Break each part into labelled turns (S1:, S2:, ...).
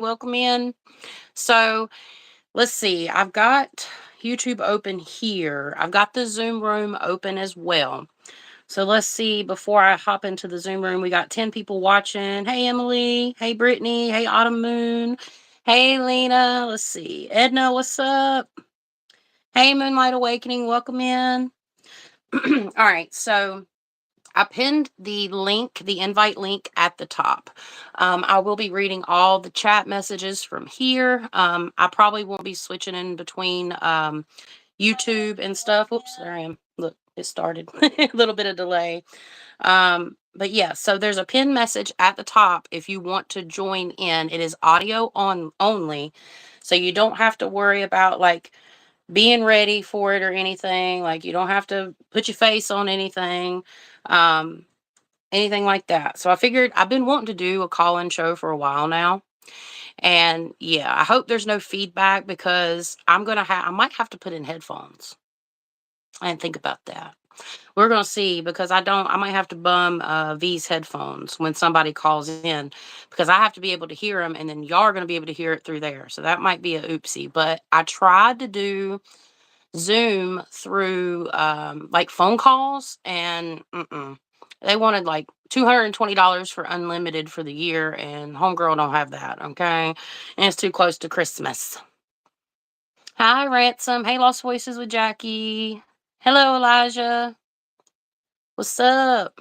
S1: Welcome in. So let's see. I've got YouTube open here. I've got the Zoom room open as well. So let's see. Before I hop into the Zoom room, we got 10 people watching. Hey, Emily. Hey, Brittany. Hey, Autumn Moon. Hey, Lena. Let's see. Edna, what's up? Hey, Moonlight Awakening. Welcome in. All right. So I pinned the invite link at the top. I will be reading all the chat messages from here. I probably won't be switching in between YouTube and stuff. Oops, there I am. Look, it started. A little bit of delay. But yeah, so there's a pinned message at the top if you want to join in. It is audio on only. So you don't have to worry about like being ready for it or anything. Like you don't have to put your face on anything. Um, Anything like that. So I figured I've been wanting to do a call-in show for a while now. And yeah, I hope there's no feedback because I might have to put in headphones. I didn't think about that. We're gonna see because I might have to bum V's headphones when somebody calls in because I have to be able to hear them and then y'all are gonna be able to hear it through there. So that might be a oopsie. But I tried to do Zoom through like phone calls and they wanted like $220 for unlimited for the year and homegirl don't have that, okay? And it's too close to Christmas. Hi, Ransom. Hey, Lost Voices with Jackie. Hello, Elijah. What's up?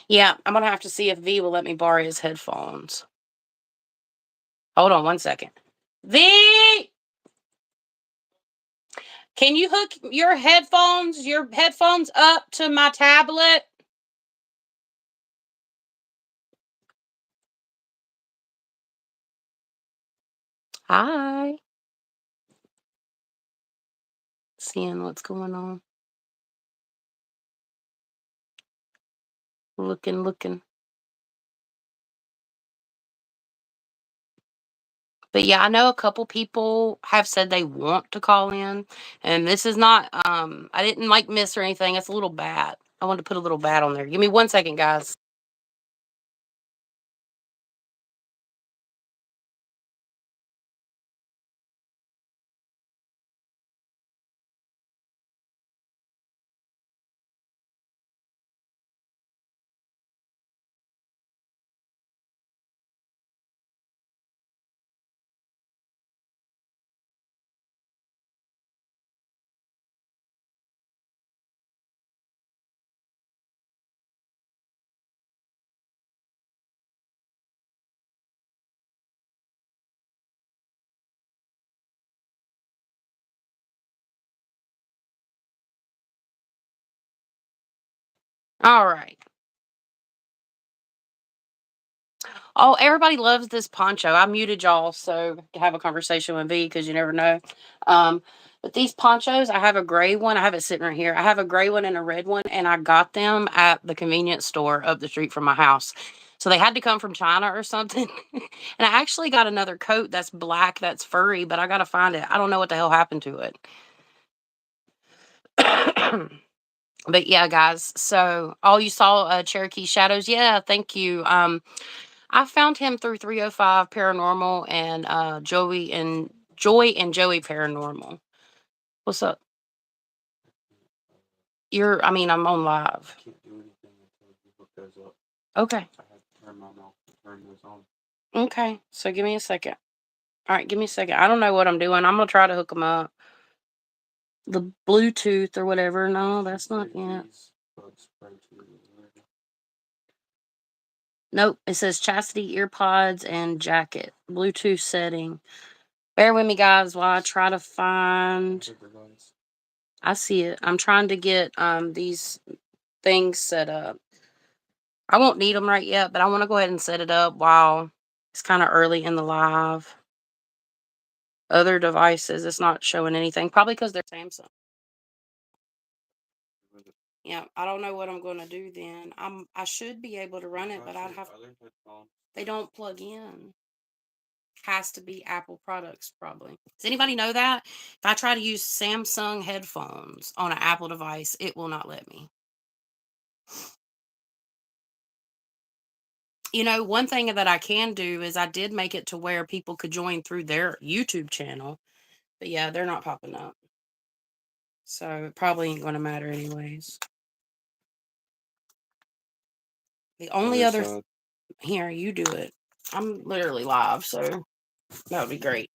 S1: Yeah, I'm gonna have to see if V will let me borrow his headphones. Hold on one second. V, can you hook your headphones up to my tablet? Hi. Seeing what's going on. Looking. But yeah, I know a couple people have said they want to call in, and this is not I didn't like miss or anything. It's a little bat. I wanted to put a little bat on there. Give me 1 second, guys. All right. Oh, everybody loves this poncho. I muted y'all so to have a conversation with V because you never know. Um, but these ponchos, I have a gray one. I have it sitting right here. I have a gray one and a red one, and I got them at the convenience store up the street from my house. So they had to come from China or something. And I actually got another coat that's black, that's furry, but I gotta find it. I don't know what the hell happened to it. But yeah, guys. So all you saw Cherokee Shadows. Yeah, thank you. I found him through 305 Paranormal and Joy and Joey Paranormal. What's up? I'm on live. Okay. Okay. So give me a second. All right, give me a second. I don't know what I'm doing. I'm gonna try to hook them up. The Bluetooth or whatever. No, that's not it. Nope. It says chastity earpods and jacket. Bluetooth setting. Bear with me, guys, while I try to find. I see it. I'm trying to get these things set up. I won't need them right yet, but I want to go ahead and set it up while it's kind of early in the live. Other devices, it's not showing anything. Probably because they're Samsung. Yeah, I don't know what I'm going to do then. I should be able to run it, but I'd have. They don't plug in. Has to be Apple products, probably. Does anybody know that? If I try to use Samsung headphones on an Apple device, it will not let me. One thing that I can do is I did make it to where people could join through their YouTube channel. But yeah, they're not popping up. So it probably ain't going to matter anyways. The only other here, you do it. I'm literally live, so that would be great.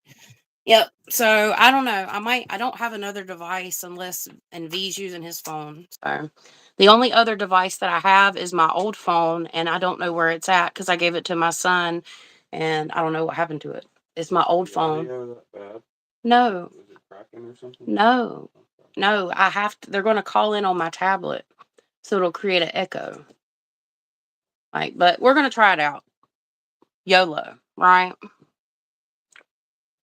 S1: Yep. So I don't know. I don't have another device unless and V's using his phone. So the only other device that I have is my old phone, and I don't know where it's at because I gave it to my son, and I don't know what happened to it. It's my old phone. That bad? No. Was it cracking or something? No. No. I have to. They're going to call in on my tablet, so it'll create an echo. But we're going to try it out. YOLO, right?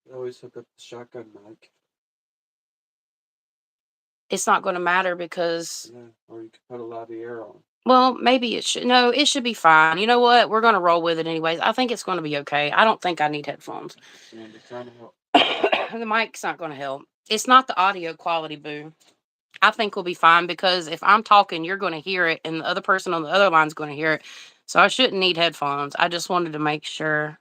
S1: You always hook up the shotgun mic. It's not going to matter because. Yeah, or you could put a lavalier on. Well, maybe it should. No, it should be fine. You know what? We're going to roll with it anyways. I think it's going to be okay. I don't think I need headphones. The mic's not going to help. It's not the audio quality, boo. I think we'll be fine because if I'm talking, you're going to hear it, and the other person on the other line's going to hear it. So I shouldn't need headphones. I just wanted to make sure.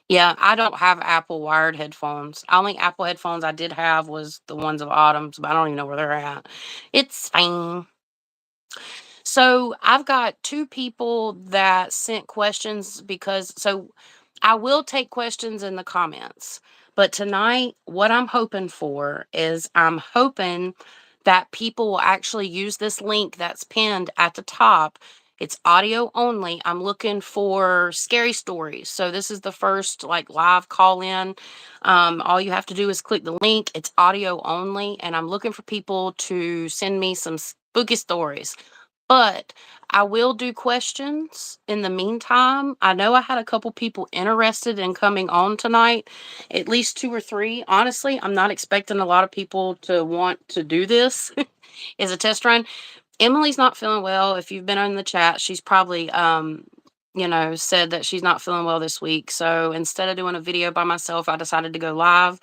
S1: Yeah, I don't have Apple wired headphones. Only Apple headphones I did have was the ones of Autumn's, but I don't even know where they're at. It's fine. So I've got two people that sent questions so I will take questions in the comments. But tonight, what I'm hoping for is I'm hoping that people will actually use this link that's pinned at the top. It's audio only. I'm looking for scary stories. So this is the first live call in. All you have to do is click the link. It's audio only. And I'm looking for people to send me some spooky stories. But I will do questions in the meantime. I know I had a couple people interested in coming on tonight, at least 2 or 3. Honestly, I'm not expecting a lot of people to want to do this as a test run. Emily's not feeling well. If you've been on the chat, she's probably said that she's not feeling well this week. So instead of doing a video by myself, I decided to go live.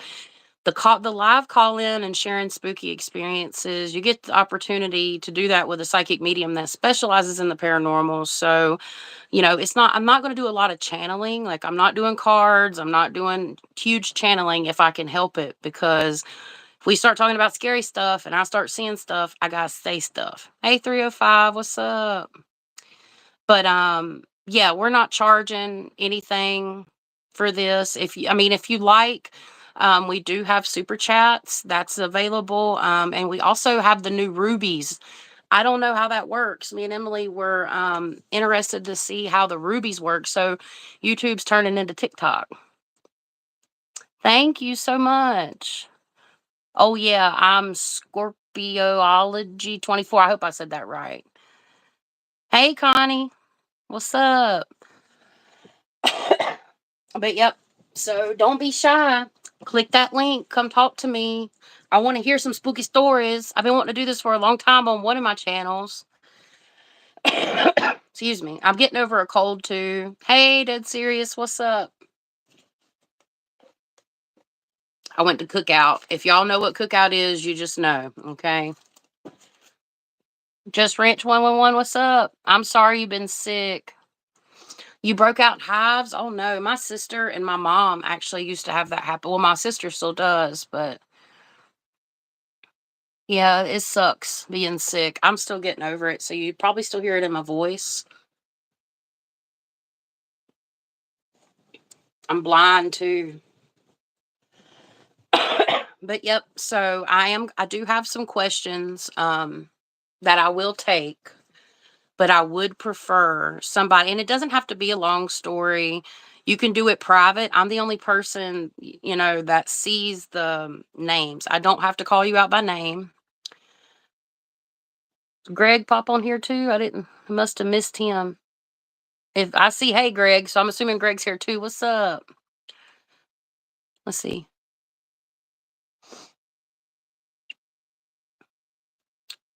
S1: The live call in and sharing spooky experiences, you get the opportunity to do that with a psychic medium that specializes in the paranormal. So, I'm not going to do a lot of channeling. Like, I'm not doing cards. I'm not doing huge channeling if I can help it, because if we start talking about scary stuff and I start seeing stuff, I got to say stuff. Hey, 305, what's up? But, yeah, we're not charging anything for this. If you like, we do have super chats that's available. And we also have the new rubies. I don't know how that works. Me and Emily were interested to see how the rubies work. So YouTube's turning into TikTok. Thank you so much. Oh yeah, I'm Scorpiology 24. I hope I said that right. Hey Connie, what's up? But yep. So don't be shy. Click that link. Come talk to me. I want to hear some spooky stories. I've been wanting to do this for a long time on one of my channels. Excuse me. I'm getting over a cold too. Hey, Dead Serious. What's up? I went to Cookout. If y'all know what Cookout is, you just know. Okay. Just Ranch 111. What's up? I'm sorry you've been sick. You broke out hives? Oh no. My sister and my mom actually used to have that happen. Well, my sister still does, but yeah, it sucks being sick. I'm still getting over it, so you probably still hear it in my voice. I'm blind too. But yep, so I do have some questions that I will take, but I would prefer somebody, and it doesn't have to be a long story. You can do it private. I'm the only person, that sees the names. I don't have to call you out by name. Greg pop on here too? I must have missed him. If I see, hey Greg, so I'm assuming Greg's here too. What's up? Let's see.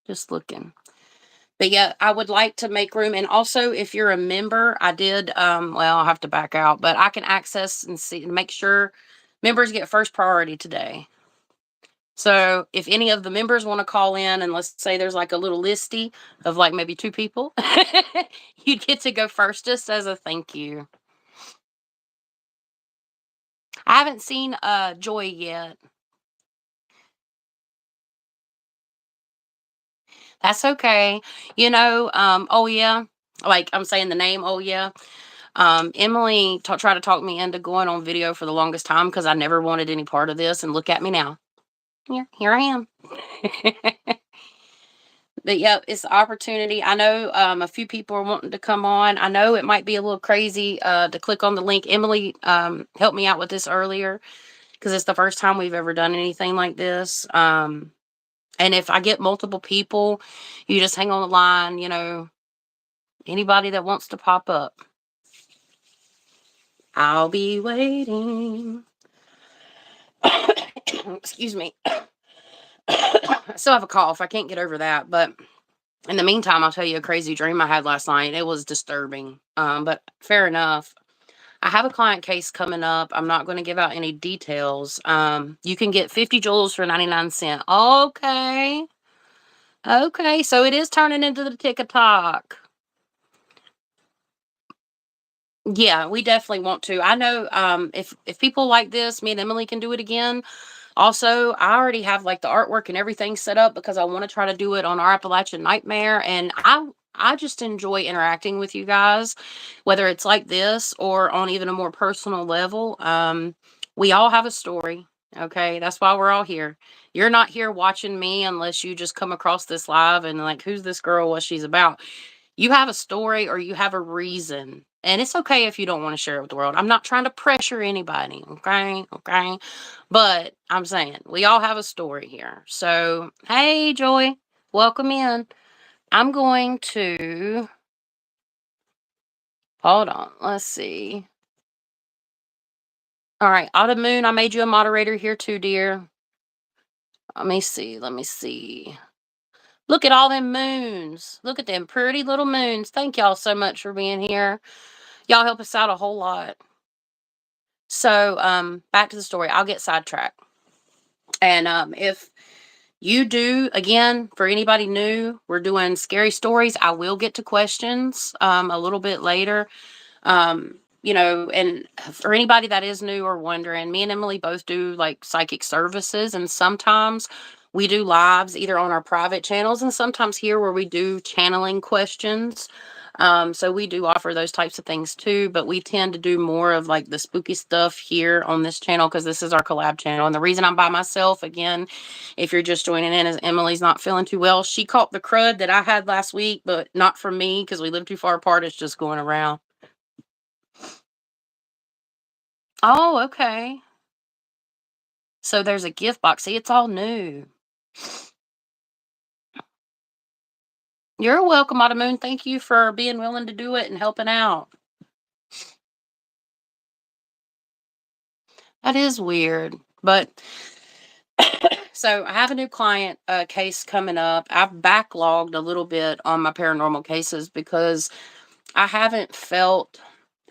S1: Just looking. But yeah, I would like to make room. And also, if you're a member, I did, I'll have to back out, but I can access and see and make sure members get first priority today. So if any of the members want to call in, and let's say there's like a little listy of like maybe 2 people, you'd get to go first just as a thank you. I haven't seen Joy yet. That's okay. Oh yeah. Like I'm saying the name, oh yeah. Emily tried to talk me into going on video for the longest time because I never wanted any part of this, and look at me now. Here I am. But yeah, it's the opportunity. I know a few people are wanting to come on. I know it might be a little crazy to click on the link. Emily helped me out with this earlier because it's the first time we've ever done anything like this. And if I get multiple people, you just hang on the line, anybody that wants to pop up. I'll be waiting. Excuse me. I still have a cough. I can't get over that. But in the meantime, I'll tell you a crazy dream I had last night. It was disturbing. But fair enough. I have a client case coming up. I'm not going to give out any details. You can get 50 joules for 99¢. Okay. Okay. So it is turning into the TikTok. Yeah, we definitely want to. I know if people like this, me and Emily can do it again. Also, I already have like the artwork and everything set up because I want to try to do it on our Appalachian Nightmare, and I just enjoy interacting with you guys, whether it's like this or on even a more personal level. We all have a story. Okay, that's why we're all here. You're not here watching me unless you just come across this live and like, who's this girl? What she's about? You have a story or you have a reason. And it's okay if you don't want to share it with the world. I'm not trying to pressure anybody. Okay. Okay. But I'm saying we all have a story here. So, hey, Joy, welcome in. I'm going to hold on. Let's see. All right. Autumn Moon, I made you a moderator here too, dear. Let me see. Let me see. Look at all them moons. Look at them pretty little moons. Thank y'all so much for being here. Y'all help us out a whole lot. So, back to the story. I'll get sidetracked. And if you do, again, for anybody new, we're doing scary stories. I will get to questions a little bit later. And for anybody that is new or wondering, me and Emily both do like psychic services, and sometimes we do lives either on our private channels and sometimes here where we do channeling questions. So we do offer those types of things too, but we tend to do more of like the spooky stuff here on this channel because this is our collab channel. And the reason I'm by myself, again, if you're just joining in, is Emily's not feeling too well. She caught the crud that I had last week, but not from me because we live too far apart. It's just going around. Oh, okay. So there's a gift box. See, it's all new. You're welcome, Autumn Moon. Thank you for being willing to do it and helping out. That is weird. But so I have a new client case coming up. I've backlogged a little bit on my paranormal cases because I haven't felt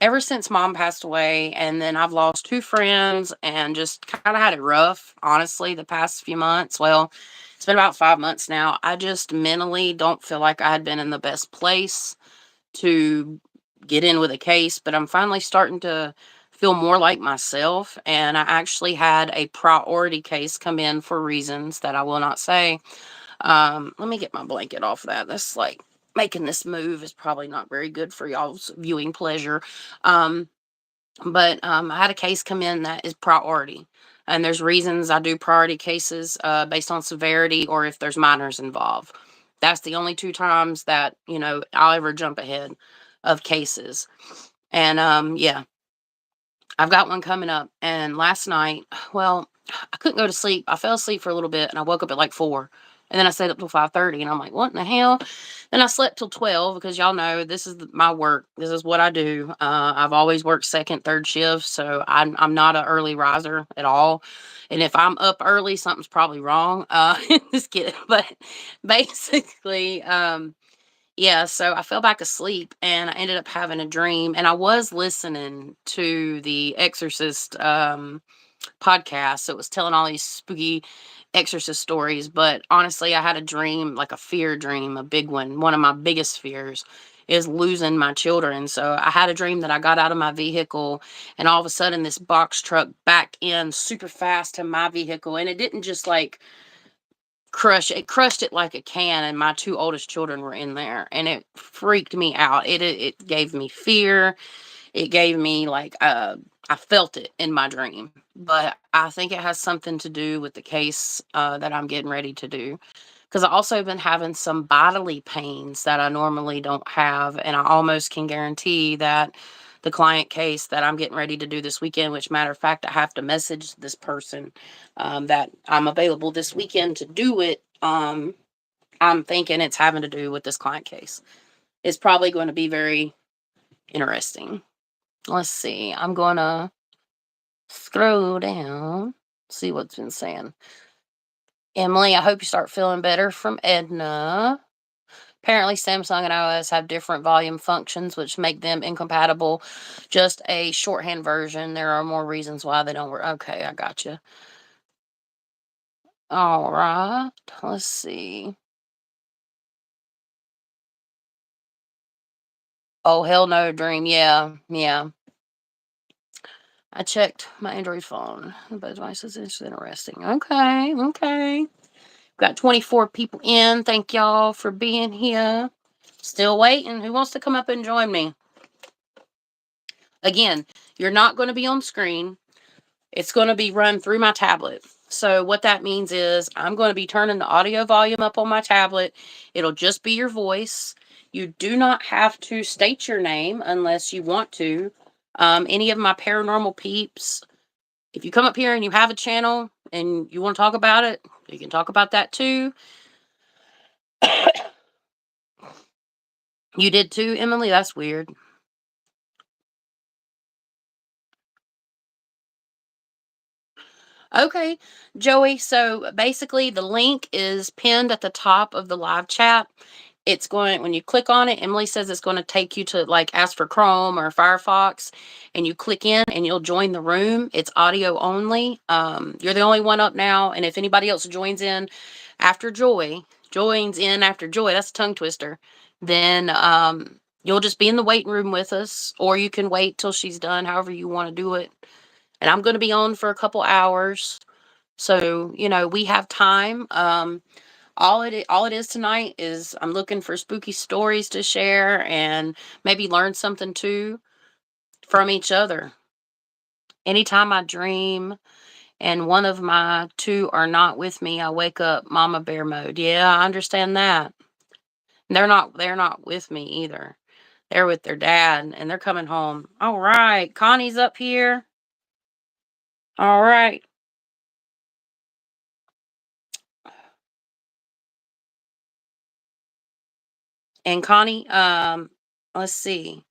S1: ever since mom passed away, and then I've lost 2 friends and just kind of had it rough, honestly, the past few months. Well, it's been about 5 months now. I just mentally don't feel like I had been in the best place to get in with a case, but I'm finally starting to feel more like myself. And I actually had a priority case come in for reasons that I will not say. Let me get my blanket off that. That's like making this move is probably not very good for y'all's viewing pleasure. Um, but I had a case come in that is priority. And there's reasons I do priority cases based on severity or if there's minors involved. That's the only 2 times that, I'll ever jump ahead of cases. And yeah, I've got one coming up. And last night, well, I couldn't go to sleep. I fell asleep for a little bit and I woke up at like 4. And then I stayed up till 5:30 and I'm like, what in the hell? Then I slept till 12 because y'all know this is my work. This is what I do. I've always worked second, third shift. So I'm not an early riser at all. And if I'm up early, something's probably wrong. Just kidding. But basically, yeah, so I fell back asleep and I ended up having a dream, and I was listening to the Exorcist podcast. So it was telling all these spooky exorcist stories. But honestly, I had a dream, like a fear dream, a big one. One of my biggest fears is losing my children. So I had a dream that I got out of my vehicle and all of a sudden this box truck backed in super fast to my vehicle. And it didn't just like crushed it like a can, and my two oldest children were in there, and it freaked me out. It gave me fear. It gave me like I felt it in my dream, but I think it has something to do with the case that I'm getting ready to do, because I also been having some bodily pains that I normally don't have, and I almost can guarantee that the client case that I'm getting ready to do this weekend, which matter of fact, I have to message this person that I'm available this weekend to do it. I'm thinking it's having to do with this client case. It's probably going to be very interesting. Let's see. I'm going to scroll down, see what's been saying. Emily, I hope you start feeling better, from Edna. Apparently, Samsung and iOS have different volume functions, which make them incompatible. Just a shorthand version. There are more reasons why they don't work. Okay, I got you. All right. Let's see. Oh, hell no, Dream. Yeah, yeah. I checked my Android phone. Both devices is interesting. Okay, okay. Got 24 people in. Thank y'all for being here. Still waiting. Who wants to come up and join me? Again, you're not going to be on screen. It's going to be run through my tablet. So what that means is I'm going to be turning the audio volume up on my tablet. It'll just be your voice. You do not have to state your name unless you want to. Any of my paranormal peeps, if you come up here and you have a channel and you want to talk about it, you can talk about that too. You did too, Emily? That's weird. Okay, Joey. So basically, the link is pinned at the top of the live chat. It's going, when you click on it, Emily says it's going to take you to like ask for Chrome or Firefox, and you click in and you'll join the room. It's audio only. You're the only one up now, and if anybody else joins in after Joy, that's a tongue twister, then you'll just be in the waiting room with us, or you can wait till she's done, however you want to do it. And I'm going to be on for a couple hours. So, we have time. All it is tonight is I'm looking for spooky stories to share and maybe learn something too from each other. Anytime I dream and one of my two are not with me, I wake up mama bear mode. Yeah, I understand that. They're not with me either. They're with their dad and they're coming home. All right, Connie's up here. All right. And Connie, let's see.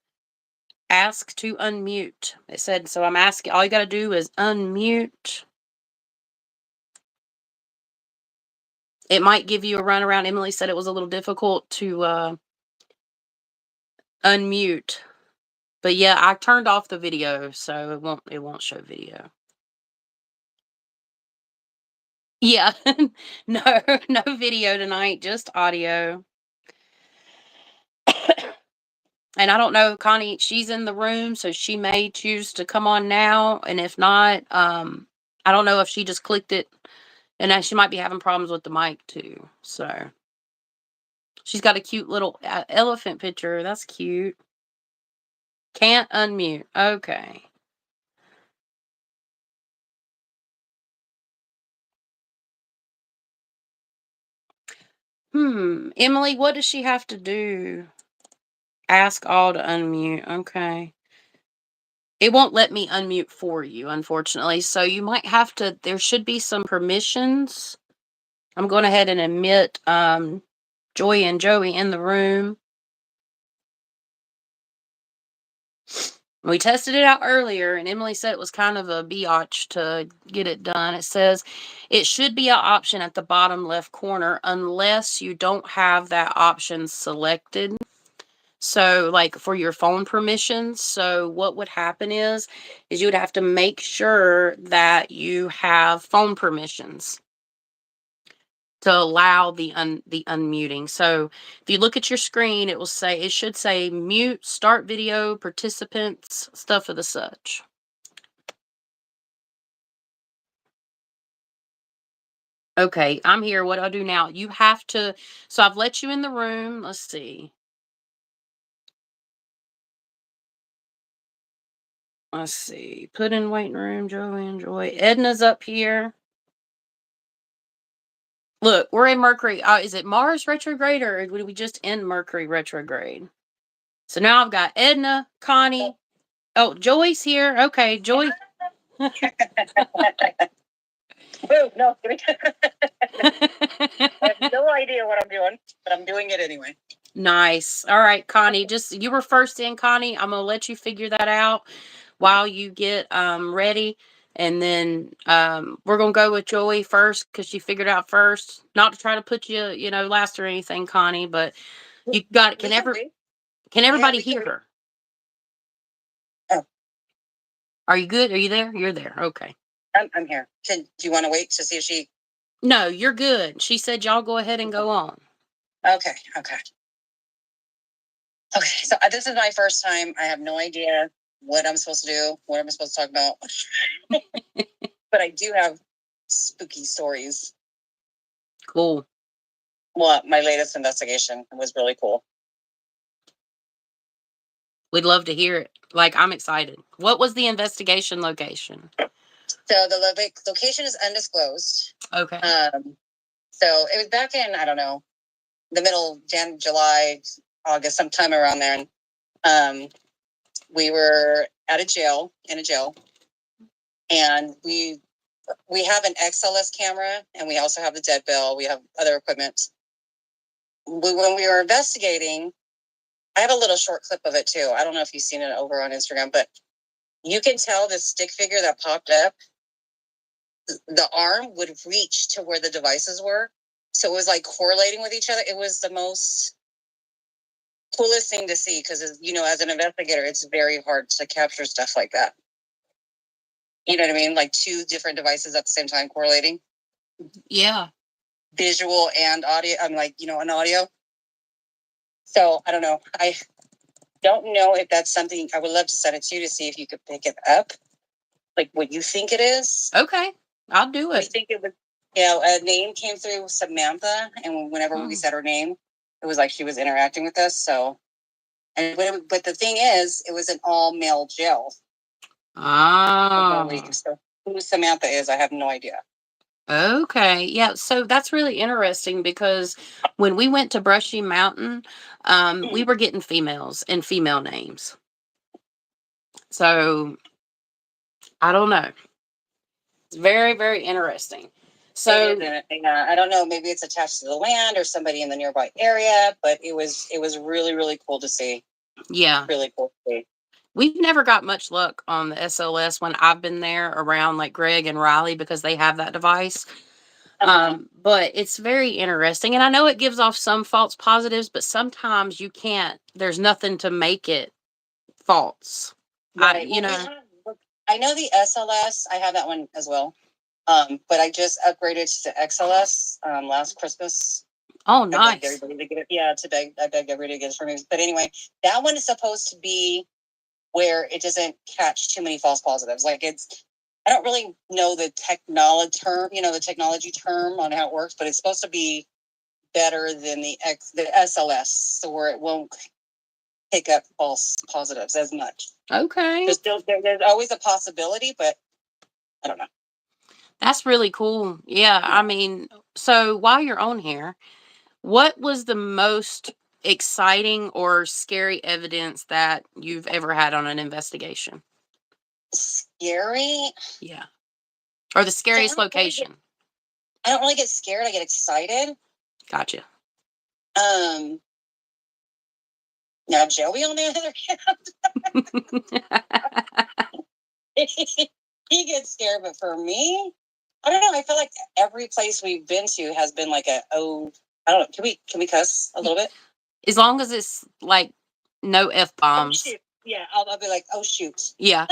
S1: Ask to unmute. It said, so I'm asking, all you got to do is unmute. It might give you a runaround. Emily said it was a little difficult to unmute. But yeah, I turned off the video, so it won't show video. Yeah. No, no video tonight, just audio. And I don't know, Connie, she's in the room, so she may choose to come on now. And if not, I don't know if she just clicked it. And now she might be having problems with the mic too. So she's got a cute little elephant picture. That's cute. Can't unmute. Okay. Emily, what does she have to do? Ask all to unmute. Okay. It won't let me unmute for you, unfortunately. So you might have to, there should be some permissions. I'm going ahead and admit Joy and Joey in the room. We tested it out earlier, and Emily said it was kind of a biatch to get it done. It says it should be an option at the bottom left corner unless you don't have that option selected. So, like for your phone permissions, so what would happen is you would have to make sure that you have phone permissions to allow the unmuting. So, if you look at your screen, it should say mute, start video, participants, stuff of the such. Okay, I'm here. What do I do now? You have to. So I've let you in the room. Let's see. Let's see. Put in waiting room. Joey and Joy. Edna's up here. Look, we're in Mercury. Is it Mars retrograde or did we just end Mercury retrograde? So now I've got Edna, Connie. Oh, Joy's here. Okay, Joy.
S2: Woo, no. I have no idea what I'm doing, but I'm doing it anyway.
S1: Nice. All right, Connie. Just you were first in, Connie. I'm gonna let you figure that out while you get ready. And then we're gonna go with Joey first because she figured out first. Not to try to put you, last or anything, Connie, but you got it. Can everybody hear her?
S2: Oh.
S1: Are you good? Are you there? You're there. Okay.
S2: I'm here. Do you want to wait to see if she?
S1: No, you're good. She said y'all go ahead and go on.
S2: Okay. So this is my first time. I have no idea what I'm supposed to do, what I'm supposed to talk about. But I do have spooky stories.
S1: Cool.
S2: Well, my latest investigation was really cool.
S1: We'd love to hear it. Like, I'm excited. What was the investigation location?
S2: So the location is undisclosed.
S1: Okay.
S2: So it was back in, I don't know, the middle July, August, sometime around there. And we were in a jail, and we have an XLS camera, and we also have the dead bell. We have other equipment. When we were investigating, I have a little short clip of it too. I don't know if you've seen it over on Instagram, but you can tell the stick figure that popped up, the arm would reach to where the devices were. So it was like correlating with each other. It was the most coolest thing to see because, as an investigator, it's very hard to capture stuff like that. You know what I mean? Like two different devices at the same time correlating.
S1: Yeah.
S2: Visual and audio. I'm like, an audio. So I don't know. I don't know if that's something. I would love to send it to you to see if you could pick it up. Like what you think it is.
S1: Okay. I'll do it.
S2: I think it was, a name came through, Samantha. And whenever we said her name, it was like she was interacting with us. So, but the thing is, it was an all male jail.
S1: Ah.
S2: So who Samantha is, I have no idea.
S1: Okay. Yeah. So that's really interesting because when we went to Brushy Mountain, we were getting females and female names. So I don't know. It's very, very interesting. So
S2: I don't know, maybe it's attached to the land or somebody in the nearby area, but it was really, really cool to see.
S1: Yeah.
S2: Really cool to see.
S1: We've never got much luck on the SLS when I've been there around like Greg and Riley because they have that device. But it's very interesting. And I know it gives off some false positives, but sometimes you can't, there's nothing to make it false.
S2: Right. I know the SLS, I have that one as well. But I just upgraded to XLS last Christmas.
S1: Oh, nice.
S2: I begged everybody to get it. Yeah, I begged everybody to get it for me. But anyway, that one is supposed to be where it doesn't catch too many false positives. Like I don't really know the technology term on how it works, but it's supposed to be better than the SLS, so where it won't pick up false positives as much.
S1: Okay.
S2: There's always a possibility, but I don't know.
S1: That's really cool. Yeah. I mean, so while you're on here, what was the most exciting or scary evidence that you've ever had on an investigation?
S2: Scary?
S1: Yeah. Or the scariest location?
S2: I don't really get scared. I get excited.
S1: Gotcha.
S2: Now Joey on the other hand, he gets scared, but for me, I don't know. I feel like every place we've been to has been like I don't know. Can we cuss a little bit?
S1: As long as it's like No F-bombs.
S2: Oh, shoot. Yeah, I'll be like, oh, shoot.
S1: Yeah.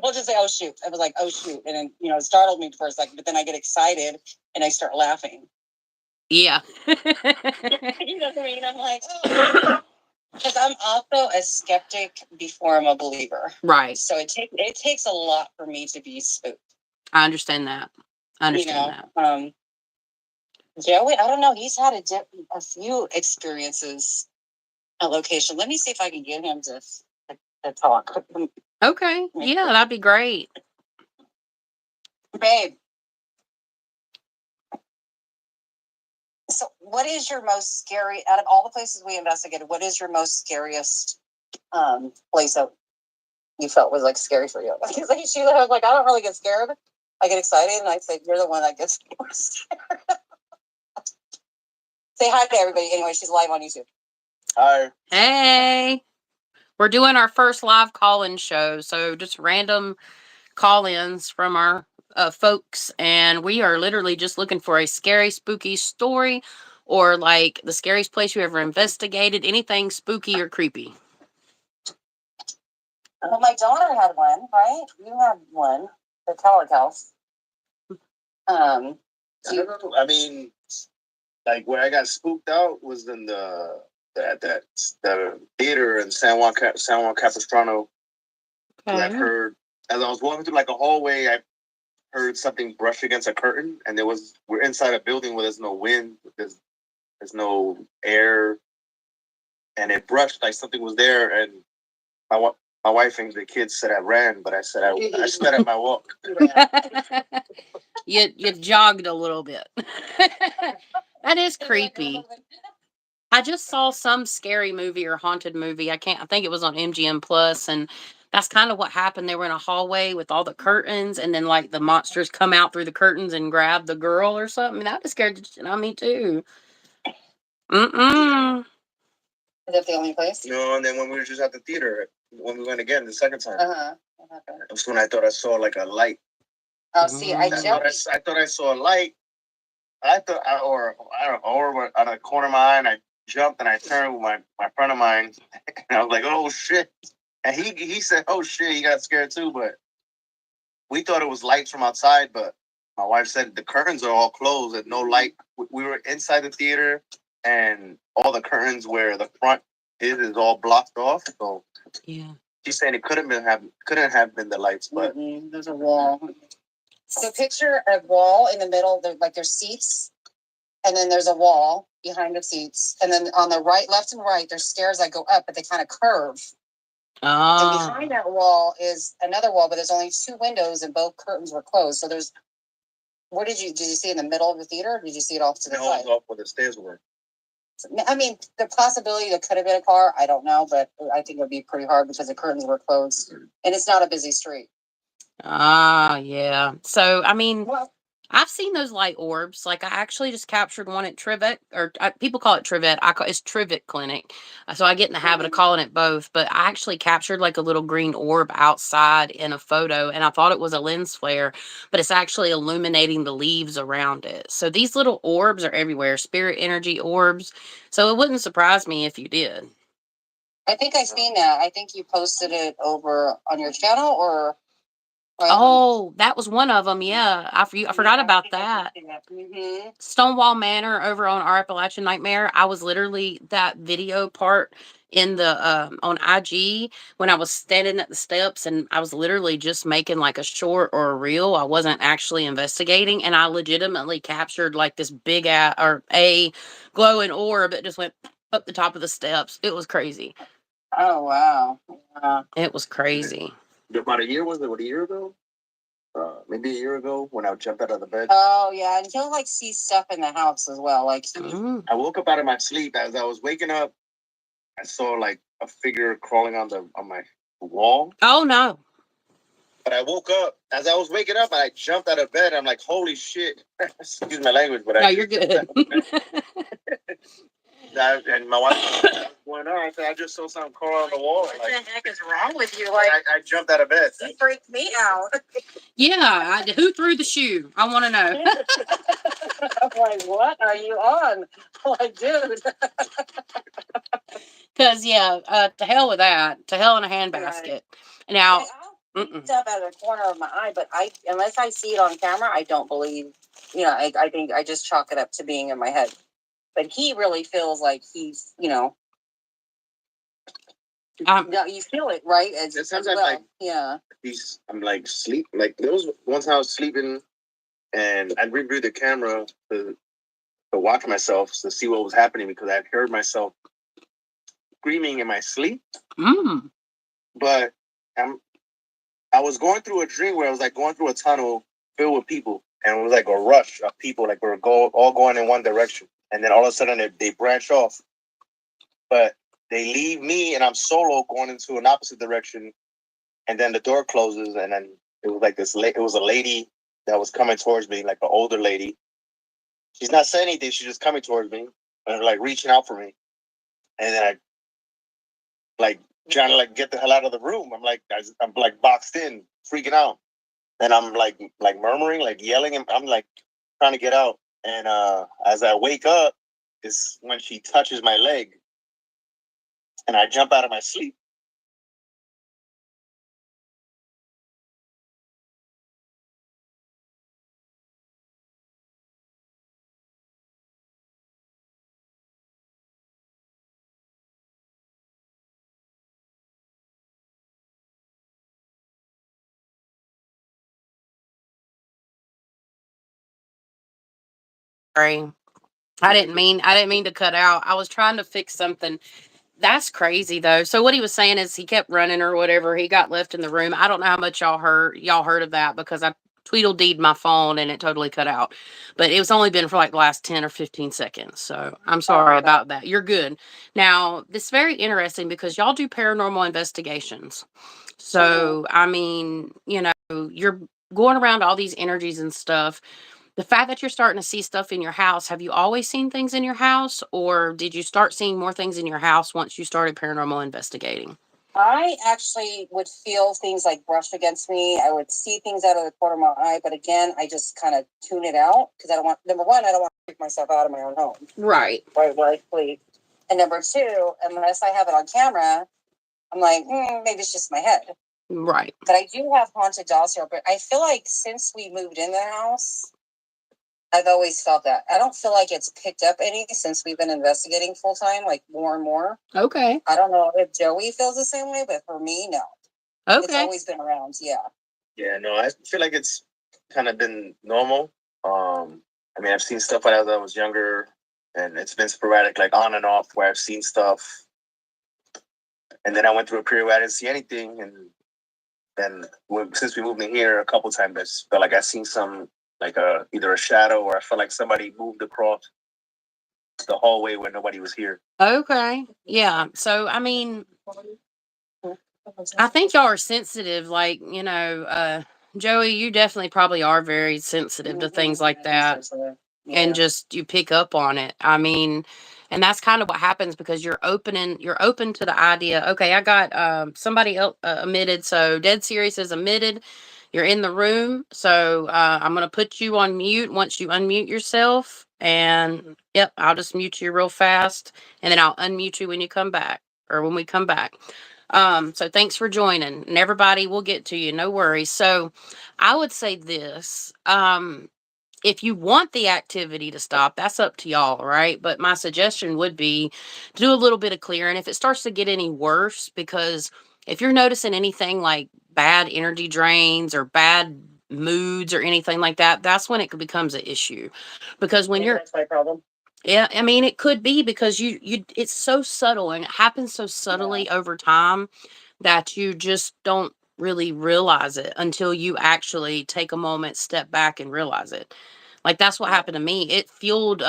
S2: We'll just say, oh, shoot. I was like, oh, shoot. And then, it startled me for a second, but then I get excited and I start laughing.
S1: Yeah.
S2: You know what I mean? I'm like, oh. Because I'm also a skeptic before I'm a believer.
S1: Right.
S2: So it takes a lot for me to be spooked.
S1: I understand that.
S2: that. Joey, I don't know. He's had a few experiences at location. Let me see if I can get him to talk.
S1: Okay. Yeah, that'd be great.
S2: Babe. So what is your most scary, out of all the places we investigated, what is your most scariest place that you felt was like scary for you? Because like Sheila was like, I don't really get scared. I get excited and I say, you're the one that gets more scared. Say hi to everybody. Anyway, she's live on YouTube. Hi.
S1: Hey. We're doing our first live call-in show. So just random call-ins from our folks. And we are literally just looking for a scary, spooky story or like the scariest place you ever investigated. Anything spooky or creepy.
S2: Well, my daughter had one, right? You had one. The Tower House.
S3: I mean, like where I got spooked out was in the theater in San Juan Capistrano.
S1: Okay.
S3: I heard as I was walking through like a hallway, I heard something brush against a curtain, and we're inside a building where there's no wind, there's no air, and it brushed like something was there, and my wife and the kids said I ran, but I said I sped up my walk.
S1: You jogged a little bit. That is creepy. I just saw some scary movie or haunted movie. I think it was on MGM Plus, and that's kind of what happened. They were in a hallway with all the curtains, and then like the monsters come out through the curtains and grab the girl or something. That just scared the shit out of me too.
S2: Is that the only place?
S3: No, and then when we were just at the theater, when we went again the second time, that's when I thought I saw like a light.
S2: Oh, see, I
S3: thought I saw a light. I don't know, out of the corner of my eye, and I jumped and I turned with my friend of mine, and I was like, "Oh shit!" And he said, "Oh shit!" He got scared too, but we thought it was lights from outside. But my wife said the curtains are all closed and no light. We were inside the theater, and all the curtains where the front is all blocked off. So
S1: yeah,
S3: she's saying it couldn't have been the lights, but
S2: there's a wall. So picture a wall in the middle. There's seats, and then there's a wall behind the seats, and then on the right, left, and right, there's stairs that go up, but they kind of curve. And behind that wall is another wall, but there's only two windows, and both curtains were closed. So there's. Where did you see it in the middle of the theater? Or did you see it off to the side?
S3: No, it was off where the stairs were.
S2: I mean, the possibility that could have been a car, I don't know, but I think it would be pretty hard because the curtains were closed, and it's not a busy street.
S1: Yeah. So, I mean, I've seen those light orbs. Like, I actually just captured one at Trivet, or people call it Trivet. It's Trivet Clinic. So I get in the habit of calling it both. But I actually captured like a little green orb outside in a photo, and I thought it was a lens flare, but it's actually illuminating the leaves around it. So these little orbs are everywhere, spirit energy orbs. So it wouldn't surprise me if you did.
S2: I think I've seen that. I think you posted it over on your channel, or
S1: oh, that was one of them. Yeah, I forgot about that.
S2: Mm-hmm.
S1: Stonewall Manor over on our Appalachian Nightmare. I was literally that video part in the on IG when I was standing at the steps, and I was literally just making like a short or a reel. I wasn't actually investigating, and I legitimately captured like this big a glowing orb that just went up the top of the steps. It was crazy.
S2: Oh wow!
S1: It was crazy.
S3: About a year ago? Maybe a year ago when I jumped out of the bed.
S2: Oh yeah, and he'll like see stuff in the house as well. Like
S3: I woke up out of my sleep. As I was waking up, I saw like a figure crawling on my wall.
S1: Oh no!
S3: But I woke up as I was waking up. I jumped out of bed. I'm like, holy shit! Excuse my language, but
S1: no, you're good.
S3: And my wife was like, what's going on? I said, I just saw something crawl on the wall.
S2: What the heck is wrong with you? Like
S3: I jumped out of bed.
S2: You freaked me out.
S1: Yeah, who threw the shoe? I want to know.
S2: like, what are you on? Like, dude.
S1: Because, to hell with that. To hell in a handbasket. Right. Now,
S2: like, I'll stuff out of the corner of my eye, but unless I see it on camera, I don't believe, I think I just chalk it up to being in my head. But he really feels like he's, no, you feel it, right?
S3: Sometimes well. I'm like sleep. Like there was one time I was sleeping, and I'd review the camera to watch myself to see what was happening because I heard myself screaming in my sleep. But I was going through a dream where I was like going through a tunnel filled with people, and it was like a rush of people, like we were all going in one direction, and then all of a sudden they branch off, but they leave me, and I'm solo going into an opposite direction, and then the door closes, and then it was like it was a lady that was coming towards me, like an older lady. She's not saying anything; she's just coming towards me and like reaching out for me, and then I like trying to like get the hell out of the room. I'm like boxed in, freaking out. And I'm like murmuring, like yelling, and I'm like trying to get out. And as I wake up, is when she touches my leg, and I jump out of my sleep.
S1: sorry. I didn't mean to cut out. I was trying to fix something. That's crazy though. So what he was saying is he kept running or whatever. He got left in the room. I don't know how much y'all heard of that because I tweedledeed my phone and it totally cut out. But it was only been for like the last 10 or 15 seconds. So I'm sorry about that. You're good. Now, this is very interesting because y'all do paranormal investigations. So, I mean, you're going around all these energies and stuff. The fact that you're starting to see stuff in your house, have you always seen things in your house, or did you start seeing more things in your house once you started paranormal investigating?
S2: I actually would feel things like brush against me. I would see things out of the corner of my eye, but again, I just kind of tune it out because I don't want, number one, I don't want to freak myself out of my own home.
S1: Right.
S2: Where I sleep. And number two, unless I have it on camera, I'm like, maybe it's just my head.
S1: Right.
S2: But I do have haunted dolls here, but I feel like since we moved in the house, I've always felt that. I don't feel like it's picked up any since we've been investigating full time, like more and more.
S1: Okay.
S2: I don't know if Joey feels the same way, but for me, no.
S1: Okay.
S2: It's always been around, yeah.
S3: Yeah, no, I feel like it's kind of been normal. I mean, I've seen stuff when I was younger, and it's been sporadic, like on and off, where I've seen stuff. And then I went through a period where I didn't see anything, and then since we moved in here a couple times, I just felt like I seen some, like either a shadow or I felt like somebody moved across the hallway where nobody was here.
S1: Okay. Yeah. So, I mean, I think y'all are sensitive. Like, Joey, you definitely probably are very sensitive to things like that. Yeah. And just you pick up on it. I mean, and that's kind of what happens because you're open to the idea. Okay, I got somebody else emitted. So Dead Serious is emitted. You're in the room. So I'm going to put you on mute once you unmute yourself. And yep, I'll just mute you real fast. And then I'll unmute you when you come back or when we come back. So thanks for joining, and everybody will get to you. No worries. So I would say this, if you want the activity to stop, that's up to y'all, right? But my suggestion would be to do a little bit of clearing. If it starts to get any worse, because if you're noticing anything like bad energy drains or bad moods or anything like that, that's when it becomes an issue. Because when you're,
S2: that's my problem.
S1: Yeah, I mean, it could be because you it's so subtle and it happens so subtly over time that you just don't really realize it until you actually take a moment, step back and realize it. Like that's what happened to me. It fueled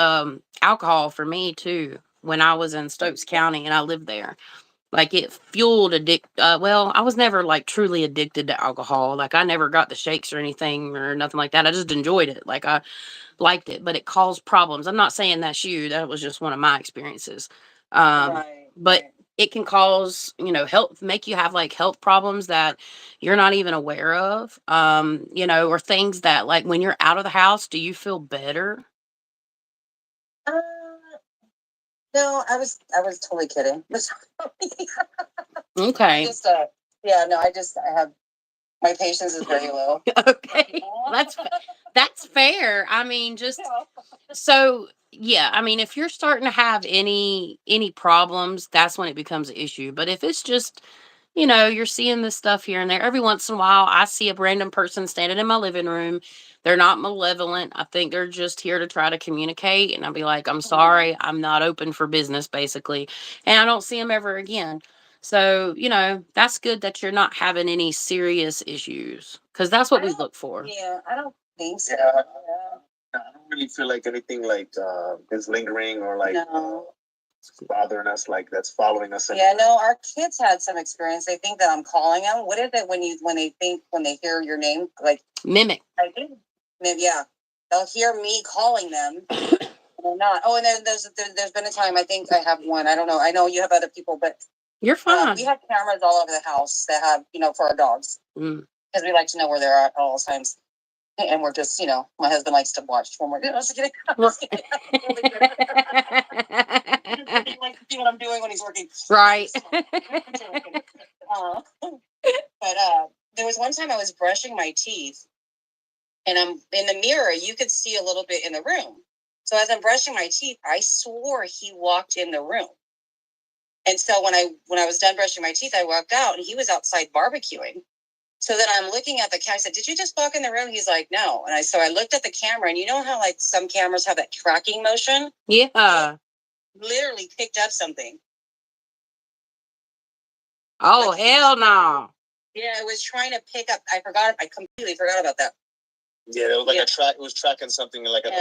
S1: alcohol for me too when I was in Stokes County and I lived there. Like it fueled well, I was never like truly addicted to alcohol. Like I never got the shakes or anything or nothing like that. I just enjoyed it. Like I liked it, but it caused problems. I'm not saying that's you. That was just one of my experiences. But it can cause, make you have like health problems that you're not even aware of. Or things that like when you're out of the house, do you feel better?
S2: No, I was totally kidding.
S1: Okay.
S2: I have my patience is very low.
S1: Okay. That's fair. I mean, just so yeah, I mean, if you're starting to have any problems, that's when it becomes an issue. But if it's just, you're seeing this stuff here and there, every once in a while, I see a random person standing in my living room. They're not malevolent. I think they're just here to try to communicate. And I'll be like, I'm sorry, I'm not open for business, basically. And I don't see them ever again. So, that's good that you're not having any serious issues because that's what we look for.
S2: Yeah, I don't think so.
S3: Yeah. I don't really feel like anything like is lingering or like bothering us, like that's following us.
S2: Yeah, no, our kids had some experience. They think that I'm calling them. What is it when they hear your name? Like
S1: mimic.
S2: I think yeah. They'll hear me calling them. Or not. Oh, and then there's been a time, I think I have one. I don't know. I know you have other people, but
S1: you're fine.
S2: We have cameras all over the house that have, for our dogs. Because we like to know where they're at all times. And we're just, my husband likes to watch when we're kidding. He likes to see what I'm doing when he's working.
S1: Right.
S2: But there was one time I was brushing my teeth, and I'm in the mirror. You could see a little bit in the room. So as I'm brushing my teeth, I swore he walked in the room. And so when I was done brushing my teeth, I walked out, and he was outside barbecuing. So then I'm looking at the camera. I said, "Did you just walk in the room?" He's like, "No." And I looked at the camera, and you know how like some cameras have that tracking motion?
S1: Yeah.
S2: It literally picked up something.
S1: Oh, like, hell no.
S2: Yeah, it was trying to pick up. I completely forgot about that.
S3: Yeah, it was like a track. It was tracking something like it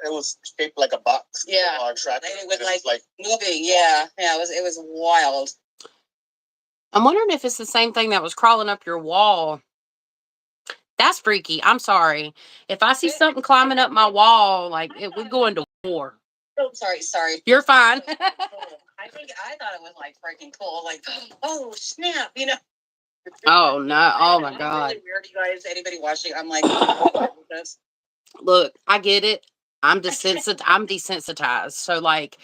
S3: was shaped like a box.
S2: Yeah, it was like moving. Yeah, it was wild.
S1: I'm wondering if it's the same thing that was crawling up your wall. That's freaky. I'm sorry. If I see something climbing up my wall, like we're going to war.
S2: Oh, sorry.
S1: You're fine.
S2: I thought it was like freaking cool. Like, oh snap,
S1: Oh no! Oh my god!
S2: Really weird, you guys. Anybody watching? I'm like,
S1: look, I get it. I'm desensitized. So like,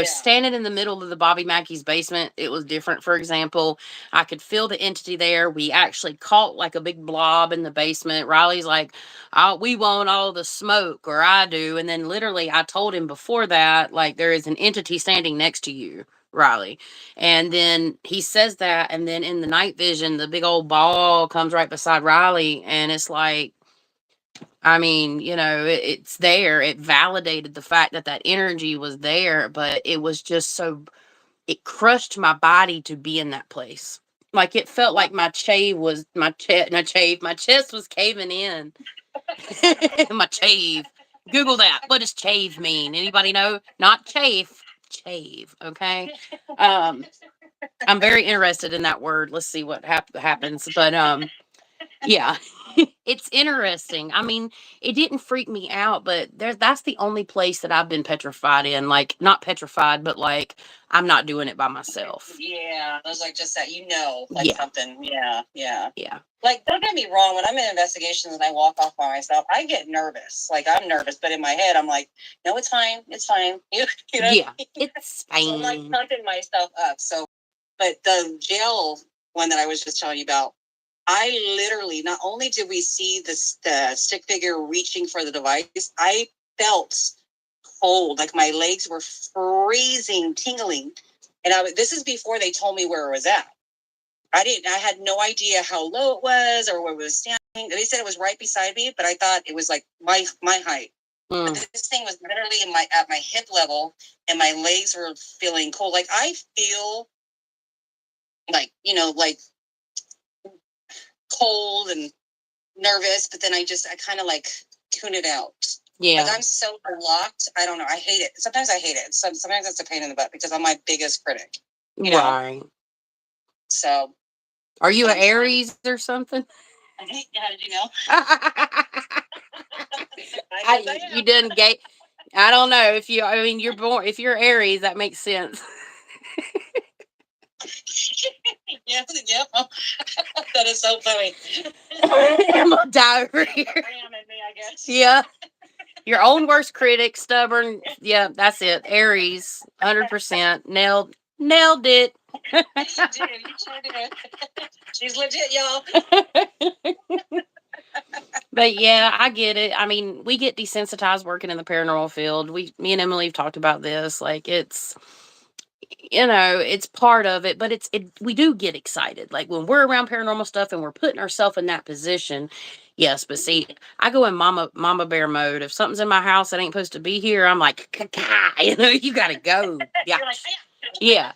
S1: standing in the middle of the Bobby Mackey's basement, it was different. For example, I could feel the entity there. We actually caught like a big blob in the basement. Riley's like, "Oh, we want all the smoke," or I do. And then literally I told him before that, like, there is an entity standing next to you, Riley. And then he says that, and then in the night vision, the big old ball comes right beside Riley, and it's like, I mean, it's there. It validated the fact that energy was there, but it was just it crushed my body to be in that place. Like it felt like my chest was caving in. My chave. Google that. What does chave mean? Anybody know? Not chafe, chave. Okay. I'm very interested in that word. Let's see what happens. But yeah. It's interesting. I mean, it didn't freak me out, but that's the only place that I've been petrified in. Like, not petrified, but like, I'm not doing it by myself.
S2: Yeah, it was like just that,
S1: like
S2: something. Yeah.
S1: Yeah.
S2: Like, don't get me wrong. When I'm in investigations and I walk off by myself, I get nervous. Like, I'm nervous, but in my head, I'm like, no, it's fine. It's fine.
S1: Yeah, it's fine.
S2: So I'm like pumping myself up. So, but the jail one that I was just telling you about, I literally, not only did we see the stick figure reaching for the device, I felt cold, like my legs were freezing, tingling. And this is before they told me where it was at. I had no idea how low it was or where it was standing. They said it was right beside me, but I thought it was like my height. But this thing was literally at my hip level, and my legs were feeling cold. Like I feel like, like cold and nervous, but then I kind of like tune it out. Yeah. Like I'm so blocked. I don't know. I hate it. Sometimes I hate it. Sometimes it's a pain in the butt because I'm my biggest critic. Right. So.
S1: Are you an Aries or something?
S2: How did you know?
S1: You didn't gay. I don't know if you. I mean, if you're Aries, that makes sense.
S2: Yeah. That is so funny.
S1: I'm gonna die over here.
S2: I guess.
S1: Yeah. Your own worst critic, stubborn. Yeah, that's it. Aries, 100%. Nailed it.
S2: You sure did. She's legit, y'all.
S1: But yeah, I get it. I mean, we get desensitized working in the paranormal field. Me and Emily have talked about this. Like, it's, it's part of it, but we do get excited. Like when we're around paranormal stuff and we're putting ourselves in that position. Yes, but see, I go in mama bear mode. If something's in my house that ain't supposed to be here, I'm like, you gotta go. Yeah. Yeah.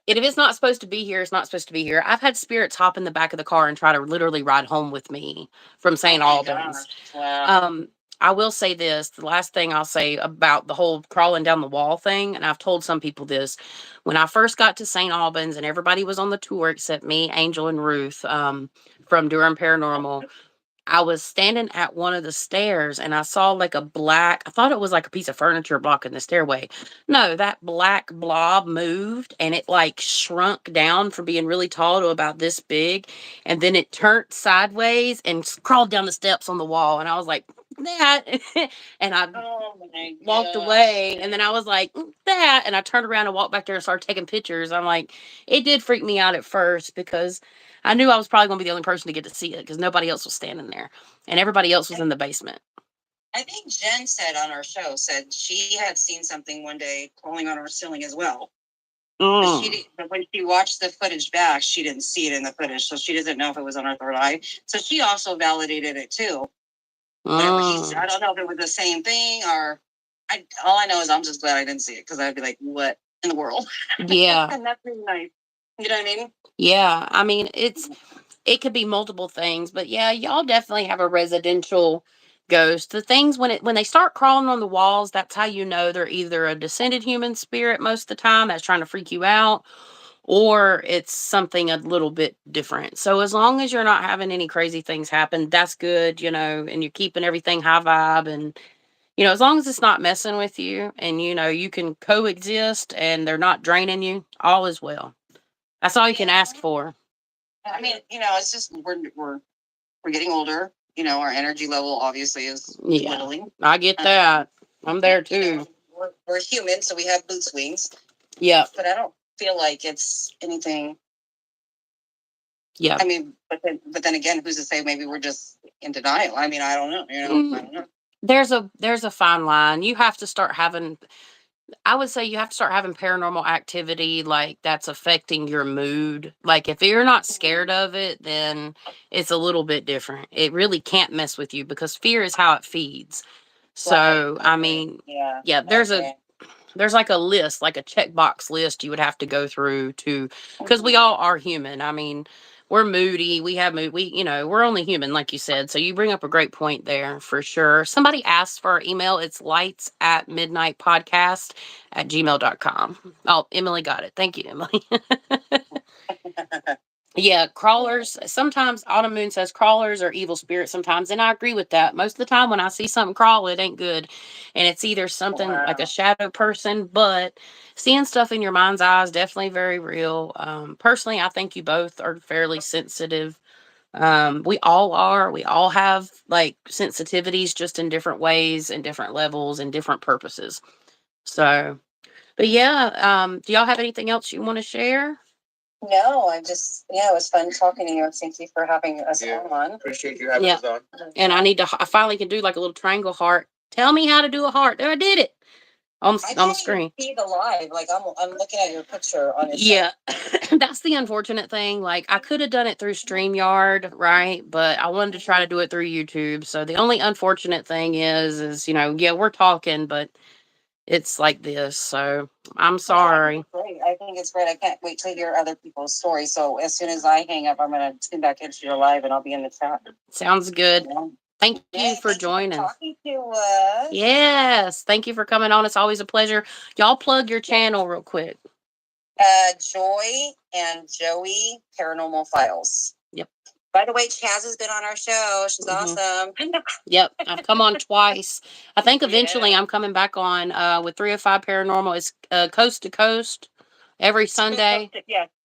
S1: And if it's not supposed to be here, it's not supposed to be here. I've had spirits hop in the back of the car and try to literally ride home with me from St. Albans.
S2: Wow.
S1: I will say this, the last thing I'll say about the whole crawling down the wall thing, and I've told some people this, when I first got to St. Albans and everybody was on the tour except me, Angel, and Ruth from Duran Paranormal, I was standing at one of the stairs and I saw like I thought it was like a piece of furniture blocking the stairway. No, that black blob moved and it like shrunk down from being really tall to about this big. And then it turned sideways and crawled down the steps on the wall. And I was like, that. And I walked away. And then I was like, that. And I turned around and walked back there and started taking pictures. I'm like, it did freak me out at first because I knew I was probably going to be the only person to get to see it because nobody else was standing there and everybody else was in the basement.
S2: I think Jen said on our show, said she had seen something one day crawling on our ceiling as well. But when she watched the footage back, she didn't see it in the footage. So she doesn't know if it was on her third eye. So she also validated it too. I don't know if it was the same thing or all I know is I'm just glad I didn't see it because I'd be like, what in the world?
S1: Yeah.
S2: And that's really nice. You know what I mean?
S1: Yeah. I mean, it could be multiple things, but yeah, y'all definitely have a residential ghost. The things when they start crawling on the walls, that's how you know they're either a descended human spirit most of the time that's trying to freak you out, or it's something a little bit different. So as long as you're not having any crazy things happen, that's good, and you're keeping everything high vibe and as long as it's not messing with you and you can coexist and they're not draining you, all is well. That's all you can ask for.
S2: I mean, it's just we're getting older. Our energy level obviously is dwindling.
S1: I get that. I'm there too.
S2: We're human, so we have mood swings.
S1: Yeah.
S2: But I don't feel like it's anything.
S1: Yeah.
S2: I mean, but then again, who's to say maybe we're just in denial? I mean, I don't know. I don't know.
S1: There's a fine line. You have to start having. I would say you have to start having paranormal activity like that's affecting your mood. Like if you're not scared of it, then it's a little bit different. It really can't mess with you because fear is how it feeds. So, I mean, yeah, there's like a list, like a checkbox list you would have to go through because we all are human. I mean, we're moody. We have mood. We're only human, like you said. So you bring up a great point there for sure. Somebody asked for our email. It's lights@midnightpodcast@gmail.com. Oh, Emily got it. Thank you, Emily. Yeah, crawlers. Sometimes Autumn Moon says crawlers are evil spirits sometimes, and I agree with that. Most of the time when I see something crawl, it ain't good. And it's either something like a shadow person, but seeing stuff in your mind's eye is definitely very real. Personally, I think you both are fairly sensitive. We all are. We all have like sensitivities just in different ways and different levels and different purposes. So, but yeah, do y'all have anything else you want to share?
S2: No, it was fun talking to you. Thank you for having us on.
S3: Appreciate you having us on.
S1: And I finally can do like a little triangle heart. Tell me how to do a heart. There, I did it on the screen.
S2: See the live. Like I'm looking at your picture on your
S1: Yeah, that's the unfortunate thing. Like I could have done it through StreamYard, right? But I wanted to try to do it through YouTube. So the only unfortunate thing is we're talking, but it's like this. So I'm sorry.
S2: I think it's great. I can't wait to hear other people's stories. So as soon as I hang up, I'm going to tune back into your live and I'll be in the chat.
S1: Sounds good. Thank you for joining.
S2: Talking to us.
S1: Yes. Thank you for coming on. It's always a pleasure. Y'all plug your channel real quick.
S2: Joy and Joey Paranormal Files.
S1: Yep.
S2: By the way, Chaz has been on our show. She's awesome.
S1: Yep. I've come on twice. I think eventually I'm coming back on with 305 Paranormal. It's coast to coast every Sunday.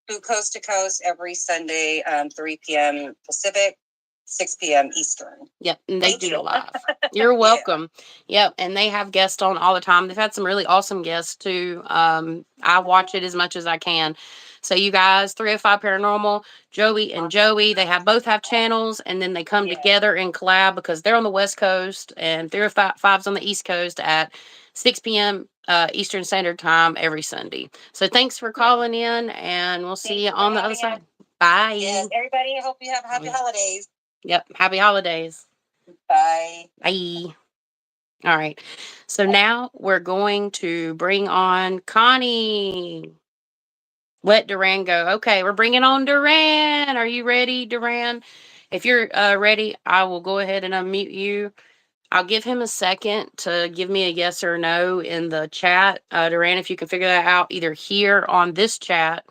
S2: Through coast to coast every Sunday, 3 p.m. Pacific. 6 p.m. Eastern.
S1: Yep, and they
S2: Thank
S1: do
S2: you.
S1: it live. You're welcome. Yep, and they have guests on all the time. They've had some really awesome guests too. I watch it as much as I can. So you guys, 305 Paranormal, Joey and Joey, they both have channels, and then they come together and collab because they're on the West Coast and 305's on the East Coast at 6 p.m. Eastern Standard Time every Sunday. So thanks for calling in, and we'll see you on the other side. Bye.
S2: Yes, everybody, I hope you have happy holidays.
S1: Yep, happy holidays.
S2: Bye.
S1: Bye. All right. So now we're going to bring on Connie. Let Duran go. Okay, we're bringing on Duran. Are you ready, Duran? If you're ready, I will go ahead and unmute you. I'll give him a second to give me a yes or no in the chat. Duran, if you can figure that out either here on this chat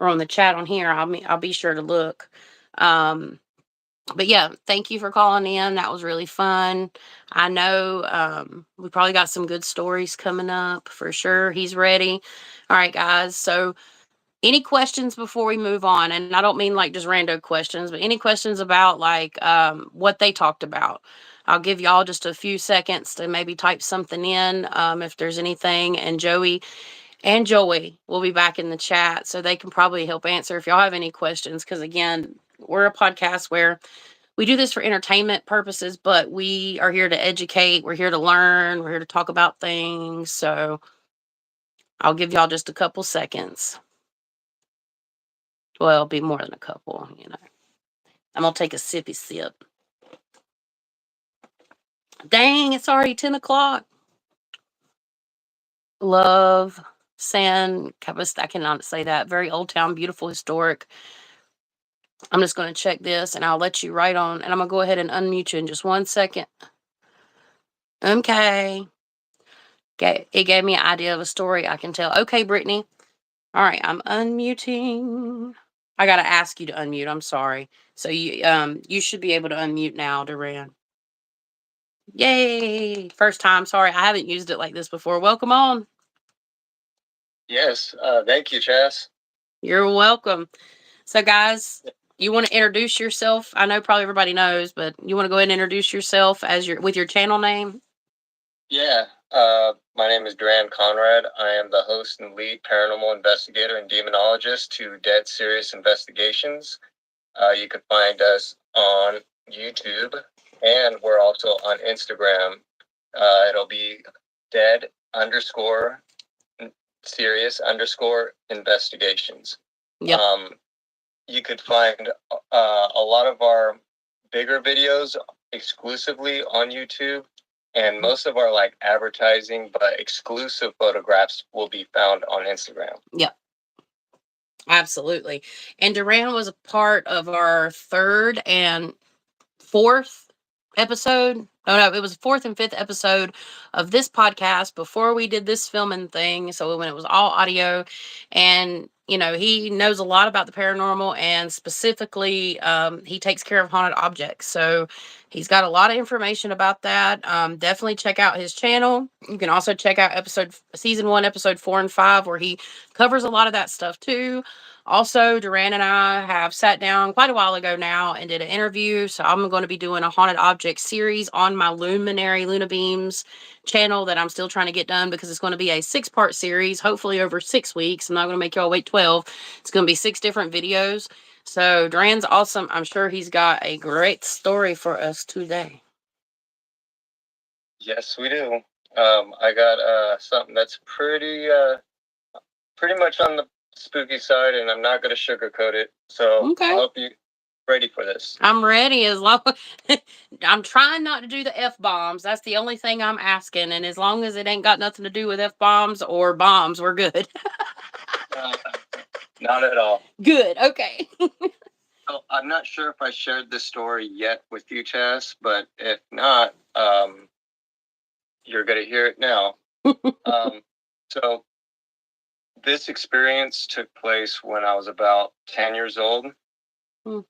S1: or on the chat on here, I'll be sure to look. But yeah, thank you for calling in. That was really fun. I know we probably got some good stories coming up for sure. He's ready. All right, guys. So any questions before we move on? And I don't mean like just random questions, but any questions about like what they talked about? I'll give y'all just a few seconds to maybe type something in if there's anything. And Joey and Joey will be back in the chat so they can probably help answer if y'all have any questions. Because again, we're a podcast where we do this for entertainment purposes, but we are here to educate. We're here to learn. We're here to talk about things. So I'll give y'all just a couple seconds. Well, it'll be more than a couple, you know. I'm going to take a sippy sip. Dang, it's already 10 o'clock. Love, San, I cannot say that. Very old town, beautiful, historic. I'm just going to check this and I'll let you write on. And I'm going to go ahead and unmute you in just 1 second. Okay. It gave me an idea of a story I can tell. Okay, Brittany. All right, I'm unmuting. I got to ask you to unmute. I'm sorry. So you should be able to unmute now, Duran. Yay! First time. Sorry, I haven't used it like this before. Welcome on.
S4: Yes, thank you, Chas.
S1: You're welcome. So, guys, you want to introduce yourself? I know probably everybody knows, but you want to go ahead and introduce yourself as with your channel name?
S4: Yeah, my name is Duran Conrad. I am the host and lead paranormal investigator and demonologist to Dead Serious Investigations. You can find us on YouTube, and we're also on Instagram. It'll be dead_serious_investigations.
S1: Yep.
S4: You could find a lot of our bigger videos exclusively on YouTube, and most of our like advertising but exclusive photographs will be found on Instagram.
S1: Yep. Absolutely. And Duran was a part of our 3rd and 4th episode. Oh no, it was 4th and 5th episode of this podcast before we did this filming thing. So when it was all audio, and you know, he knows a lot about the paranormal, and specifically he takes care of haunted objects. So he's got a lot of information about that. Definitely check out his channel. You can also check out season 1, episode 4 and 5, where he covers a lot of that stuff too. Also, Duran and I have sat down quite a while ago now and did an interview. So I'm going to be doing a haunted object series on my Luna Beams channel that I'm still trying to get done, because it's going to be a 6-part series, hopefully over 6 weeks. I'm not going to make y'all wait 12. It's going to be 6 different videos. So Duran's awesome. I'm sure he's got a great story for us today.
S4: Yes, we do. I got something that's pretty much on the spooky side, and I'm not going to sugarcoat it. So
S1: Okay.
S4: I hope you're ready for this.
S1: I'm ready. As long I'm trying not to do the F-bombs. That's the only thing I'm asking. And as long as it ain't got nothing to do with F-bombs or bombs, we're good.
S4: Not at all.
S1: Good. Okay.
S4: Well, I'm not sure if I shared this story yet with you, Chas, but if not, you're going to hear it now. So this experience took place when I was about 10 years old. And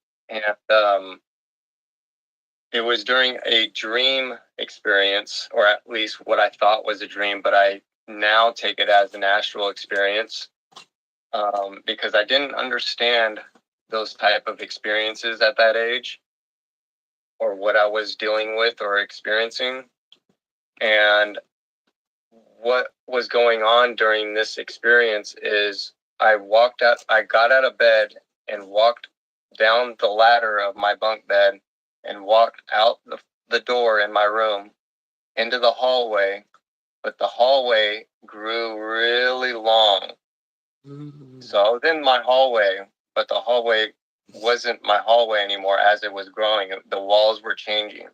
S4: it was during a dream experience, or at least what I thought was a dream, but I now take it as an astral experience, because I didn't understand those type of experiences at that age. or what I was dealing with or experiencing. And what was going on during this experience is I got out of bed and walked down the ladder of my bunk bed and walked out the door in my room into the hallway, but the hallway grew really long. So I was in my hallway, but the hallway wasn't my hallway anymore as it was growing. The walls were changing.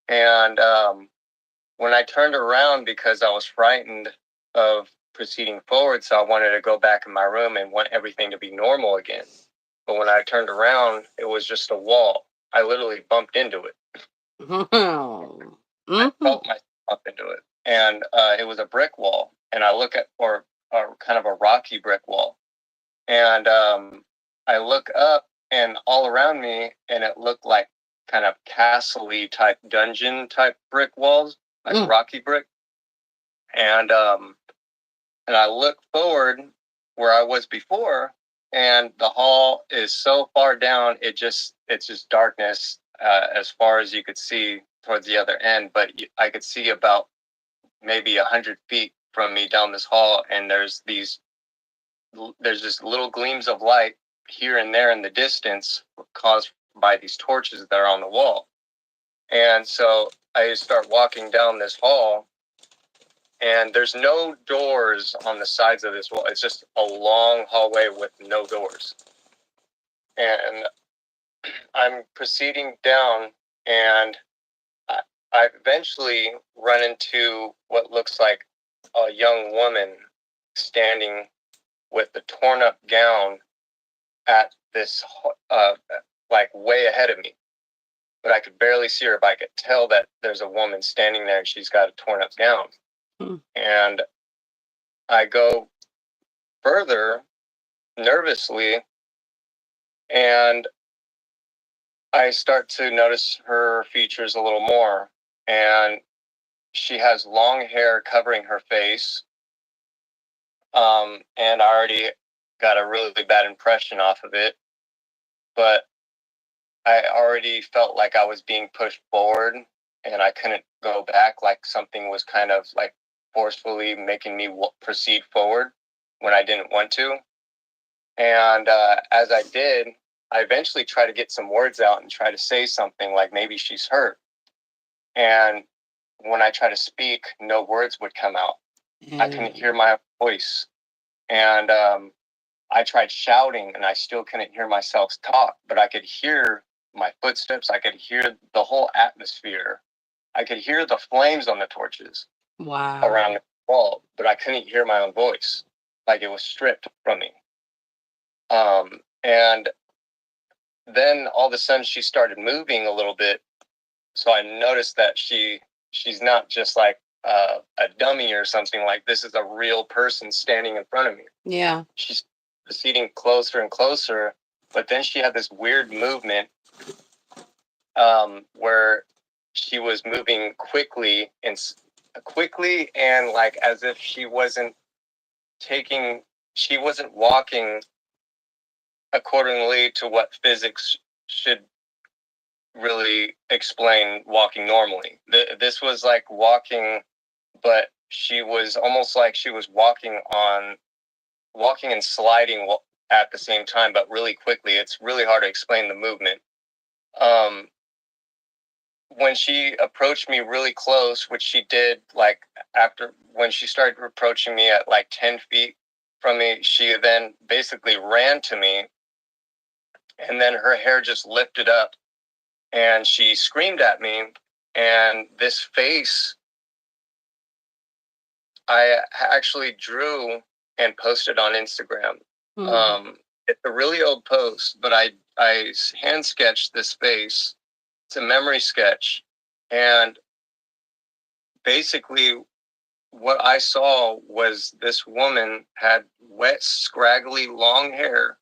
S4: And when I turned around, because I was frightened of proceeding forward, so I wanted to go back in my room and want everything to be normal again. But when I turned around, it was just a wall. I literally bumped into it. I felt myself bump into it. And it was a brick wall. And I look at, or kind of a rocky brick wall. And I look up and all around me, and it looked like kind of castle-y type dungeon type brick walls, like rocky brick. And I look forward where I was before, and the hall is so far down, it's just darkness as far as you could see towards the other end. But I could see about maybe 100 feet from me down this hall, and there's just little gleams of light here and there in the distance caused by these torches that are on the wall. And so I start walking down this hall, and there's no doors on the sides of this wall. It's just a long hallway with no doors. And I'm proceeding down, and I eventually run into what looks like a young woman standing with the torn up gown at this, like way ahead of me. But I could barely see her, but I could tell that there's a woman standing there and she's got a torn up gown. And I go further nervously, and I start to notice her features a little more. And she has long hair covering her face. And I already got a really bad impression off of it. But I already felt like I was being pushed forward, and I couldn't go back, like something was kind of like forcefully making me proceed forward when I didn't want to. And as I did, I eventually tried to get some words out and try to say something like maybe she's hurt. And when I try to speak, no words would come out. I couldn't hear my voice. And I tried shouting, and I still couldn't hear myself talk, but I could hear my footsteps. I could hear the whole atmosphere. I could hear the flames on the torches around the wall, but I couldn't hear my own voice. Like it was stripped from me. And then all of a sudden she started moving a little bit. So I noticed that she's not just like a dummy or something. Like this is a real person standing in front of me. Yeah. She's proceeding closer and closer, but then she had this weird movement where she was moving quickly and like as if she wasn't walking accordingly to what physics should really explain walking normally. This was like walking, but she was almost like she was walking and sliding at the same time, but really quickly. It's really hard to explain the movement. When she approached me really close, which she did, like when she started approaching me at like 10 feet from me, she then basically ran to me, and then her hair just lifted up and she screamed at me. And this face, I actually drew and posted on Instagram. It's a really old post, but I hand sketched this face. It's a memory sketch. And basically what I saw was this woman had wet, scraggly, long hair,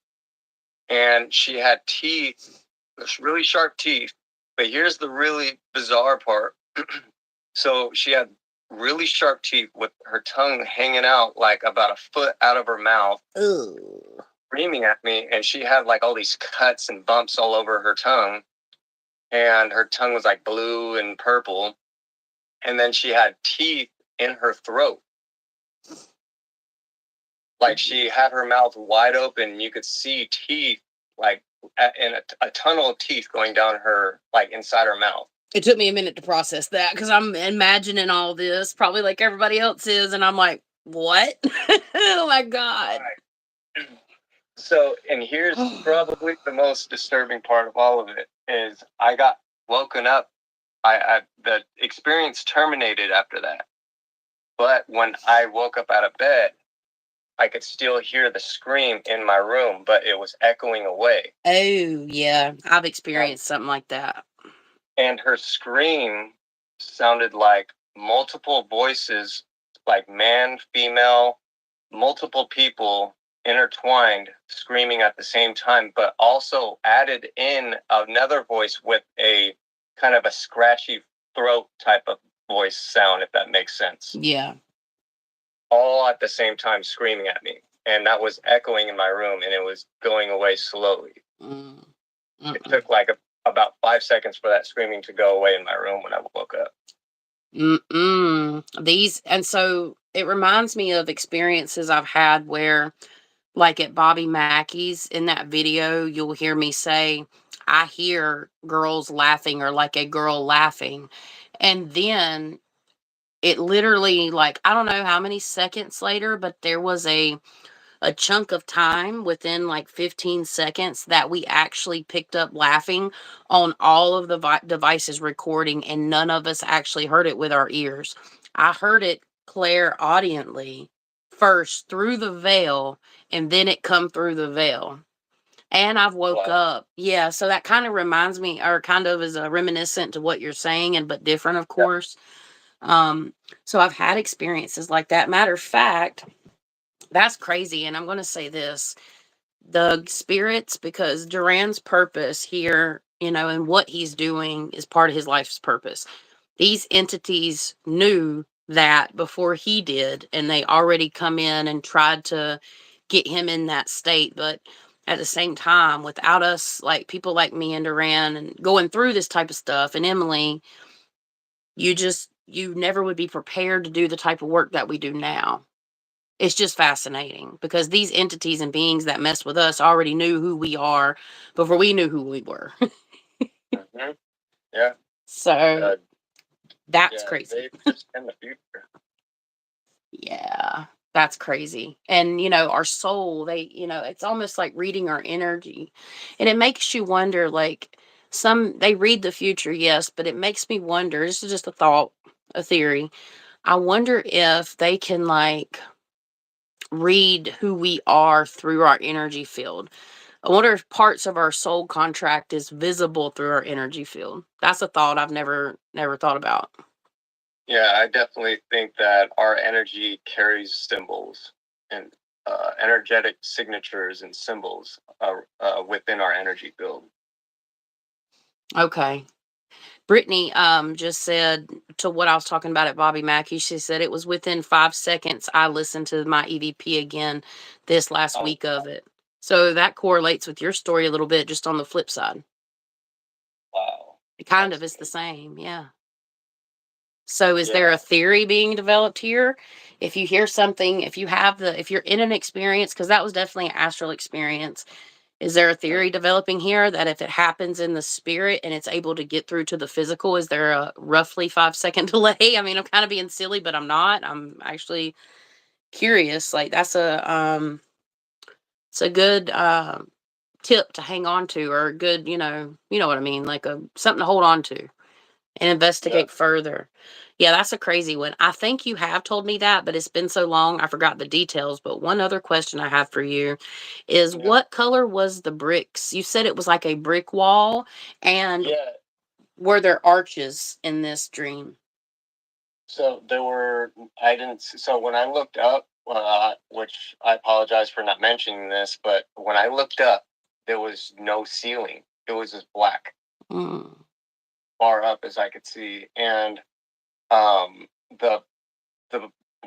S4: and she had teeth, really sharp teeth. But here's the really bizarre part. So she had really sharp teeth with her tongue hanging out like about a foot out of her mouth, screaming at me. And she had like all these cuts and bumps all over her tongue. and her tongue was like blue and purple, and then she had teeth in her throat. Like she had her mouth wide open. You could see teeth, like in a tunnel of teeth going down her, like inside her mouth.
S1: It took me a minute to process that because I'm imagining all this, probably like everybody else is, and I'm like, what? Oh my God.
S4: Right. So, and here's probably the most disturbing part of all of it is I got woken up. The experience terminated after that. But when I woke up out of bed, I could still hear the scream in my room, but it was echoing away.
S1: Oh, yeah. I've experienced something like that.
S4: And her scream sounded like multiple voices, like man, female, multiple people intertwined screaming at the same time, but also added in another voice with a kind of a scratchy throat type of voice sound, if that makes sense.
S1: Yeah.
S4: All at the same time screaming at me. And that was echoing in my room, and it was going away slowly. It took like about 5 seconds for that screaming to go away in my room when I woke up.
S1: And so it reminds me of experiences I've had where, like at Bobby Mackey's, in that video, you'll hear me say, I hear girls laughing or like a girl laughing. And then it literally, like, I don't know how many seconds later, but there was a chunk of time within like 15 seconds that we actually picked up laughing on all of the devices recording, and none of us actually heard it with our ears. I heard it clairaudiently first through the veil, and then it come through the veil. And I've woke up. Yeah, so that kind of reminds me, or kind of is a reminiscent to what you're saying, and but different, of course. So I've had experiences like that. Matter of fact, that's crazy. And I'm going to say this, the spirits, because Duran's purpose here, and what he's doing is part of his life's purpose. These entities knew that before he did, and they already come in and tried to get him in that state. But at the same time, without us, like people like me and Duran and going through this type of stuff, and Emily, you never would be prepared to do the type of work that we do now. It's just fascinating because these entities and beings that mess with us already knew who we are before we knew who we were.
S4: Yeah.
S1: So that's crazy.
S4: They just in the future.
S1: Yeah, that's crazy. And, our soul, it's almost like reading our energy. And it makes you wonder, like, they read the future, yes, but it makes me wonder. This is just a thought, a theory. I wonder if they can, like, read who we are through our energy field. I wonder if parts of our soul contract is visible through our energy field. That's a thought I've never thought about.
S4: Yeah, I definitely think that our energy carries symbols and energetic signatures and symbols within our energy field.
S1: Okay. Brittany just said to what I was talking about at Bobby Mackey, she said it was within 5 seconds I listened to my EVP again this last week of it. So that correlates with your story a little bit, just on the flip side.
S4: Wow.
S1: It kind of is the same, yeah. So is there a theory being developed here? If you hear something, if you're in an experience, because that was definitely an astral experience, is there a theory developing here that if it happens in the spirit and it's able to get through to the physical, is there a roughly 5-second delay? I mean, I'm kind of being silly, but I'm not. I'm actually curious. Like it's a good tip to hang on to, or a good, you know what I mean, like something to hold on to and investigate further. Yeah, that's a crazy one. I think you have told me that, but it's been so long, I forgot the details. But one other question I have for you is what color was the bricks? You said it was like a brick wall, and were there arches in this dream?
S4: So so when I looked up, which I apologize for not mentioning this, but when I looked up, there was no ceiling. It was just black. Far up as I could see. And the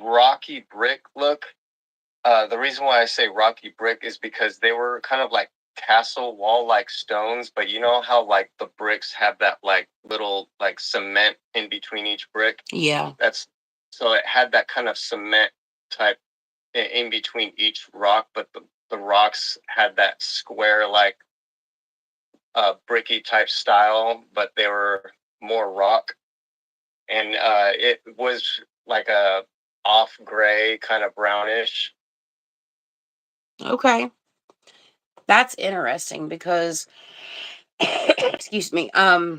S4: rocky brick look, the reason why I say rocky brick is because they were kind of like castle wall like stones, but you know how like the bricks have that like little like cement in between each brick?
S1: Yeah.
S4: So it had that kind of cement type in between each rock, but the rocks had that square like bricky type style, but they were more rock. And it was like a off gray, kind of brownish.
S1: Okay. That's interesting because excuse me. I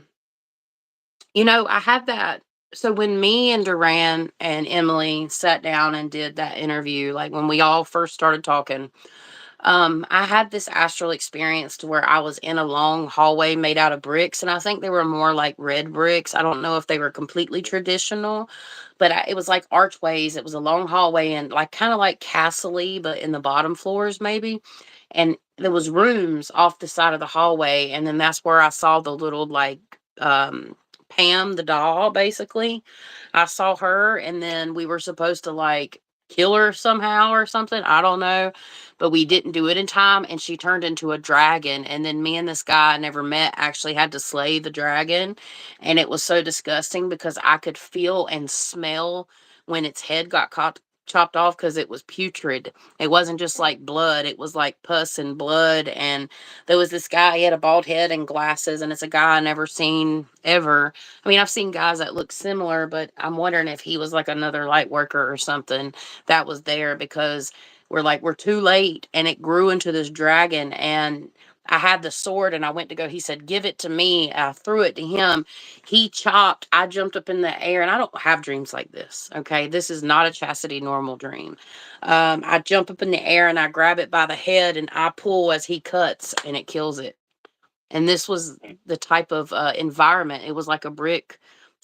S1: had that. So when me and Duran and Emily sat down and did that interview, like when we all first started talking, I had this astral experience to where I was in a long hallway made out of bricks, and I think they were more like red bricks. I don't know if they were completely traditional, but it was like archways. It was a long hallway and like kind of like castle-y, but in the bottom floors maybe. And there was rooms off the side of the hallway, and then that's where I saw the little like Pam the doll. Basically, I saw her, and then we were supposed to like kill her somehow or something. I don't know, but we didn't do it in time, and she turned into a dragon. And then me and this guy I never met actually had to slay the dragon, and it was so disgusting because I could feel and smell when its head got chopped off because it was putrid. It wasn't just like blood, it was like pus and blood. And there was this guy, he had a bald head and glasses, and it's a guy I never seen ever. I mean, I've seen guys that look similar, but I'm wondering if he was like another light worker or something that was there, because we're too late, and it grew into this dragon. And I had the sword and I went to go, he said, give it to me. I threw it to him. He chopped, I jumped up in the air, and I don't have dreams like this. Okay. This is not a chastity normal dream. I jump up in the air and I grab it by the head and I pull as he cuts, and it kills it. And this was the type of environment. It was like a brick.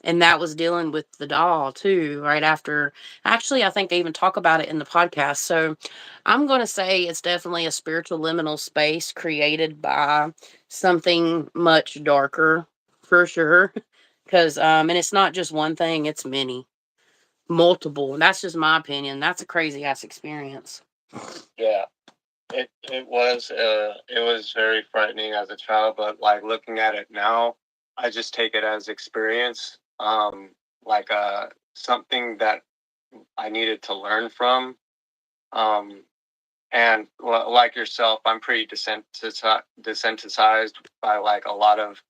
S1: And that was dealing with the doll too, right after. Actually, I think they even talk about it in the podcast. So I'm going to say it's definitely a spiritual liminal space created by something much darker, for sure. Because, and it's not just one thing, it's many, multiple. And that's just my opinion. That's a crazy ass experience.
S4: Yeah. It was very frightening as a child, but like looking at it now, I just take it as experience, like something that I needed to learn from. And like yourself, I'm pretty desensitized by like a lot of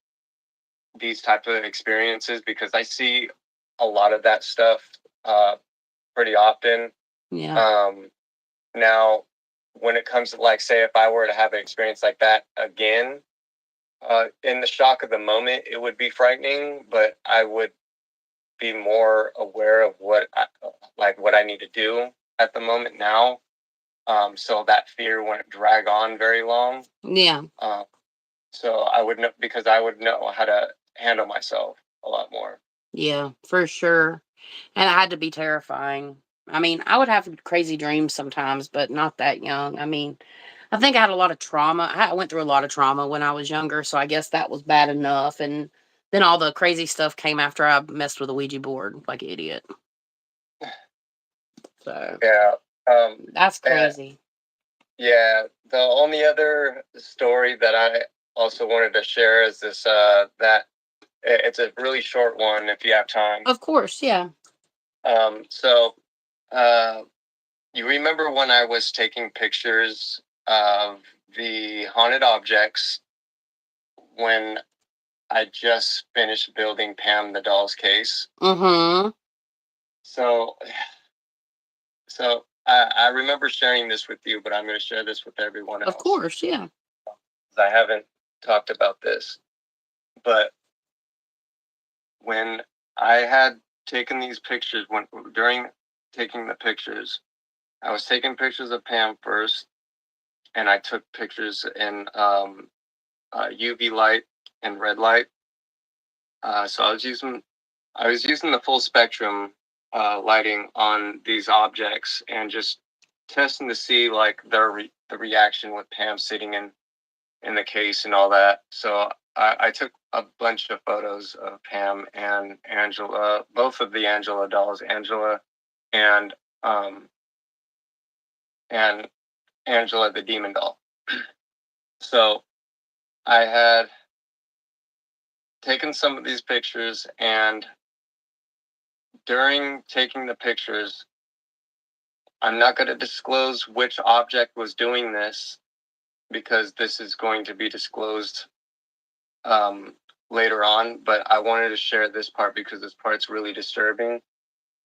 S4: these type of experiences because I see a lot of that stuff pretty often.
S1: Yeah.
S4: Now, when it comes to like, say, if I were to have an experience like that again, in the shock of the moment, it would be frightening, but I would be more aware of what I need to do at the moment now. So that fear wouldn't drag on very long.
S1: Yeah.
S4: So I would know, because I would know how to handle myself a lot more.
S1: Yeah, for sure. And I had to be terrifying. I mean, I would have crazy dreams sometimes, but not that young. I mean, I think I had a lot of trauma. I went through a lot of trauma when I was younger, so I guess that was bad enough. And then all the crazy stuff came after I messed with a Ouija board like an idiot. So
S4: yeah,
S1: that's crazy.
S4: Yeah, the only other story that I also wanted to share is this that it's a really short one if you have time.
S1: Of course, yeah.
S4: So you remember when I was taking pictures of the haunted objects when I just finished building Pam the doll's case?
S1: Mm-hmm.
S4: So I remember sharing this with you, but I'm going to share this with everyone else.
S1: Of course, yeah.
S4: I haven't talked about this, but when I had taken these pictures, during taking the pictures, I was taking pictures of Pam first, and I took pictures in UV light and red light. So I was using the full spectrum lighting on these objects and just testing to see like the reaction with Pam sitting in the case and all that. So I took a bunch of photos of Pam and Angela, both of the Angela dolls, Angela and Angela the demon doll. So I had taken some of these pictures, and during taking the pictures, I'm not going to disclose which object was doing this because this is going to be disclosed later on, but I wanted to share this part because this part's really disturbing.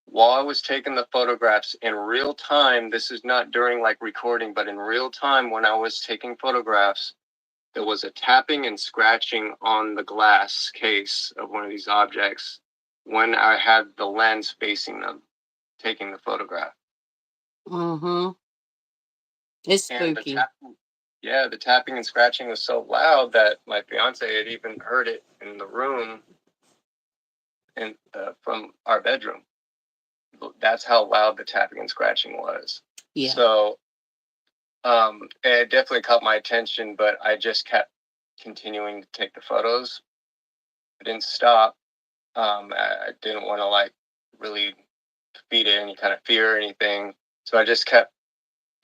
S4: While I was taking the photographs in real time, this is not during like recording, but in real time when I was taking photographs, there was a tapping and scratching on the glass case of one of these objects when I had the lens facing them, taking the photograph.
S1: Mm-hmm. It's
S4: And
S1: spooky.
S4: the tapping and scratching was so loud that my fiance had even heard it in the room from our bedroom. That's how loud the tapping and scratching was.
S1: Yeah.
S4: So it definitely caught my attention, but I just kept continuing to take the photos. I didn't stop. I didn't want to like really feed it any kind of fear or anything. So I just kept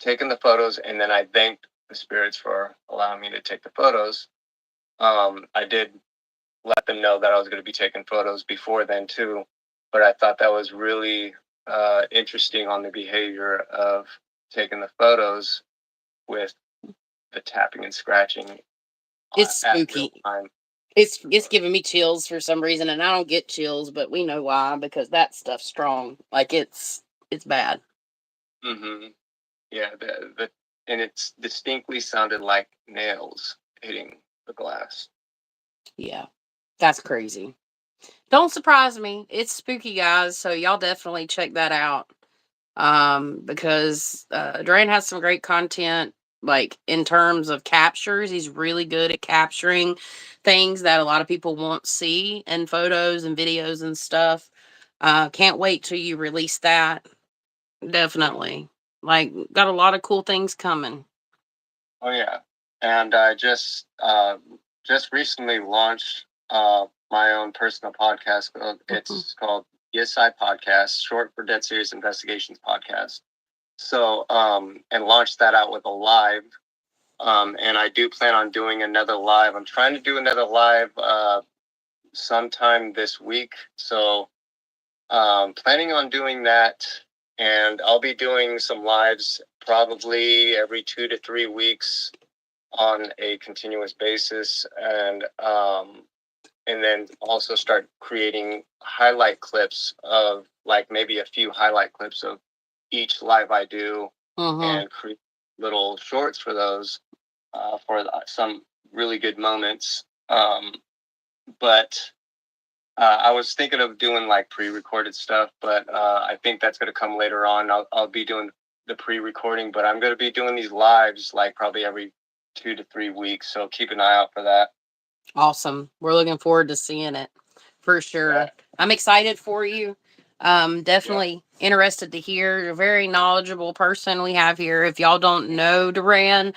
S4: taking the photos, and then I thanked the spirits for allowing me to take the photos. I did let them know that I was going to be taking photos before then too, but I thought that was really interesting on the behavior of taking the photos with the tapping and scratching.
S1: It's spooky. It's giving me chills for some reason, and I don't get chills, but we know why, because that stuff's strong. Like it's bad.
S4: Mm-hmm. Yeah, and it's distinctly sounded like nails hitting the glass.
S1: Yeah, that's crazy. Don't surprise me. It's spooky, guys. So y'all definitely check that out. Because Duran has some great content, like in terms of captures. He's really good at capturing things that a lot of people won't see in photos and videos and stuff. Can't wait till you release that. Definitely. Like, got a lot of cool things coming.
S4: Oh yeah, and I just recently launched my own personal podcast. It's called Yes I Podcast, short for Dead Serious Investigations Podcast. So and launched that out with a live. And I do plan on doing another live. I'm trying to do another live sometime this week. So planning on doing that, and I'll be doing some lives probably every 2 to 3 weeks on a continuous basis, and then also start creating highlight clips of like maybe a few highlight clips of each live I do, and create little shorts for those for some really good moments. But I was thinking of doing like pre-recorded stuff, but I think that's going to come later on. I'll be doing the pre-recording, but I'm going to be doing these lives like probably every 2 to 3 weeks. So keep an eye out for that.
S1: Awesome. We're looking forward to seeing it for sure. Yeah. I'm excited for you. Definitely interested to hear. You're a very knowledgeable person we have here. If y'all don't know Duran,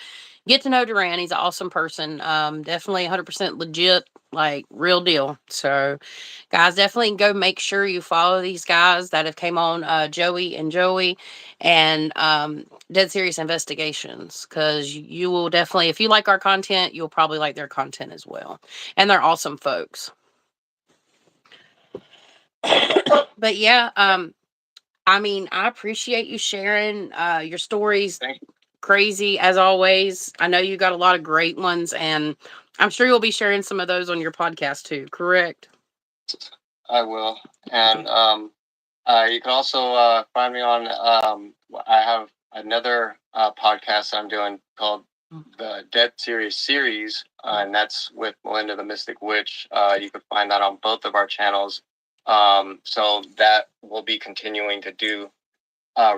S1: get to know Duran. He's an awesome person. Definitely 100% legit, like real deal. So guys, definitely go make sure you follow these guys that have came on, Joey and Dead Serious Investigations, because you will definitely, if you like our content, you'll probably like their content as well. And they're awesome folks. But yeah, I mean, I appreciate you sharing your stories. Crazy as always. I know you got a lot of great ones, and I'm sure you'll be sharing some of those on your podcast too, correct?
S4: I will. And you can also find me on, I have another podcast I'm doing called the Dead Serious Series, and that's with Melinda the Mystic Witch. You can find that on both of our channels. So that will be continuing to do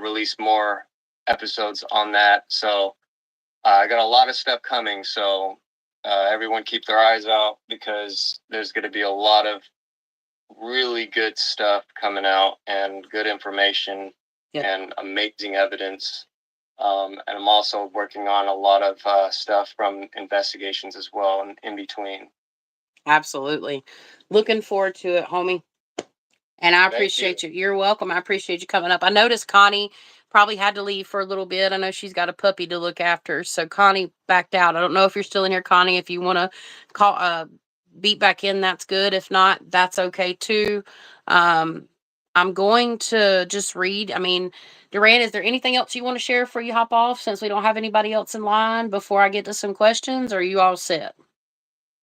S4: release more episodes on that. So I got a lot of stuff coming. So everyone keep their eyes out, because there's going to be a lot of really good stuff coming out, and good information, and amazing evidence. And I'm also working on a lot of stuff from investigations as well, and in between.
S1: Absolutely. Looking forward to it, homie. And I appreciate you. You're welcome. I appreciate you coming up. I noticed Connie probably had to leave for a little bit. I know she's got a puppy to look after. So Connie backed out. I don't know if you're still in here, Connie. If you want to call, beat back in, that's good. If not, that's okay too. I'm going to just read. I mean, Duran, is there anything else you want to share before you hop off, since we don't have anybody else in line before I get to some questions? Or are you all set?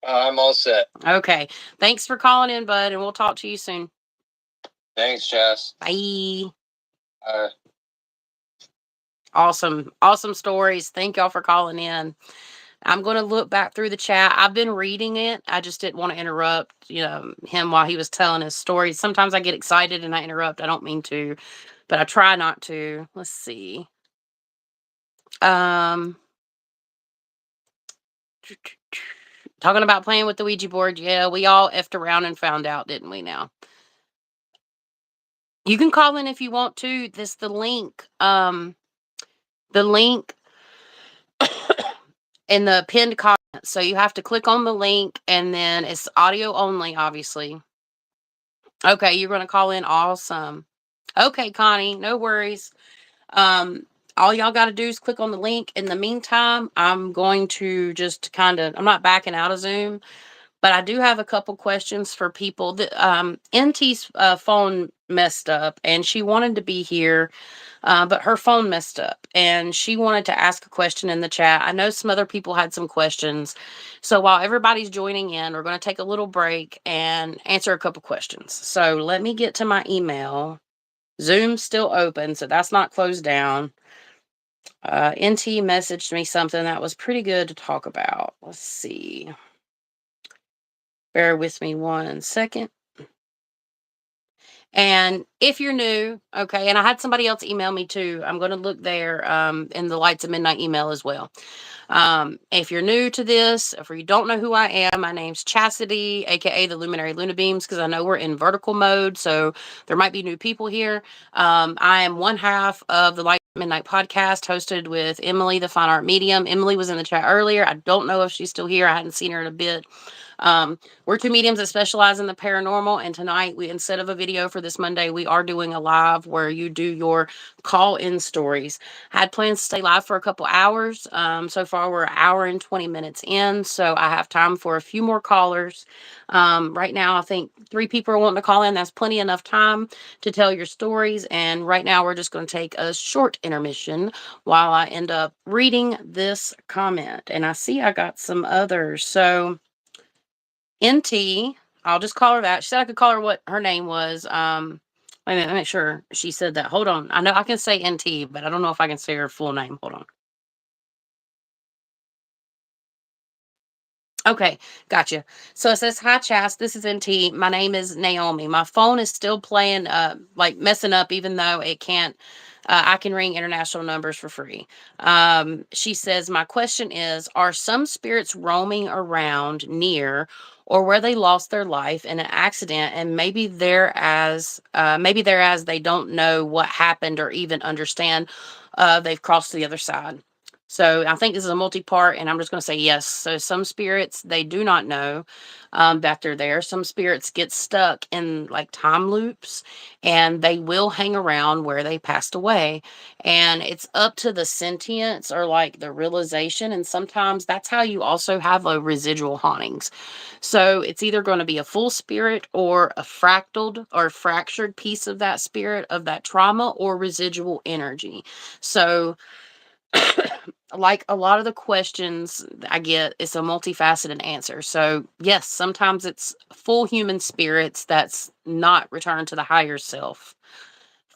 S4: I'm all set.
S1: Okay. Thanks for calling in, bud, and we'll talk to you soon.
S4: Thanks, Chas.
S1: Bye.
S4: Uh,
S1: Awesome stories. Thank y'all for calling in. I'm going to look back through the chat. I've been reading it. I just didn't want to interrupt, him while he was telling his story. Sometimes I get excited and I interrupt. I don't mean to, but I try not to. Let's see. Talking about playing with the Ouija board. Yeah, we all effed around and found out, didn't we now? You can call in if you want to. The link in the pinned comment. So you have to click on the link, and then it's audio only, obviously. Okay, you're going to call in. Awesome. Okay, Connie, no worries. All y'all got to do is click on the link. In the meantime, I'm going to just I'm not backing out of Zoom, but I do have a couple questions for people. NT's phone messed up, and she wanted to be here, but her phone messed up, and she wanted to ask a question in the chat. I know some other people had some questions. So while everybody's joining in, we're going to take a little break and answer a couple questions. So let me get to my email. Zoom's still open, so that's not closed down. NT messaged me something that was pretty good to talk about. Let's see. Bear with me 1 second. And if you're new, okay, and I had somebody else email me too. I'm going to look there in the Lights of Midnight email as well. If you're new to this, if you don't know who I am, my name's Chastity, aka the Luminary Luna Beams, because I know we're in vertical mode, so there might be new people here. I am one half of the Light Midnight podcast, hosted with Emily, the Fine Art Medium. Emily was in the chat earlier. I don't know if she's still here. I hadn't seen her in a bit. We're two mediums that specialize in the paranormal, and tonight, instead of a video for this Monday, we are doing a live where you do your call-in stories. I had plans to stay live for a couple hours. So far, we're an hour and 20 minutes in, so I have time for a few more callers. Right now, I think 3 people are wanting to call in. That's plenty enough time to tell your stories, and right now, we're just going to take a short intermission while I end up reading this comment. And I see I got some others. So NT, I'll just call her that. She said I could call her what her name was. Wait a minute, let me make sure she said that. Hold on. I know I can say NT, but I don't know if I can say her full name. Hold on. Okay, gotcha. So it says, "Hi, Chas. This is NT. My name is Naomi. My phone is still playing, like messing up, even though it can't. I can ring international numbers for free." She says, "My question is: Are some spirits roaming around near, or where they lost their life in an accident, and maybe they're as they don't know what happened or even understand they've crossed to the other side?" So I think this is a multi-part, and I'm just going to say yes. So some spirits, they do not know that they're there. Some spirits get stuck in like time loops, and they will hang around where they passed away. And it's up to the sentience or like the realization. And sometimes that's how you also have a residual hauntings. So it's either going to be a full spirit or a fractaled or fractured piece of that spirit, of that trauma, or residual energy. So like a lot of the questions I get, it's a multifaceted answer. So yes, sometimes it's full human spirits that's not returned to the higher self.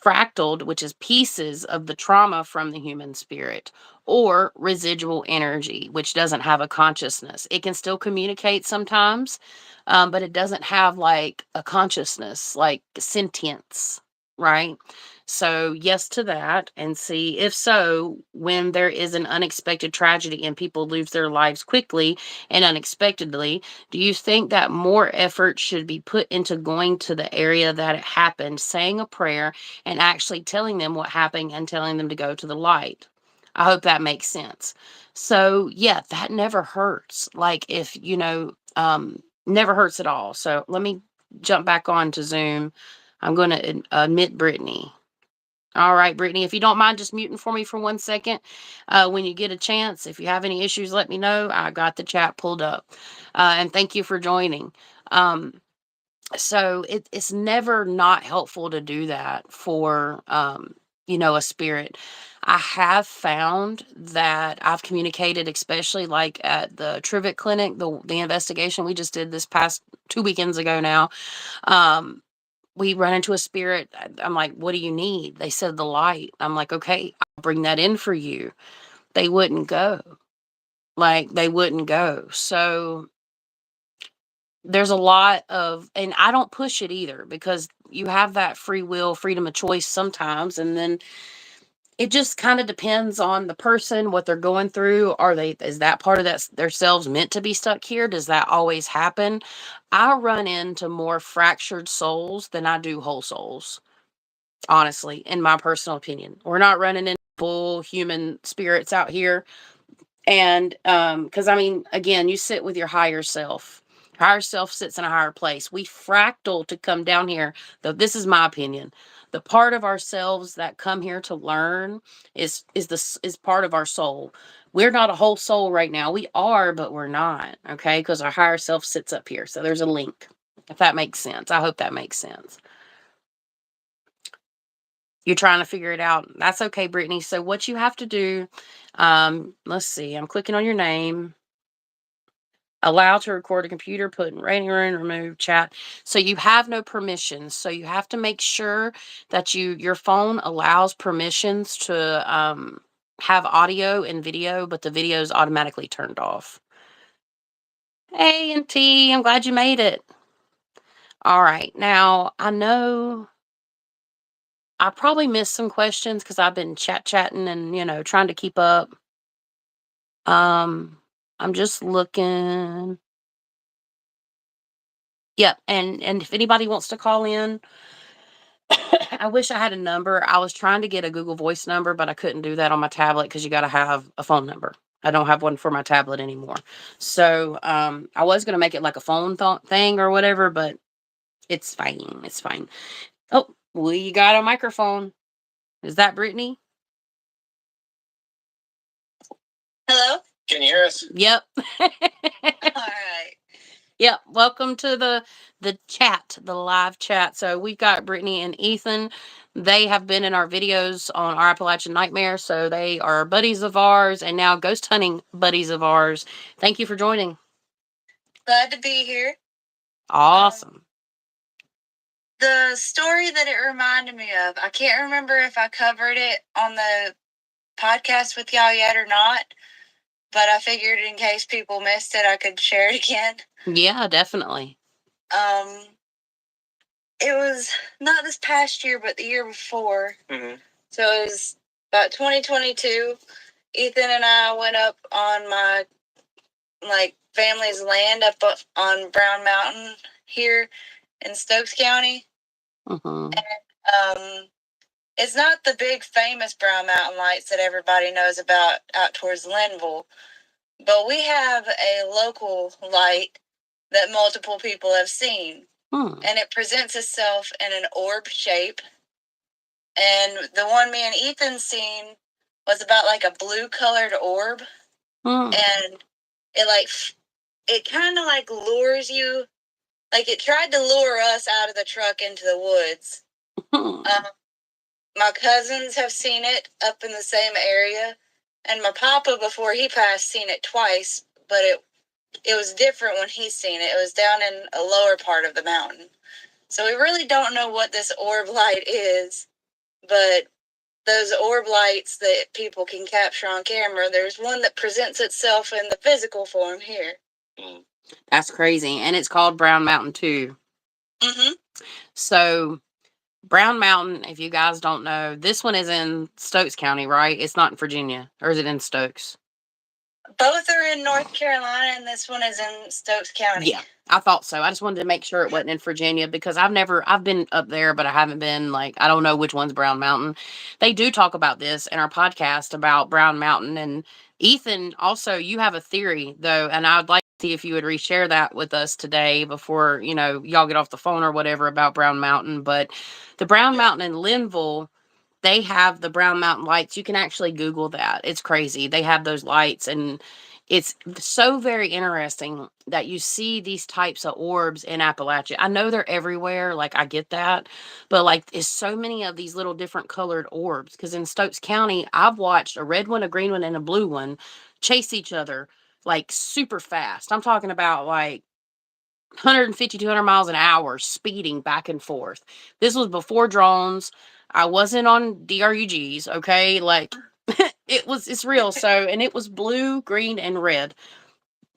S1: Fractaled, which is pieces of the trauma from the human spirit, or residual energy, which doesn't have a consciousness. It can still communicate sometimes, but it doesn't have like a consciousness, like sentience, right? So, yes to that. And see, if so, when there is an unexpected tragedy and people lose their lives quickly and unexpectedly, do you think that more effort should be put into going to the area that it happened, saying a prayer, and actually telling them what happened and telling them to go to the light? I hope that makes sense. So, yeah, that never hurts. Like, if, never hurts at all. So, let me jump back on to Zoom. I'm going to admit Brittany. All right, Brittany, if you don't mind just muting for me for 1 second, when you get a chance, if you have any issues, let me know. I got the chat pulled up. And thank you for joining. So it's never not helpful to do that for, a spirit. I have found that I've communicated, especially like at the Trivet Clinic, the investigation we just did this past 2 weekends ago now. We run into a spirit. I'm like, what do you need? They said the light. I'm like, okay, I'll bring that in for you. They wouldn't go. Like, they wouldn't go. So there's a lot of, and I don't push it either, because you have that free will, freedom of choice sometimes. And then it just kind of depends on the person, what they're going through. Is that part of that their selves meant to be stuck here? Does that always happen? I run into more fractured souls than I do whole souls, honestly, in my personal opinion. We're not running into full human spirits out here. And because I mean, again, you sit with your higher self. Higher self sits in a higher place. We fractal to come down here. Though this is my opinion. The part of ourselves that come here to learn is part of our soul. We're not a whole soul right now. We are, but we're not. Okay, because our higher self sits up here. So there's a link. If that makes sense. I hope that makes sense. You're trying to figure it out. That's okay, Brittany. So what you have to do, let's see. I'm clicking on your name. Allow to record a computer, put in waiting room, remove chat. So you have no permissions. So you have to make sure that your phone allows permissions to have audio and video, but the video is automatically turned off. Hey, and T, I'm glad you made it. All right. Now, I know I probably missed some questions because I've been chatting and, trying to keep up. I'm just looking. Yep, and if anybody wants to call in, I wish I had a number. I was trying to get a Google Voice number, but I couldn't do that on my tablet because you got to have a phone number. I don't have one for my tablet anymore. So I was going to make it like a phone thing or whatever, but it's fine. It's fine. Oh, we got a microphone. Is that Brittany?
S2: Hello?
S4: Can you hear us?
S1: Yep.
S2: All right.
S1: Yep. Welcome to the chat, the live chat. So we've got Brittany and Ethan. They have been in our videos on our Appalachian Nightmare. So they are buddies of ours and now ghost hunting buddies of ours. Thank you for joining.
S2: Glad to be here.
S1: Awesome.
S2: The story that it reminded me of, I can't remember if I covered it on the podcast with y'all yet or not, but I figured in case people missed it, I could share it again.
S1: Yeah, definitely.
S2: It was not this past year, but the year before. Mm-hmm. So it was about 2022. Ethan and I went up on my family's land up on Brown Mountain here in Stokes County.
S1: Mm-hmm.
S2: And it's not the big famous Brown Mountain lights that everybody knows about out towards Linville, but we have a local light that multiple people have seen. And it presents itself in an orb shape. And the one me and Ethan seen was about like a blue colored orb. And it kind of like lures you. Like it tried to lure us out of the truck into the woods. My cousins have seen it up in the same area. And my papa, before he passed, seen it twice. But it was different when he seen it. It was down in a lower part of the mountain. So we really don't know what this orb light is, but those orb lights that people can capture on camera, there's one that presents itself in the physical form here.
S1: That's crazy. And it's called Brown Mountain too.
S2: Mm-hmm.
S1: So Brown Mountain, if you guys don't know, this one is in Stokes County, right? It's not in Virginia. Or is it in Stokes?
S2: Both are in North Carolina, and this one is in Stokes County.
S1: Yeah, I thought so. I just wanted to make sure it wasn't in Virginia because I've been up there, but I haven't been I don't know which one's Brown Mountain. They do talk about this in our podcast about Brown Mountain. And Ethan, also, you have a theory though, and I'd like to see if you would reshare that with us today before, y'all get off the phone or whatever about Brown Mountain. But the Brown Mountain in Linville, they have the Brown Mountain lights. You can actually Google that. It's crazy. They have those lights, and it's so very interesting that you see these types of orbs in Appalachia. I know they're everywhere, like I get that, but like it's so many of these little different colored orbs. Because in Stokes County, I've watched a red one, a green one, and a blue one chase each other like super fast. I'm talking about like 150, 200 miles an hour speeding back and forth. This was before drones. I wasn't on DRUGs, okay? Like it's real. So, and it was blue, green, and red.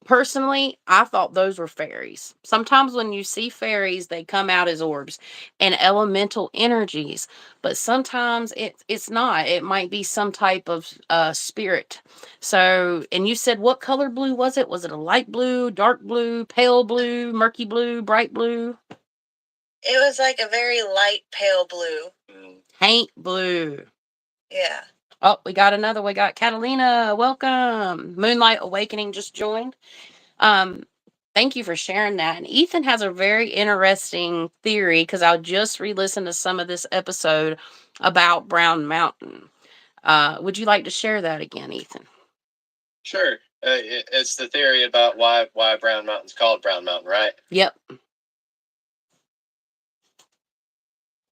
S1: Personally, I thought those were fairies. Sometimes when you see fairies, they come out as orbs and elemental energies, but sometimes it's not. It might be some type of spirit. So, and you said what color blue was it? Was it a light blue, dark blue, pale blue, murky blue, bright blue?
S2: It was like a very light pale blue.
S1: Paint blue.
S2: Yeah.
S1: Oh, we got another. We got Catalina. Welcome. Moonlight Awakening just joined. Thank you for sharing that. And Ethan has a very interesting theory because I just re-listened to some of this episode about Brown Mountain. Would you like to share that again, Ethan?
S4: Sure. It's the theory about why Brown Mountain's called Brown Mountain, right?
S1: Yep.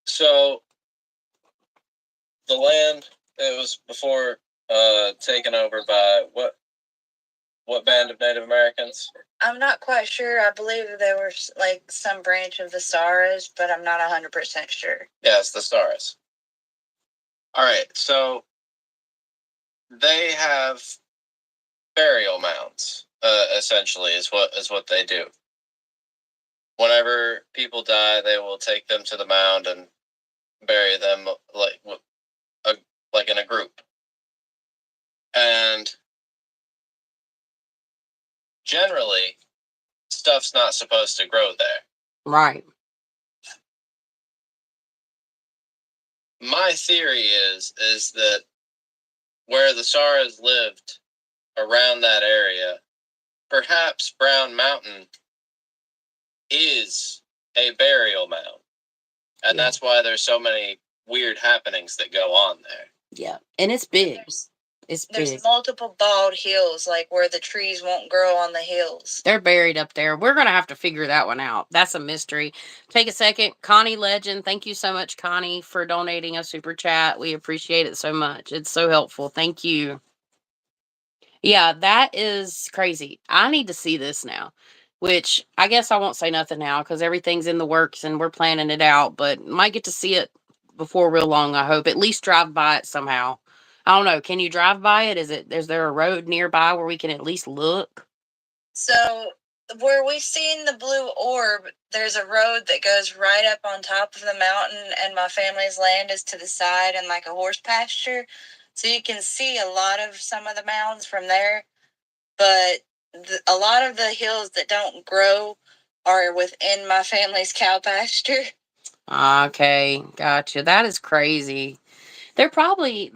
S4: So the land, it was before taken over by what band of Native Americans?
S2: I'm not quite sure. I believe there was like some branch of the Saras, but I'm not 100% sure.
S4: Yeah, it's the Saras. All right, so they have burial mounds. Essentially, is what they do. Whenever people die, they will take them to the mound and bury them like in a group. And generally, stuff's not supposed to grow there.
S1: Right.
S4: My theory is that where the Saras lived around that area, perhaps Brown Mountain is a burial mound. And that's why there's so many weird happenings that go on there.
S1: Yeah. And it's big.
S2: There's multiple bald hills, like where the trees won't grow on the hills.
S1: They're buried up there. We're going to have to figure that one out. That's a mystery. Take a second. Connie Legend. Thank you so much, Connie, for donating a super chat. We appreciate it so much. It's so helpful. Thank you. Yeah, that is crazy. I need to see this now, which I guess I won't say nothing now because everything's in the works and we're planning it out, but might get to see it before real long, I hope. At least drive by it somehow. I don't know. Can you drive by it? Is there a road nearby where we can at least look?
S2: So where we've seen the blue orb, there's a road that goes right up on top of the mountain, and my family's land is to the side and like a horse pasture. So you can see a lot of some of the mounds from there, but a lot of the hills that don't grow are within my family's cow pasture.
S1: Okay, gotcha. That is crazy. There probably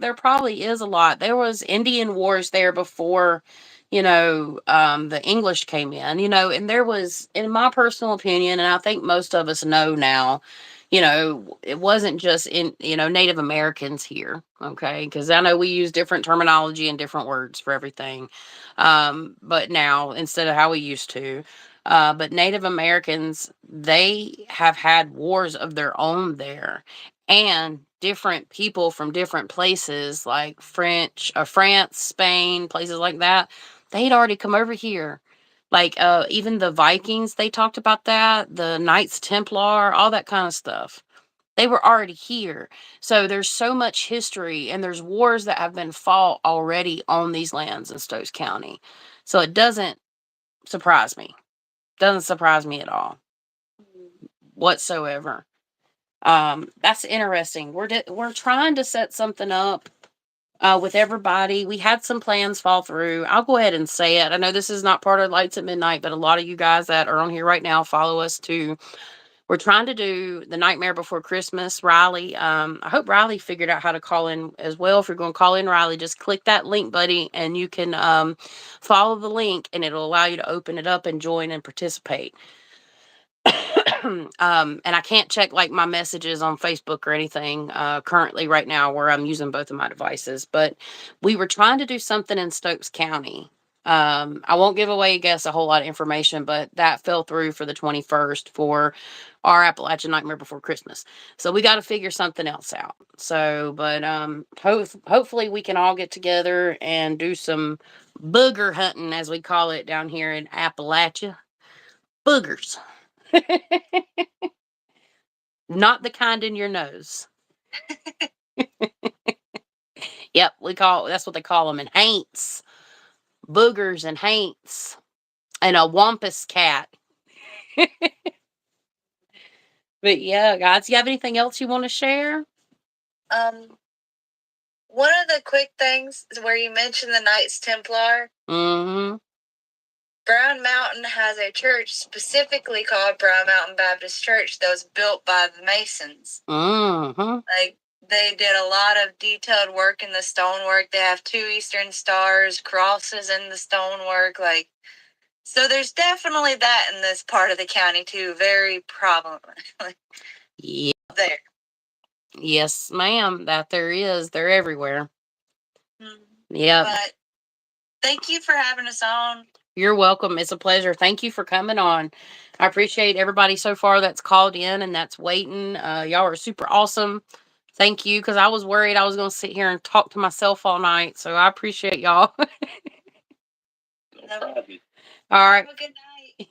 S1: is a lot. There was Indian wars there before, the English came in, and there was, in my personal opinion, and I think most of us know now, it wasn't just Native Americans here, okay? Because I know we use different terminology and different words for everything, but now instead of how we used to. But Native Americans, they have had wars of their own there, and different people from different places like France, Spain, places like that, they'd already come over here. Like even the Vikings, they talked about that, the Knights Templar, all that kind of stuff. They were already here. So there's so much history and there's wars that have been fought already on these lands in Stokes County. So it doesn't surprise me. Doesn't surprise me at all whatsoever. That's interesting. We're trying to set something up with everybody. We had some plans fall through. I'll go ahead and say it. I know this is not part of Lights at Midnight, but a lot of you guys that are on here right now follow us too. We're trying to do the Nightmare Before Christmas. Riley, I hope Riley figured out how to call in as well. If you're going to call in, Riley, just click that link, buddy, and you can follow the link, and it'll allow you to open it up and join and participate. and I can't check like my messages on Facebook or anything currently right now where I'm using both of my devices. But we were trying to do something in Stokes County. I won't give away, I guess, a whole lot of information, but that fell through for the 21st for our Appalachian Nightmare Before Christmas. So we got to figure something else out. So, but hopefully we can all get together and do some booger hunting, as we call it down here in Appalachia. Boogers. Not the kind in your nose. Yep, that's what they call them in haints. Boogers and haints. And a wampus cat. But yeah, guys, you have anything else you want to share?
S2: One of the quick things is where you mentioned the Knights Templar.
S1: Mm-hmm.
S2: Brown Mountain has a church specifically called Brown Mountain Baptist Church that was built by the Masons.
S1: Mm-hmm.
S2: Like, they did a lot of detailed work in the stonework. They have 2 Eastern stars, crosses in the stonework. Like, so there's definitely that in this part of the county too. Very prevalent.
S1: Yeah.
S2: There.
S1: Yes, ma'am. That there is. They're everywhere.
S2: Mm-hmm.
S1: Yep.
S2: But thank you for having us on.
S1: You're welcome. It's a pleasure. Thank you for coming on. I appreciate everybody so far that's called in and that's waiting. Y'all are super awesome. Thank you, because I was worried I was going to sit here and talk to myself all night. So I appreciate y'all.
S2: No problem.
S1: All right.
S2: Have a good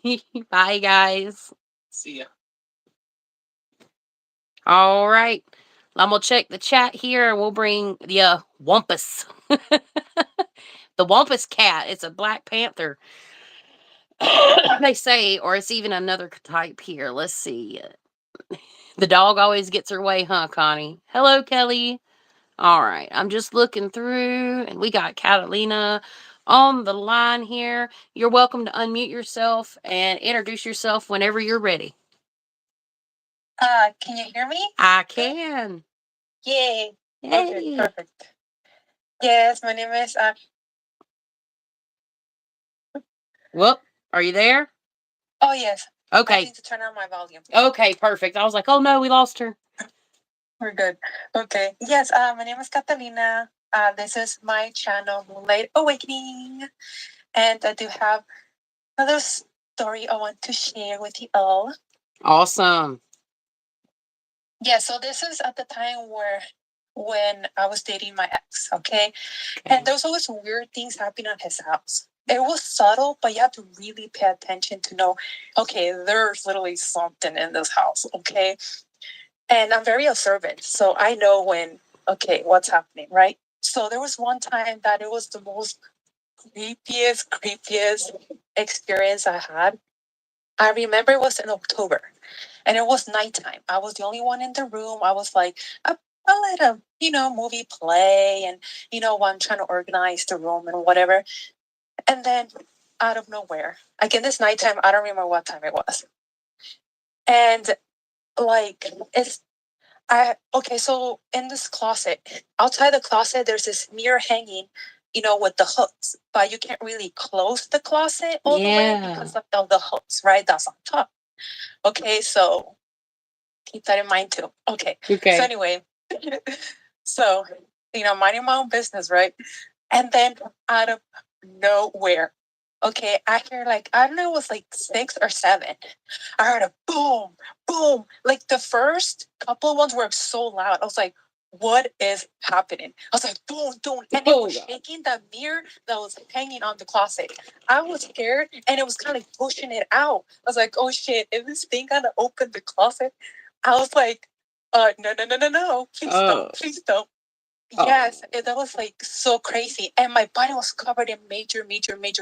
S2: night.
S1: Bye, guys.
S2: See ya.
S1: All right. I'm going to check the chat here and we'll bring the Wampus. The Wampus cat. It's a Black Panther. They say, or it's even another type here. Let's see. The dog always gets her way, huh, Connie? Hello, Kelly. All right. I'm just looking through, and we got Catalina on the line here. You're welcome to unmute yourself and introduce yourself whenever you're ready.
S2: Can you hear me?
S1: I can.
S2: Yay.
S1: Yay.
S2: Okay, perfect. Yes, my name is
S1: Whoop. Are you there?
S2: Oh yes. I
S1: Okay.
S2: need to turn on my volume.
S1: Okay, perfect. I was like, oh no, we lost her.
S2: We're good. Okay. Yes, my name is Catalina. This is my channel, Moonlight Awakening. And I do have another story I want to share with you all.
S1: Awesome.
S2: Yeah, so this is at the time when I was dating my ex, okay? And there was always weird things happening at his house. It was subtle, but you have to really pay attention to know, okay, there's literally something in this house, okay? And I'm very observant, so I know when, okay, what's happening, right? So there was one time that it was the most creepiest experience I had. I remember it was in October, and it was nighttime. I was the only one in the room. I was like, I let a movie play, and while I'm trying to organize the room and whatever. And then out of nowhere, again, this nighttime, I don't remember what time it was. And like, so in this closet, outside the closet, there's this mirror hanging, with the hooks, but you can't really close the closet all the way because of the hooks, right? That's on top. Okay, so keep that in mind too. Okay. So anyway, so, minding my own business, right? And then out of nowhere, okay, I hear I don't know, it was 6 or 7. I heard a boom, boom. Like the first couple of ones were so loud. I was like, what is happening? I was like, boom, boom. And it was shaking the mirror that was hanging on the closet. I was scared and it was kind of pushing it out. I was like, oh shit, is this thing gonna open the closet? I was like, no. Please don't. Yes, that was so crazy. And my body was covered in major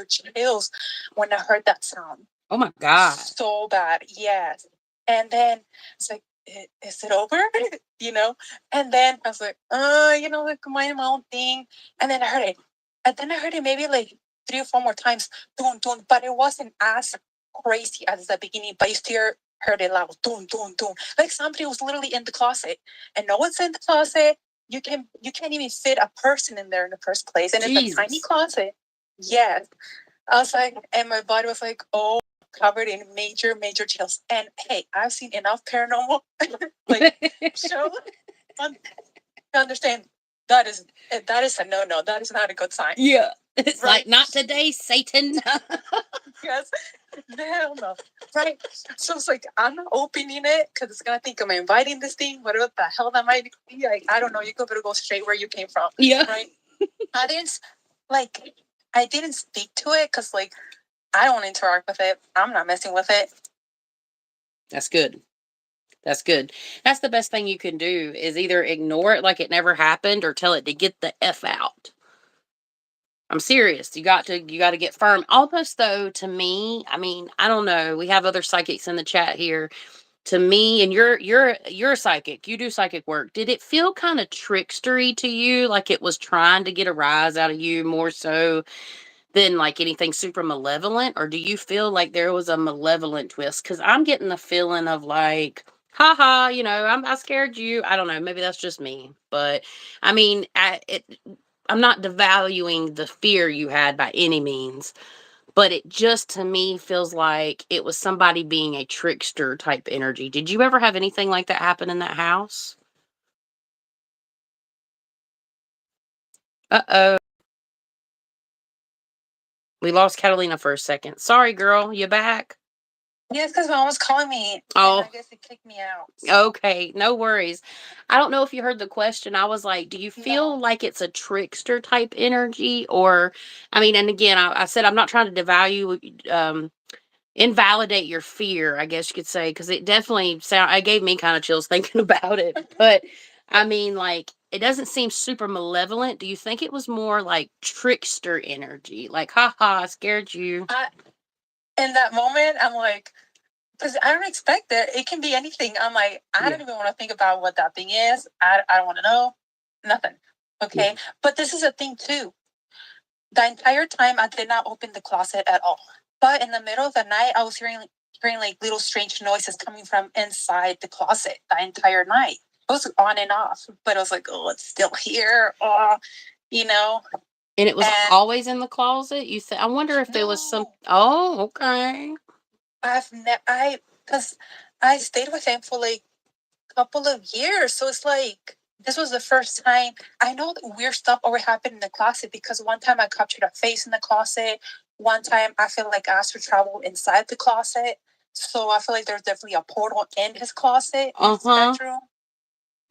S2: chills when I heard that sound.
S1: Oh my God.
S2: So bad, yes. And then it's like, is it over? And then I was like, minding my own thing. And then I heard it. And then I heard it maybe 3 or 4 more times, dun, dun, but it wasn't as crazy as the beginning, but you still heard it loud, dun, dun, dun. Like somebody was literally in the closet. And no one's in the closet. You can't even fit a person in there in the first place. And it's a tiny closet. Yes. I was like, and my body was like, oh covered in major chills. And hey, I've seen enough paranormal like shows to understand that is a no. That is not a good sign.
S1: Yeah. It's right? Like, not today, Satan.
S2: Yes. Hell no. Right. So it's like, I'm not opening it because it's going to think, am I inviting this thing? What the hell that might be? Like, I don't know. You better go straight where you came from.
S1: Yeah.
S2: Right. I didn't speak to it because, like, I don't interact with it. I'm not messing with it.
S1: That's good. That's good. That's the best thing you can do is either ignore it like it never happened or tell it to get the F out. I'm serious. You got to get firm. Almost though, to me, I mean, I don't know. We have other psychics in the chat here. To me, and you're a psychic. You do psychic work. Did it feel kind of trickstery to you, like it was trying to get a rise out of you more so than like anything super malevolent, or do you feel like there was a malevolent twist? Because I'm getting the feeling of like, haha, I scared you. I don't know. Maybe that's just me, but I mean, I'm not devaluing the fear you had by any means, but it just to me feels like it was somebody being a trickster type energy. Did you ever have anything like that happen in that house? Uh-oh. We lost Catalina for a second. Sorry, girl. You back?
S2: Yes, because my mom was calling me.
S1: Oh.
S2: And I guess it kicked me out. So.
S1: Okay, no worries. I don't know if you heard the question. I was like, do you feel like it's a trickster type energy? Or, I mean, and again, I said I'm not trying to devalue, invalidate your fear, I guess you could say, because it definitely it gave me kind of chills thinking about it. But, I mean, like, it doesn't seem super malevolent. Do you think it was more like trickster energy? Like, haha, I scared you.
S2: In that moment, I'm like, because I don't expect it. It can be anything. I'm like, I don't even want to think about what that thing is. I don't want to know. Nothing. Okay. Yeah. But this is a thing too. The entire time I did not open the closet at all. But in the middle of the night, I was hearing like little strange noises coming from inside the closet the entire night. It was on and off, but I was like, oh, it's still here. Oh,
S1: And it was always in the closet? I wonder if there was some. Oh, okay.
S2: Because I stayed with him for like a couple of years. So it's like, this was the first time. I know that weird stuff always happened in the closet because one time I captured a face in the closet. One time I feel like astral travel inside the closet. So I feel like there's definitely a portal in his closet, in his bedroom.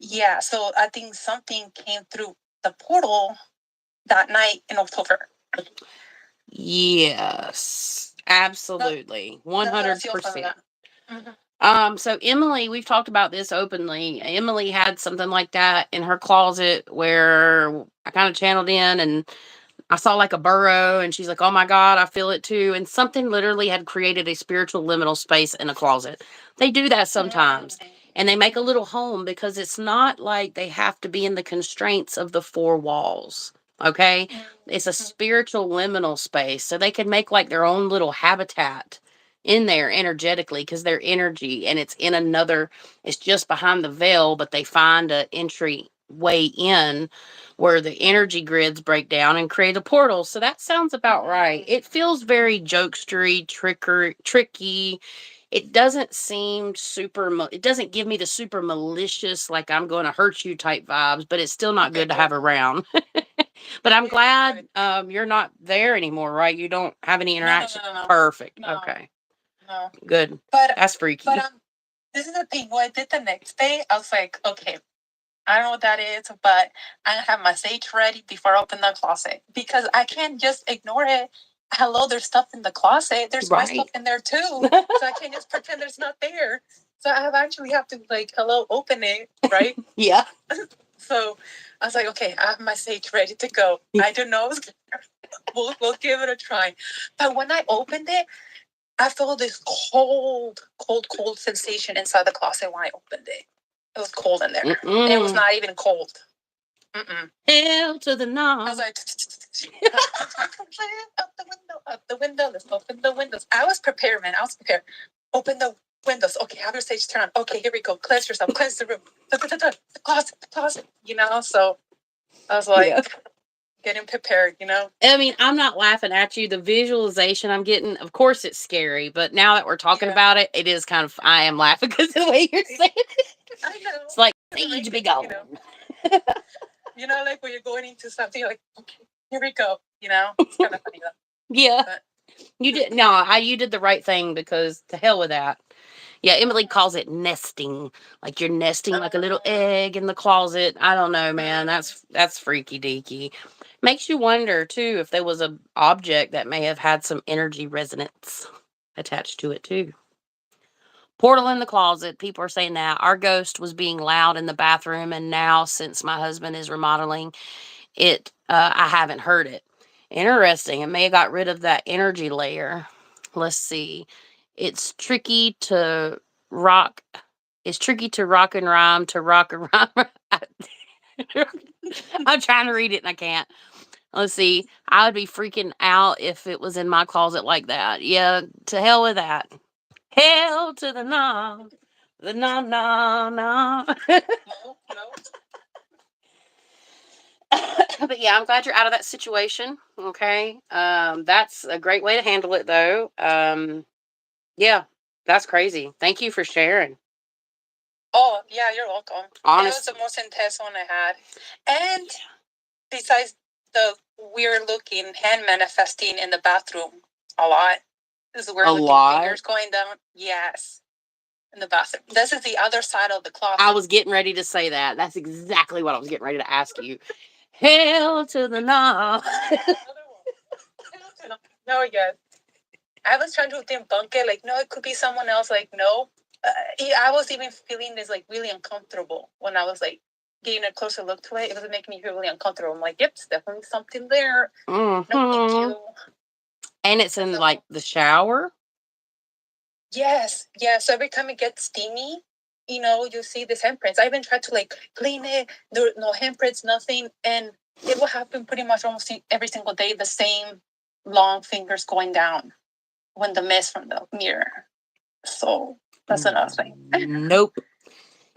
S2: Yeah, so I think something came through the portal that night in October.
S1: Yes, absolutely. 100%. So Emily, we've talked about this openly. Emily had something like that in her closet where I kind of channeled in and I saw like a burrow and she's like, oh my God, I feel it too. And something literally had created a spiritual liminal space in a closet. They do that sometimes. And they make a little home because it's not like they have to be in the constraints of the four walls. Okay. It's a spiritual liminal space. So they can make like their own little habitat in there energetically because their energy and it's just behind the veil, but they find an entry way in where the energy grids break down and create a portal. So that sounds about right. It feels very jokestery, tricky. It doesn't seem it doesn't give me the super malicious, like I'm going to hurt you type vibes, but it's still not good to have around. But I'm glad you're not there anymore, right? You don't have any interaction. No. Perfect. No. Okay. No. Good. But that's freaky. But
S2: this is the thing. What I did the next day, I was like, okay, I don't know what that is, but I have my sage ready before I open the closet because I can't just ignore it. Hello, there's stuff in the closet. There's my stuff in there too. So I can't just pretend there's not there. So I have to like, open it, right?
S1: Yeah.
S2: So I was like, okay, I have my sage ready to go. I don't know. We'll give it a try. But when I opened it, I felt this cold sensation inside the closet when I opened it. It was cold in there. And it was not even cold.
S1: Hell to the no.
S2: I was like, out the window. Let's open the windows. I was prepared, man. Open the windows. Okay, have your stage turn on. Okay, here we go. Cleanse yourself. Cleanse the room. The closet. So I was like, getting prepared, you know?
S1: I mean, I'm not laughing at you. The visualization I'm getting, of course, it's scary. But now that we're talking about it, it is kind of, I am laughing because of the way you're saying it.
S2: I know.
S1: It's like, siege be gone.
S2: You know, like when you're going into something, like, okay, here we go. You know, it's kind of funny though.
S1: Yeah.
S2: But
S1: you did. No, you did the right thing, because to hell with that. Yeah, Emily calls it nesting. Like you're nesting like a little egg in the closet. I don't know, man. That's freaky deaky. Makes you wonder too if there was a object that may have had some energy resonance attached to it too. Portal in the closet. People are saying that our ghost was being loud in the bathroom, and now since my husband is remodeling it, I haven't heard it. Interesting. It may have got rid of that energy layer. Let's see. It's tricky to rock. It's tricky to rock and rhyme to rock and rhyme. I'm trying to read it and I can't. Let's see. I would be freaking out if it was in my closet like that. Yeah, to hell with that. Hell to the no. The no, no, no.
S2: no.
S1: But yeah, I'm glad you're out of that situation. Okay. That's a great way to handle it though. Yeah, that's crazy. Thank you for sharing.
S2: Oh, yeah, you're welcome.
S1: Honestly.
S2: It was the most intense one I had. And besides the weird looking hand manifesting in the bathroom, a lot. This is weird looking fingers going down. Yes. In the bathroom. This is the other side of the closet.
S1: I was getting ready to say that. That's exactly what I was getting ready to ask you. Hell to the no.
S2: No, yes. I was trying to debunk it, like, no, it could be someone else. Like, no. I was even feeling this, like, really uncomfortable when I was, like, getting a closer look to it. It was making me feel really uncomfortable. I'm like, yep, it's definitely something there.
S1: Mm-hmm.
S2: No, thank you.
S1: And it's in, like, the shower?
S2: Yes. Yeah. So every time it gets steamy, you know, you see these handprints. I even tried to, like, clean it. There were no handprints, nothing. And it will happen pretty much almost every single day, the same long fingers going down when the mist from the mirror. So that's another thing.
S1: Nope.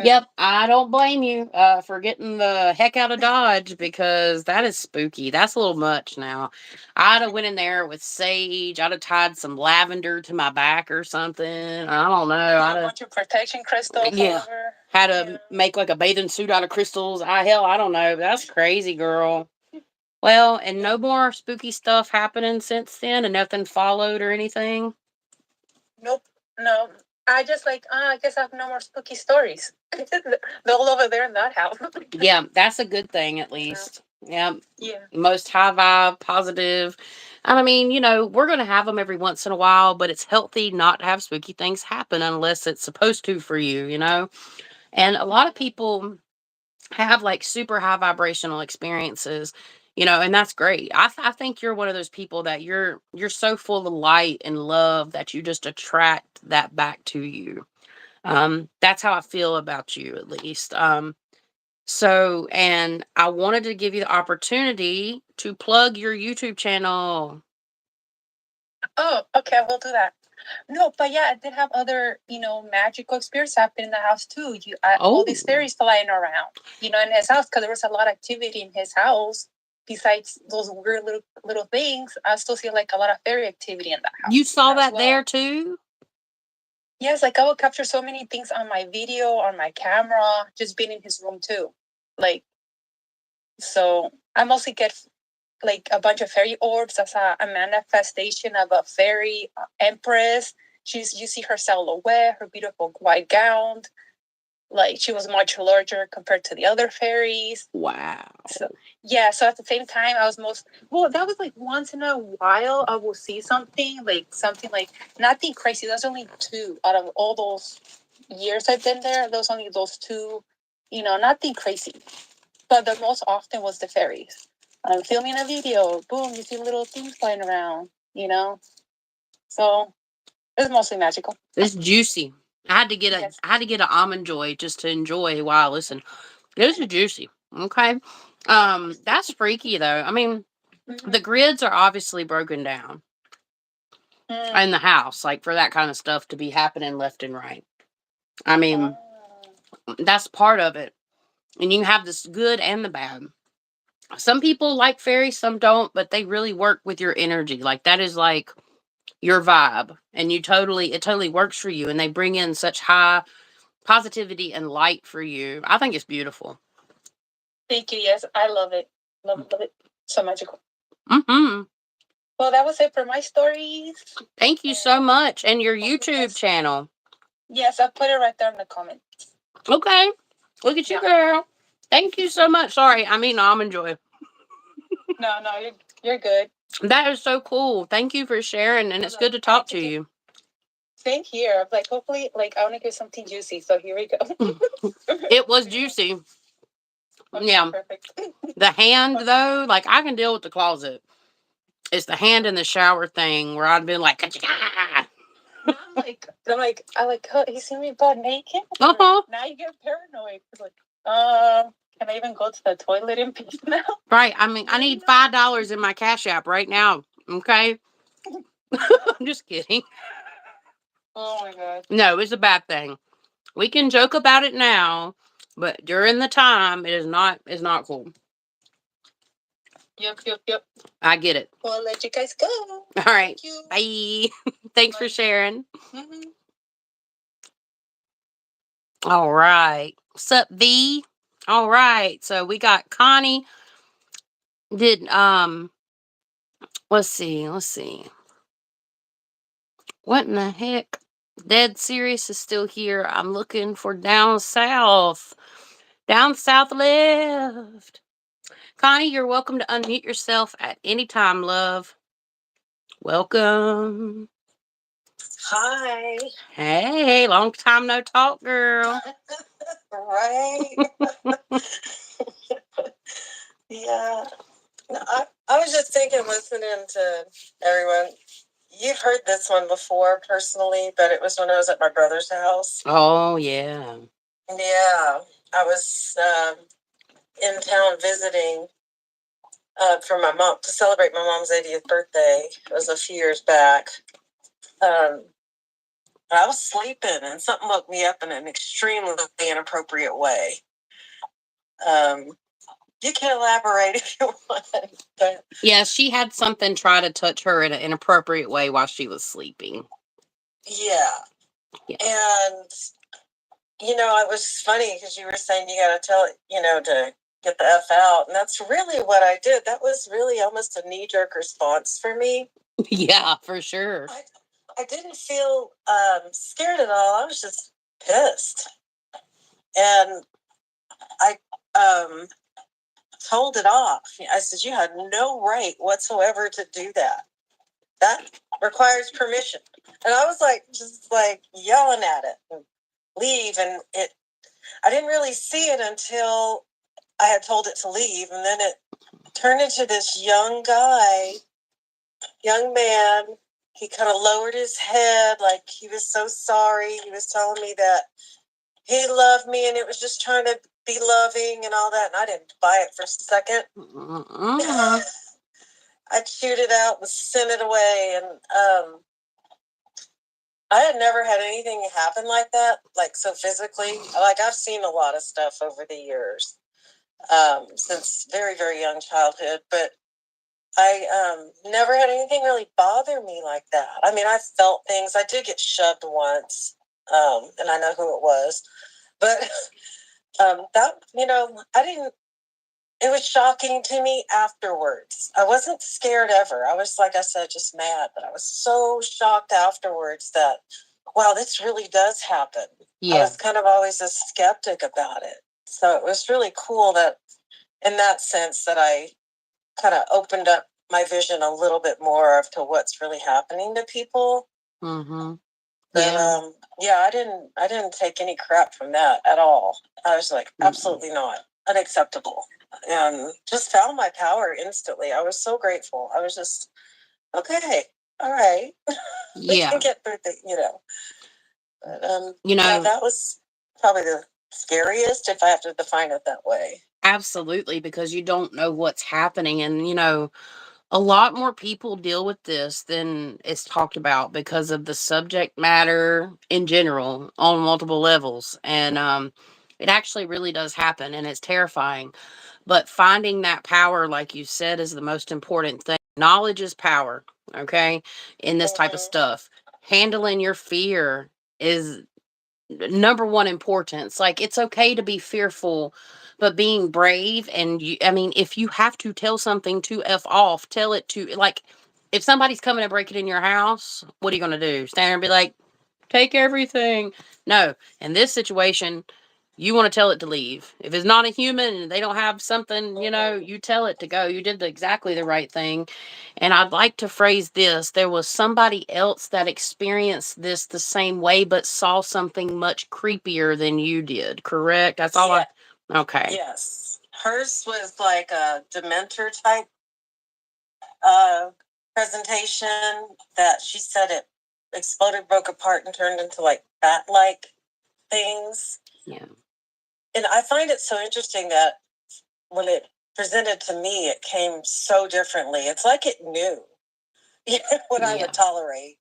S1: Yep, I don't blame you for getting the heck out of Dodge, because that is spooky. That's a little much now. I'd have went in there with sage. I'd have tied some lavender to my back or something. I don't know. I'd
S2: a bunch of protection crystals.
S1: Yeah. Had to make like a bathing suit out of crystals. I don't know. That's crazy, girl. Well, and no more spooky stuff happening since then, and nothing followed or anything?
S2: Nope. No. I just I guess I have no more spooky stories. They're all over there in that house.
S1: Yeah, that's a good thing at least. Yeah.
S2: Yeah.
S1: Most high vibe, positive. And I mean, you know, we're going to have them every once in a while, but it's healthy not to have spooky things happen unless it's supposed to for you, you know? And a lot of people have like super high vibrational experiences, you know, and that's great. I think you're one of those people that you're so full of light and love that you just attract that back to you. That's how I feel about you, at least. So, and I wanted to give you the opportunity to plug your YouTube channel.
S2: Oh, okay, I will do that. No, but yeah, I did have other, you know, magical experiences happen in the house too. All these fairies flying around, you know, in his house, because there was a lot of activity in his house. Besides those weird little things, I still see like a lot of fairy activity in that house.
S1: You saw that there too?
S2: Yes, like I will capture so many things on my video, on my camera, just being in his room too. Like, so I mostly get like a bunch of fairy orbs as a manifestation of a fairy empress. You see her silhouette, her beautiful white gown. Like she was much larger compared to the other fairies.
S1: Wow.
S2: So yeah, so at the same time that was like once in a while I will see something like nothing crazy. There's only two out of all those years I've been there. There's only those two, you know, nothing crazy. But the most often was the fairies. I'm filming a video, boom, you see little things flying around, you know? So it's mostly magical.
S1: It's juicy. I had to get an almond joy just to enjoy while I listen. This is juicy. Okay. That's freaky though. I mean, the grids are obviously broken down in the house, like for that kind of stuff to be happening left and right. I mean, that's part of it. And you have this good and the bad. some people like fairies, some don't, but they really work with your energy. Like that is like your vibe, and it totally works for you, and they bring in such high positivity and light for you. I think it's beautiful.
S2: Thank you. Yes, I love it. Love it. So magical.
S1: Mm-hmm.
S2: Well, that was it for my stories.
S1: Thank you so much. And your YouTube channel.
S2: Yes, I'll put it right there in the comments.
S1: Okay. Look at you, girl. Thank you so much. Sorry, I mean almond joy.
S2: No, you're good.
S1: That is so cool. Thank you for sharing, and it's good to talk to you.
S2: Same here. Like, hopefully, like, I want to get something juicy, so here we go.
S1: It was juicy.
S2: Okay,
S1: yeah.
S2: Perfect.
S1: The hand, though, like, I can deal with the closet. It's the hand in the shower thing where I'd been like,
S2: I'm like, oh, you see me butt naked?
S1: Uh-huh.
S2: Now you get paranoid. It's like, can I even go to the toilet in peace now?
S1: Right. I mean, I need $5 in my Cash App right now. Okay. I'm just kidding.
S2: Oh my god.
S1: No, it's a bad thing. We can joke about it now, but during the time, it's not cool.
S2: Yep.
S1: I get it.
S2: Well, I'll let you guys go.
S1: All right.
S2: Thank you.
S1: Bye. Thanks for sharing.
S2: Mm-hmm.
S1: All right. What's up, V? All right. So we got Connie. Did let's see. What in the heck? Dead Serious is still here. I'm looking for down south. Down south left. Connie, you're welcome to unmute yourself at any time, love. Welcome.
S2: Hi.
S1: Hey, long time no talk, girl.
S2: Right. Yeah. No, I was just thinking, listening to everyone. You've heard this one before personally, but it was when I was at my brother's house.
S1: Oh, yeah.
S2: Yeah. I was in town visiting for my mom to celebrate my mom's 80th birthday. It was a few years back. I was sleeping and something woke me up in an extremely inappropriate way. You can elaborate if you want. But
S1: yeah, she had something try to touch her in an inappropriate way while she was sleeping.
S2: Yeah. And, it was funny because you were saying you got to tell it, to get the F out. And that's really what I did. That was really almost a knee-jerk response for me.
S1: Yeah, for sure.
S2: I didn't feel scared at all. I was just pissed. And I told it off. I said, you had no right whatsoever to do that. That requires permission. And I was just yelling at it and leave. And I didn't really see it until I had told it to leave. And then it turned into this young man. He kind of lowered his head like he was so sorry. He was telling me that he loved me and it was just trying to be loving and all that. And I didn't buy it for a second. I chewed it out and sent it away. And I had never had anything happen like that, so physically. I've seen a lot of stuff over the years, since very, very young childhood. But I never had anything really bother me like that. I mean, I felt things. I did get shoved once, and I know who it was. But that, I didn't. It was shocking to me afterwards. I wasn't scared ever. I was, like I said, just mad. But I was so shocked afterwards that, wow, this really does happen. Yeah. I was kind of always a skeptic about it. So it was really cool that, in that sense, that I kind of opened up my vision a little bit more of to what's really happening to people. Mm-hmm. But I didn't take any crap from that at all. I was like, absolutely not. Unacceptable. And just found my power instantly. I was so grateful. I was just, okay, all right. We can get through the. But, that was probably the scariest, if I have to define it that way. Absolutely, because you don't know what's happening. And, a lot more people deal with this than is talked about because of the subject matter in general on multiple levels. And it actually really does happen, and it's terrifying.
S1: But finding that power, like you said, is the most important thing. Knowledge is power, okay? In this type of stuff. Handling your fear is number one importance. Like, it's okay to be fearful, but being brave, and I mean, if you have to tell something to F off, tell it to, like, if somebody's coming to break it in your house, what are you going to do? Stand there and be like, take everything? No. In this situation, you want to tell it to leave. If it's not a human and they don't have something, you tell it to go. You did exactly the right thing. And I'd like to phrase this. There was somebody else that experienced this the same way, but saw something much creepier than you did, correct? That's all okay.
S2: Yes. Hers was like a Dementor type uh, presentation that she said it exploded, broke apart, and turned into like bat-like things.
S1: Yeah.
S2: And I find it so interesting that when it presented to me, it came so differently. It's like it knew what I would tolerate.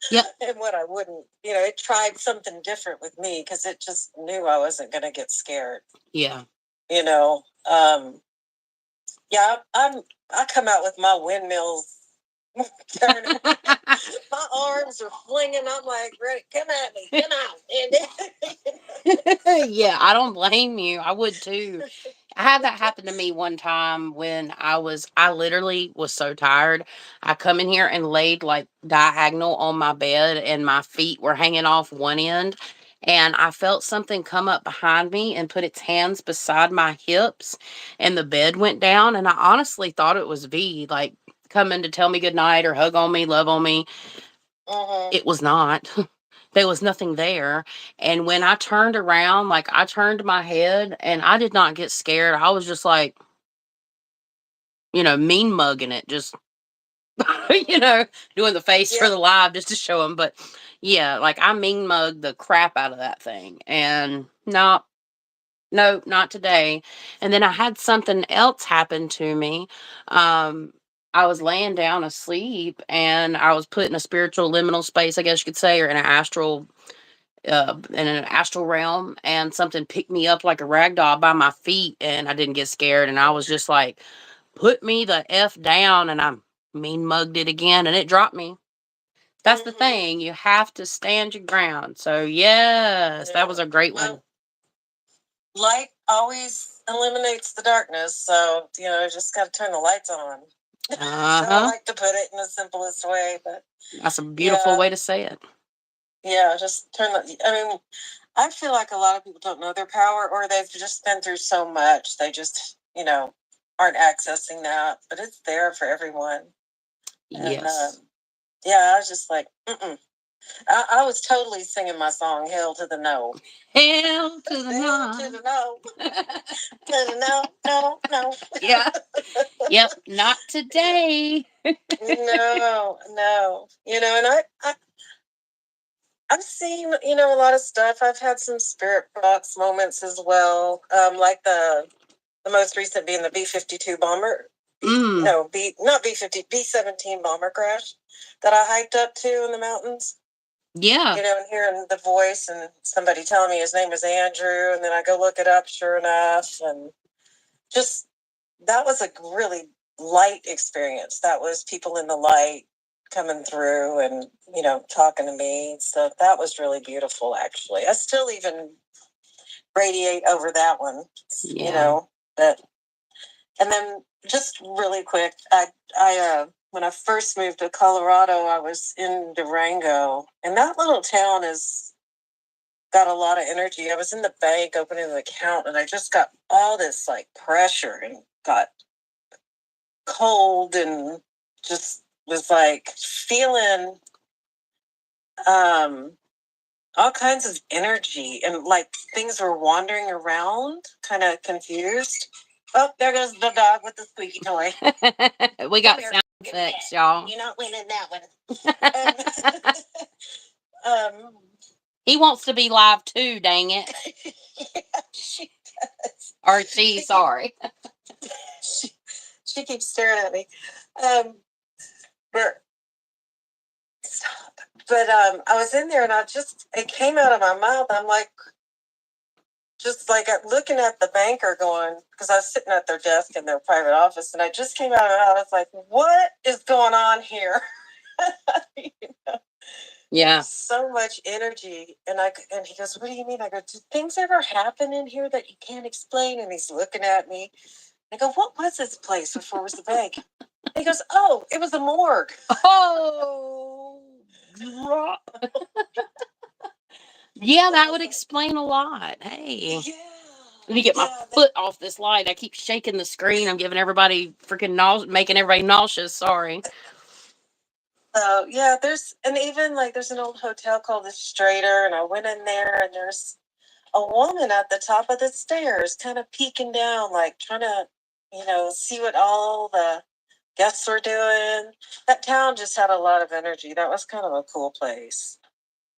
S1: Yep.
S2: And what I wouldn't. It tried something different with me because it just knew I wasn't going to get scared.
S1: Yeah.
S2: Yeah, I come out with my windmills turning. My arms are flinging. I'm like, ready, come at me, come out.
S1: Yeah, I don't blame you. I would too. I had that happen to me one time when I literally was so tired. I come in here and laid like diagonal on my bed, and my feet were hanging off one end. And I felt something come up behind me and put its hands beside my hips, and the bed went down. And I honestly thought it was V, like coming to tell me goodnight or hug on me, love on me. It was not. There was nothing there. And when I turned around, like, I turned my head and I did not get scared. I was just like, mean mugging it, just, doing the face for the live just to show them. But yeah, like, I mean mugged the crap out of that thing. And no, not today. And then I had something else happen to me. I was laying down asleep and I was put in a spiritual liminal space, I guess you could say, or in an astral realm, and something picked me up like a rag doll by my feet, and I didn't get scared, and I was just like, put me the F down, and I mean mugged it again, and it dropped me. That's the thing. You have to stand your ground. So yes, that was a great one.
S2: Light always eliminates the darkness, so just got to turn the lights on. I like to put it in the simplest way, but
S1: that's a beautiful way to say it.
S2: Yeah, just turn the. I mean, I feel like a lot of people don't know their power, or they've just been through so much they just aren't accessing that, but it's there for everyone.
S1: Yes.
S2: And, yeah, I was just like, I was totally singing my song, "Hail to the No."
S1: Hail to the
S2: Hail
S1: no.
S2: to the no. To the no.
S1: Yeah. Yep. Not today.
S2: No. And I've seen, a lot of stuff. I've had some spirit box moments as well. Like the most recent being the B-52 bomber. Not B-50, B-17 bomber crash that I hiked up to in the mountains.
S1: Yeah.
S2: And hearing the voice and somebody telling me his name was Andrew, and then I go look it up, sure enough, and just that was a really light experience. That was people in the light coming through and talking to me. So that was really beautiful. Actually, I still even radiate over that one. But and then just really quick, I when I first moved to Colorado, I was in Durango, and that little town has got a lot of energy. I was in the bank opening an account, and I just got all this like pressure and got cold and just was like feeling all kinds of energy, and like things were wandering around, kind of confused. Oh, there goes the dog with the squeaky toy.
S1: We got sound effects, y'all.
S2: You're not winning that one.
S1: He wants to be live too, dang it.
S2: Yeah, she does.
S1: Or she, sorry.
S2: She keeps staring at me. But I was in there and it came out of my mouth. I'm like, just like looking at the banker going, because I was sitting at their desk in their private office, and I just came out of it. I was like, what is going on here? You know?
S1: Yeah.
S2: So much energy. And he goes, what do you mean? I go, did things ever happen in here that you can't explain? And he's looking at me. I go, what was this place before it was the bank? And he goes, oh, it was a morgue.
S1: Oh, yeah, that would explain a lot. Hey.
S2: Yeah.
S1: Let me get my foot off this light. I keep shaking the screen. I'm giving everybody freaking making everybody nauseous. Sorry.
S2: So yeah, there's an old hotel called the Strater, and I went in there, and there's a woman at the top of the stairs, kind of peeking down, like trying to, see what all the guests were doing. That town just had a lot of energy. That was kind of a cool place.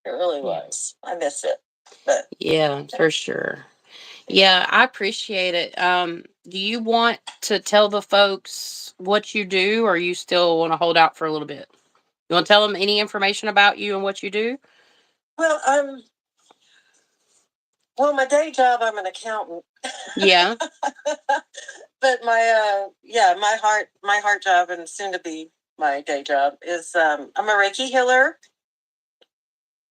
S2: It really was. I miss it. But
S1: yeah, for sure. Yeah, I appreciate it. Do you want to tell the folks what you do, or you still want to hold out for a little bit? You want to tell them any information about you and what you do?
S2: Well, my day job, I'm an accountant.
S1: Yeah.
S2: But my heart job, and soon to be my day job, is I'm a Reiki healer.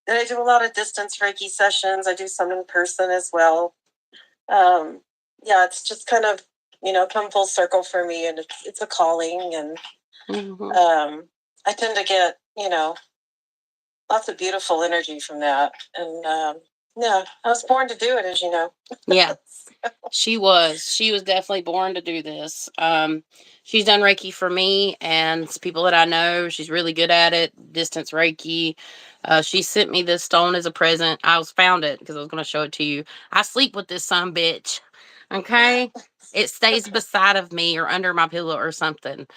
S2: And I do a lot of distance Reiki sessions. I do some in person as well. It's just kind of, come full circle for me, and it's a calling, and I tend to get, lots of beautiful energy from that. And I was born to do it, as you know.
S1: Yeah. She was definitely born to do this. She's done Reiki for me and people that I know. She's really good at it. Distance Reiki. She sent me this stone as a present. Found it because I was going to show it to you. I sleep with this son bitch. Okay. It stays beside of me or under my pillow or something,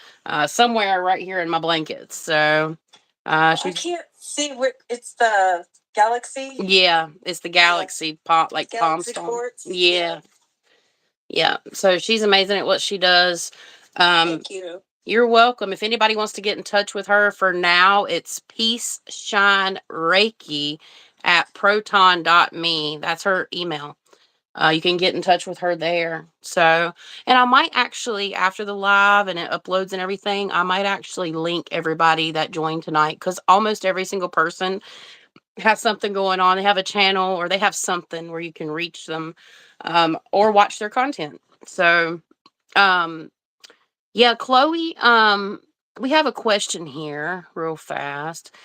S1: somewhere right here in my blankets. So,
S2: I can't see where it's the galaxy.
S1: Yeah, it's the galaxy palm, like palm
S2: Galaxy
S1: stone.
S2: quartz.
S1: Yeah. Yeah. So she's amazing at what she does.
S2: Thank you.
S1: You're welcome. If anybody wants to get in touch with her for now, it's Peaceshinereiki at proton.me. That's her email. You can get in touch with her there. So, and I might actually, after the live and it uploads and everything, I might actually link everybody that joined tonight, because almost every single person has something going on. They have a channel or they have something where you can reach them, or watch their content. So, yeah, Chloe, we have a question here real fast.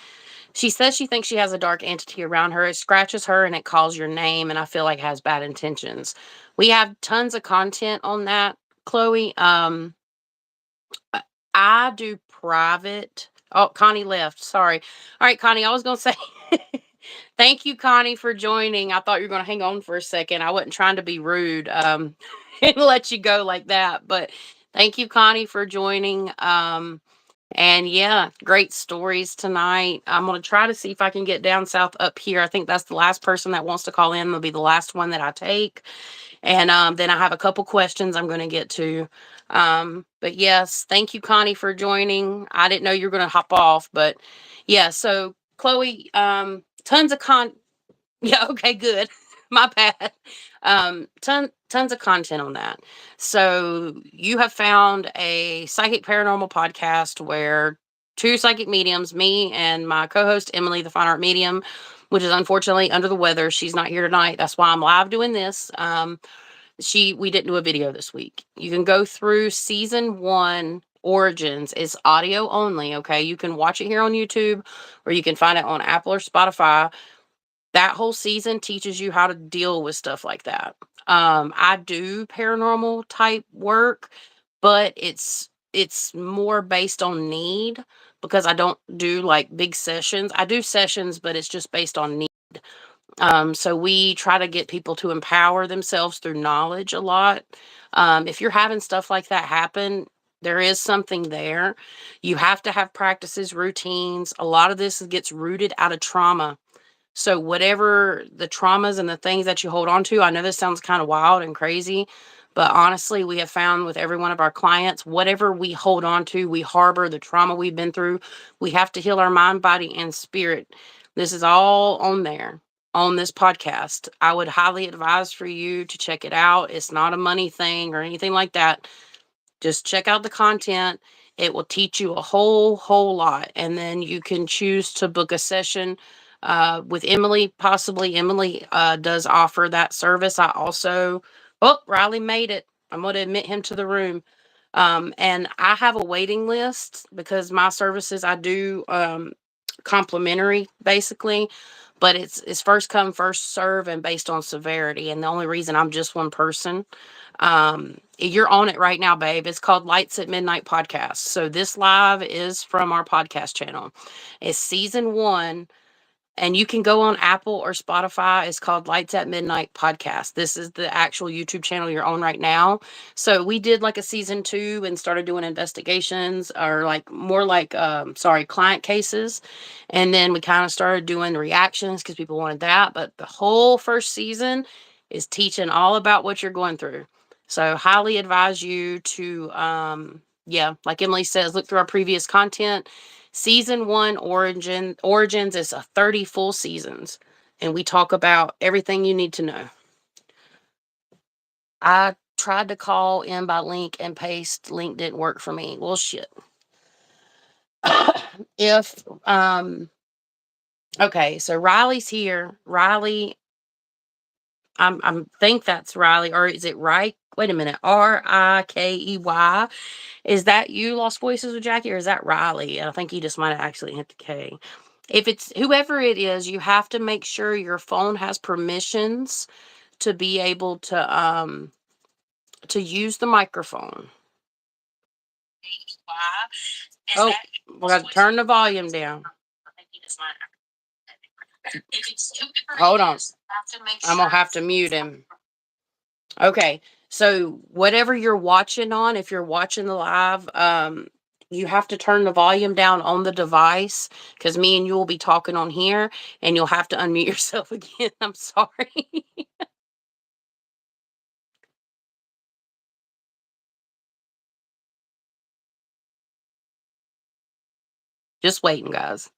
S1: She says she thinks she has a dark entity around her. It scratches her and it calls your name, and I feel like it has bad intentions. We have tons of content on that, Chloe. I do private. Oh, Connie left. Sorry. All right, Connie, I was going to say thank you, Connie, for joining. I thought you were going to hang on for a second. I wasn't trying to be rude and let you go like that. But thank you, Connie, for joining. And yeah, great stories tonight. I'm going to try to see if I can get down south up here. I think that's the last person that wants to call in. Will be the last one that I take. And then I have a couple questions I'm going to get to. But yes, thank you, Connie, for joining. I didn't know you were going to hop off, but yeah. So Chloe, tons of yeah, okay, good. My bad. Tons of content on that. So you have found a psychic paranormal podcast where two psychic mediums, me and my co-host Emily, the fine art medium, which is unfortunately under the weather. She's not here tonight. That's why I'm live doing this. We didn't do a video this week. You can go through season 1 Origins. It's audio only. Okay. You can watch it here on YouTube, or you can find it on Apple or Spotify. That whole season teaches you how to deal with stuff like that. I do paranormal type work, but it's more based on need, because I don't do like big sessions. I do sessions, but it's just based on need. So we try to get people to empower themselves through knowledge a lot. If you're having stuff like that happen, there is something there. You have to have practices, routines. A lot of this gets rooted out of trauma. So whatever the traumas and the things that you hold on to, I know this sounds kind of wild and crazy, but honestly, we have found with every one of our clients, whatever we hold on to, we harbor the trauma we've been through. We have to heal our mind, body, and spirit. This is all on there. on this podcast. I would highly advise for you to check it out. It's not a money thing or anything like that. Just check out the content. It will teach you a whole lot. And then you can choose to book a session with Emily. Possibly Emily does offer that service. I also, oh, Riley made it. I'm going to admit him to the room. And I have a waiting list because my services I do complimentary basically, but it's first come first serve and based on severity. And the only reason I'm just one person, you're on it right now, babe. It's called Lights at Midnight Podcast. So this live is from our podcast channel. It's season 1. And you can go on Apple or Spotify. It's called Lights at Midnight Podcast. This is the actual YouTube channel you're on right now. So we did like a season 2 and started doing investigations or like more like, client cases. And then we kind of started doing reactions because people wanted that. But the whole first season is teaching all about what you're going through. So highly advise you to, like Emily says, look through our previous content. Season 1 Origins is a 30 full seasons, and we talk about everything you need to know. I tried to call in by link and paste. Link didn't work for me. Well, shit. Okay, so Riley's here. Riley, I'm think that's Riley, or is it right? Wait a minute. Rikey. Is that you, Lost Voices with Jackie, or is that Riley? I think he just might have actually hit the K. If it's whoever it is, you have to make sure your phone has permissions to be able to use the microphone. Oh, we got to turn the volume down. Hold on. I'm gonna have to mute him. Okay, so whatever you're watching on, if you're watching the live, you have to turn the volume down on the device because me and you will be talking on here and you'll have to unmute yourself again. I'm sorry. Just waiting, guys.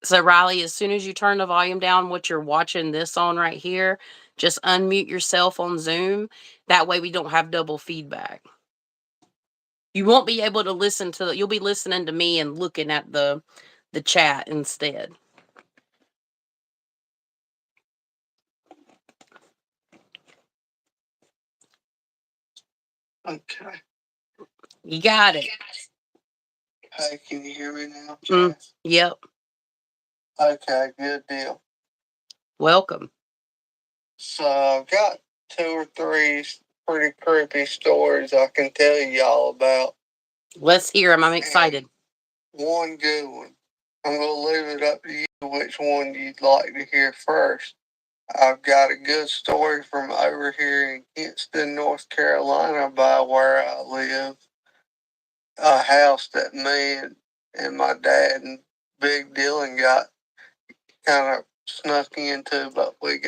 S1: So Riley, as soon as you turn the volume down, what you're watching this on right here, just unmute yourself on Zoom. That way we don't have double feedback. You won't be able to listen to you'll be listening to me and looking at the chat instead.
S5: Okay.
S1: You got it.
S5: Hey, can you hear me now, Jess?
S1: Yep.
S5: Okay, good deal.
S1: Welcome.
S5: So I've got 2 or 3 pretty creepy stories I can tell you all about.
S1: Let's hear them. I'm excited.
S5: And one good one. I'm going to leave it up to you which one you'd like to hear first. I've got a good story from over here in Kinston, North Carolina, by where I live. A house that me and my dad and Big Dylan got kind of snuck into, but we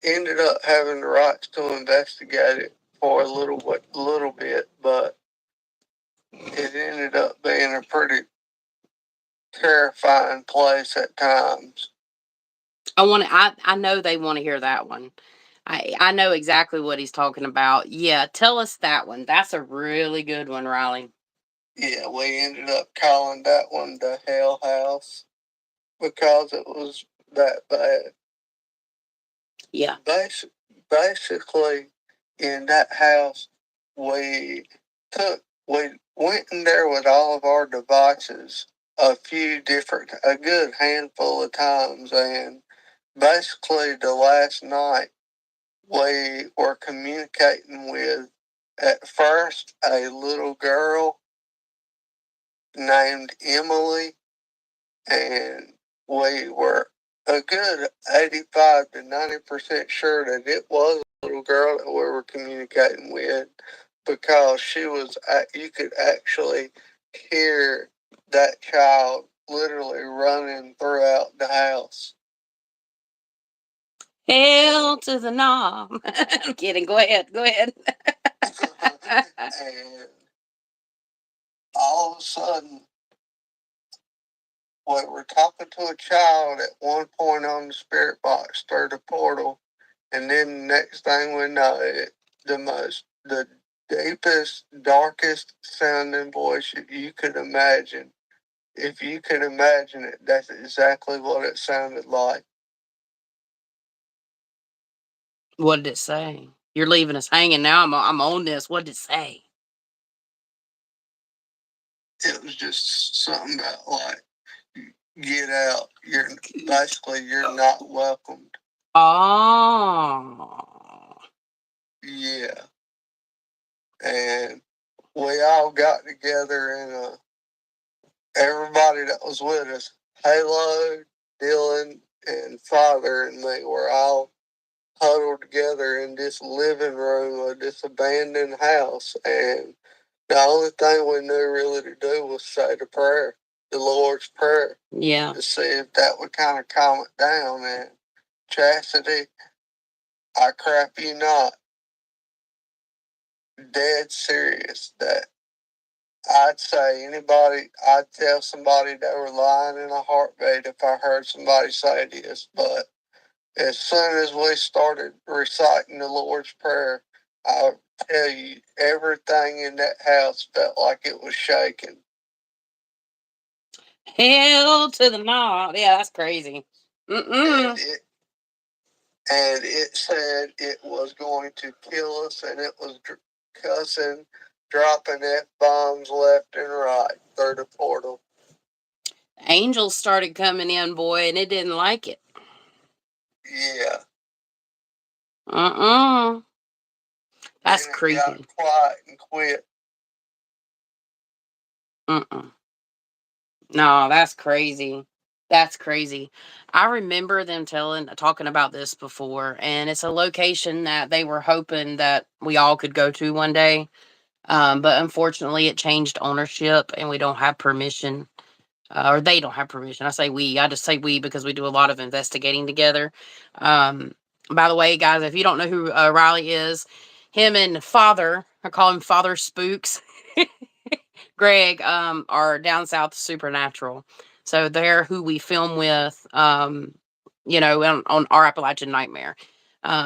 S5: ended up having the rights to investigate it for a little bit, but it ended up being a pretty terrifying place at times.
S1: I know they want to hear that one. I know exactly what he's talking about. Yeah, tell us that one. That's a really good one, Riley.
S5: Yeah, we ended up calling that one the Hell House because it was that bad.
S1: Yeah.
S5: Basically, in that house, we went in there with all of our devices a good handful of times, and basically the last night we were communicating with, at first, a little girl named Emily, and we were a good 85 to 90% sure that it was a little girl that we were communicating with, because you could actually hear that child literally running throughout the house.
S1: Hell to the knob. I'm kidding. Go ahead.
S5: And all of a sudden, we were talking to a child at one point on the spirit box through the portal, and then the next thing we know, the deepest, darkest sounding voice you could imagine. If you could imagine it, that's exactly what it sounded like.
S1: What did it say? You're leaving us hanging now. I'm on this. What did it say?
S5: It was just something about like, get out. You're not welcomed.
S1: Oh.
S5: Yeah. And we all got together and everybody that was with us, Halo, Dylan, and Father and me were all huddled together in this living room of this abandoned house. And the only thing we knew really to do was say the prayer, the Lord's Prayer.
S1: Yeah.
S5: To see if that would kind of calm it down. And Chastity, I crap you not, dead serious that I'd tell somebody they were lying in a heartbeat if I heard somebody say this. But as soon as we started reciting the Lord's Prayer, I'll tell you, everything in that house felt like it was shaking.
S1: Hell to the no. Yeah, that's crazy.
S5: And it said it was going to kill us, and it was cussing, dropping F-bombs left and right through the portal.
S1: Angels started coming in, boy, and it didn't like it.
S5: Yeah.
S1: That's
S5: Then it
S1: creepy.
S5: got quiet and quit.
S1: No, that's crazy. That's crazy. I remember them talking about this before, and it's a location that they were hoping that we all could go to one day. But unfortunately, it changed ownership, and we don't have permission, or they don't have permission. I say we. I just say we because we do a lot of investigating together. By the way, guys, if you don't know who Riley is, him and Father, I call him Father Spooks. Greg, are down south Supernatural. So they're who we film with, on our Appalachian Nightmare.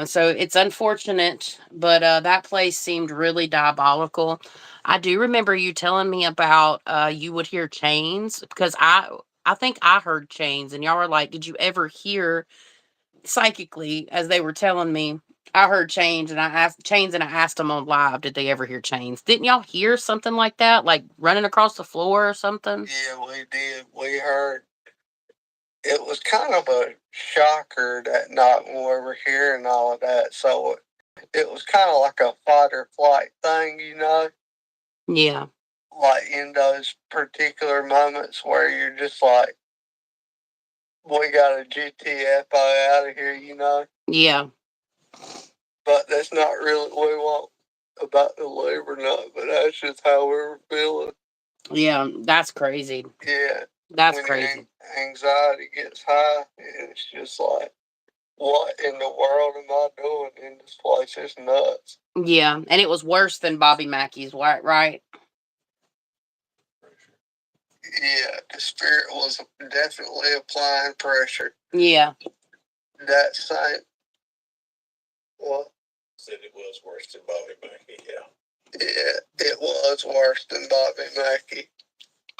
S1: So it's unfortunate, but that place seemed really diabolical. I do remember you telling me about you would hear chains because I think I heard chains, and y'all were like, "Did you ever hear psychically?" As they were telling me, I heard chains, and I asked them on live, did they ever hear chains? Didn't y'all hear something like that, like running across the floor or something?
S5: Yeah, we did. We heard. It was kind of a shocker that night when we were hearing all of that. So it was kind of like a fight or flight thing,
S1: Yeah.
S5: Like in those particular moments where you're just like, we got a GTFO out of here,
S1: Yeah.
S5: But that's not really what we want about the lube or not, but that's just how we were feeling.
S1: Yeah, that's crazy.
S5: Yeah.
S1: That's crazy.
S5: Anxiety gets high, and it's just like, what in the world am I doing in this place? It's nuts.
S1: Yeah, and it was worse than Bobby Mackey's, right?
S5: Yeah, the spirit was definitely applying pressure.
S1: Yeah.
S5: That same. What?
S3: Said it was worse than Bobby Mackey, yeah.
S5: Yeah, it was worse than Bobby Mackey.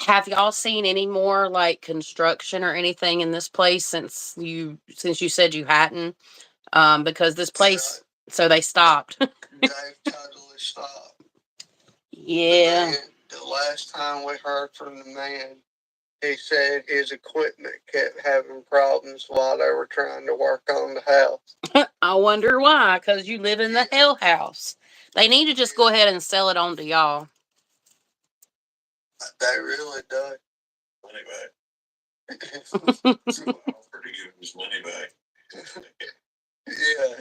S1: Have y'all seen any more like construction or anything in this place since you said you hadn't? Because this place, so they stopped.
S5: Dave totally stopped.
S1: Yeah.
S5: The last time we heard from the man, he said his equipment kept having problems while they were trying to work on the house.
S1: I wonder why, because you live in the hell house. They need to just go ahead and sell it on to y'all.
S5: They really do.
S3: Money back. So offer to give his money back.
S5: Yeah.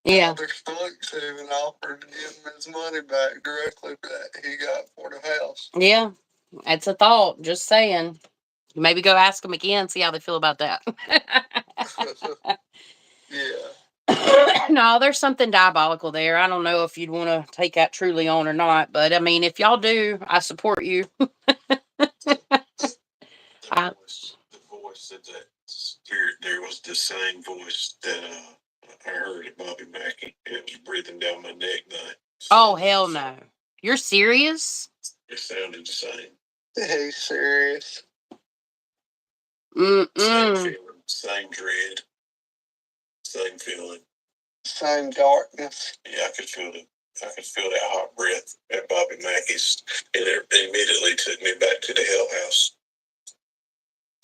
S1: Yeah.
S5: Father Stokes even offered to give him his money back directly that he got for the house.
S1: Yeah. That's a thought. Just saying. Maybe go ask them again, see how they feel about that.
S5: Yeah.
S1: No, there's something diabolical there. I don't know if you'd want to take that truly on or not, but I mean, if y'all do, I support you.
S6: voice said that there was the same voice that I heard at Bobby Mackey. It was breathing down my neck.
S1: Oh, hell no. You're serious?
S6: It sounded the same.
S5: He's serious.
S6: Same feeling, same dread, same feeling.
S5: Same darkness.
S6: Yeah, I could feel that hot breath at Bobby Mackey's, and it immediately took me back to the Hell House.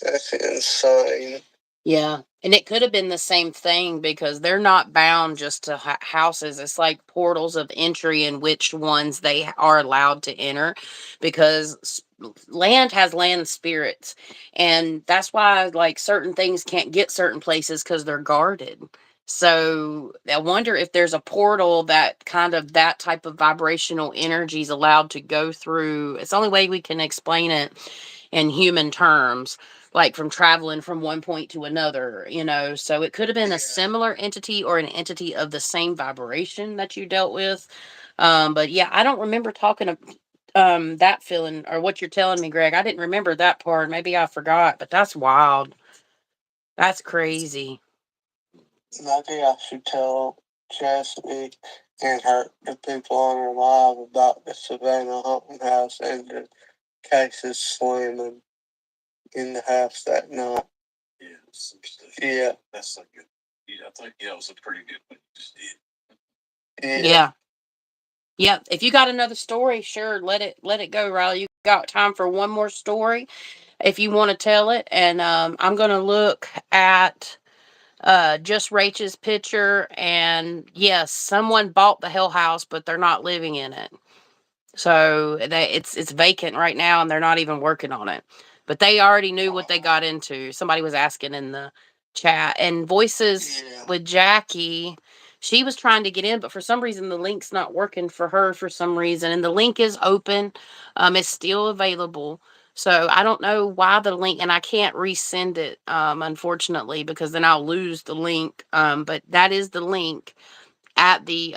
S5: That's insane.
S1: Yeah. And it could have been the same thing because they're not bound just to houses. It's like portals of entry in which ones they are allowed to enter, because land has land spirits. And that's why, like, certain things can't get certain places because they're guarded. So I wonder if there's a portal that kind of that type of vibrational energy is allowed to go through. It's the only way we can explain it in human terms, like from traveling from one point to another, so it could have been a similar entity or an entity of the same vibration that you dealt with. But yeah, I don't remember talking that feeling or what you're telling me, Greg. I didn't remember that part. Maybe I forgot, but that's wild. That's crazy.
S5: Maybe I should tell Chastity and the people on her live about the Savannah haunting house and the cases slamming in the house that night.
S6: Yeah, some stuff.
S5: Yeah.
S6: That's like good. Yeah, I think it was a pretty good one you just
S5: did.
S1: Yeah. Yeah. If you got another story, sure, let it go, Riley. You got time for one more story if you want to tell it. And I'm gonna look at just Rachel's picture, and yes, someone bought the Hell House, but they're not living in it. So it's vacant right now, and they're not even working on it. But they already knew what they got into. Somebody was asking in the chat. And Voices with Jackie, she was trying to get in, but for some reason the link's not working for her for some reason. And the link is open. It's still available. So I don't know why the link, and I can't resend it, unfortunately, because then I'll lose the link. But that is the link at the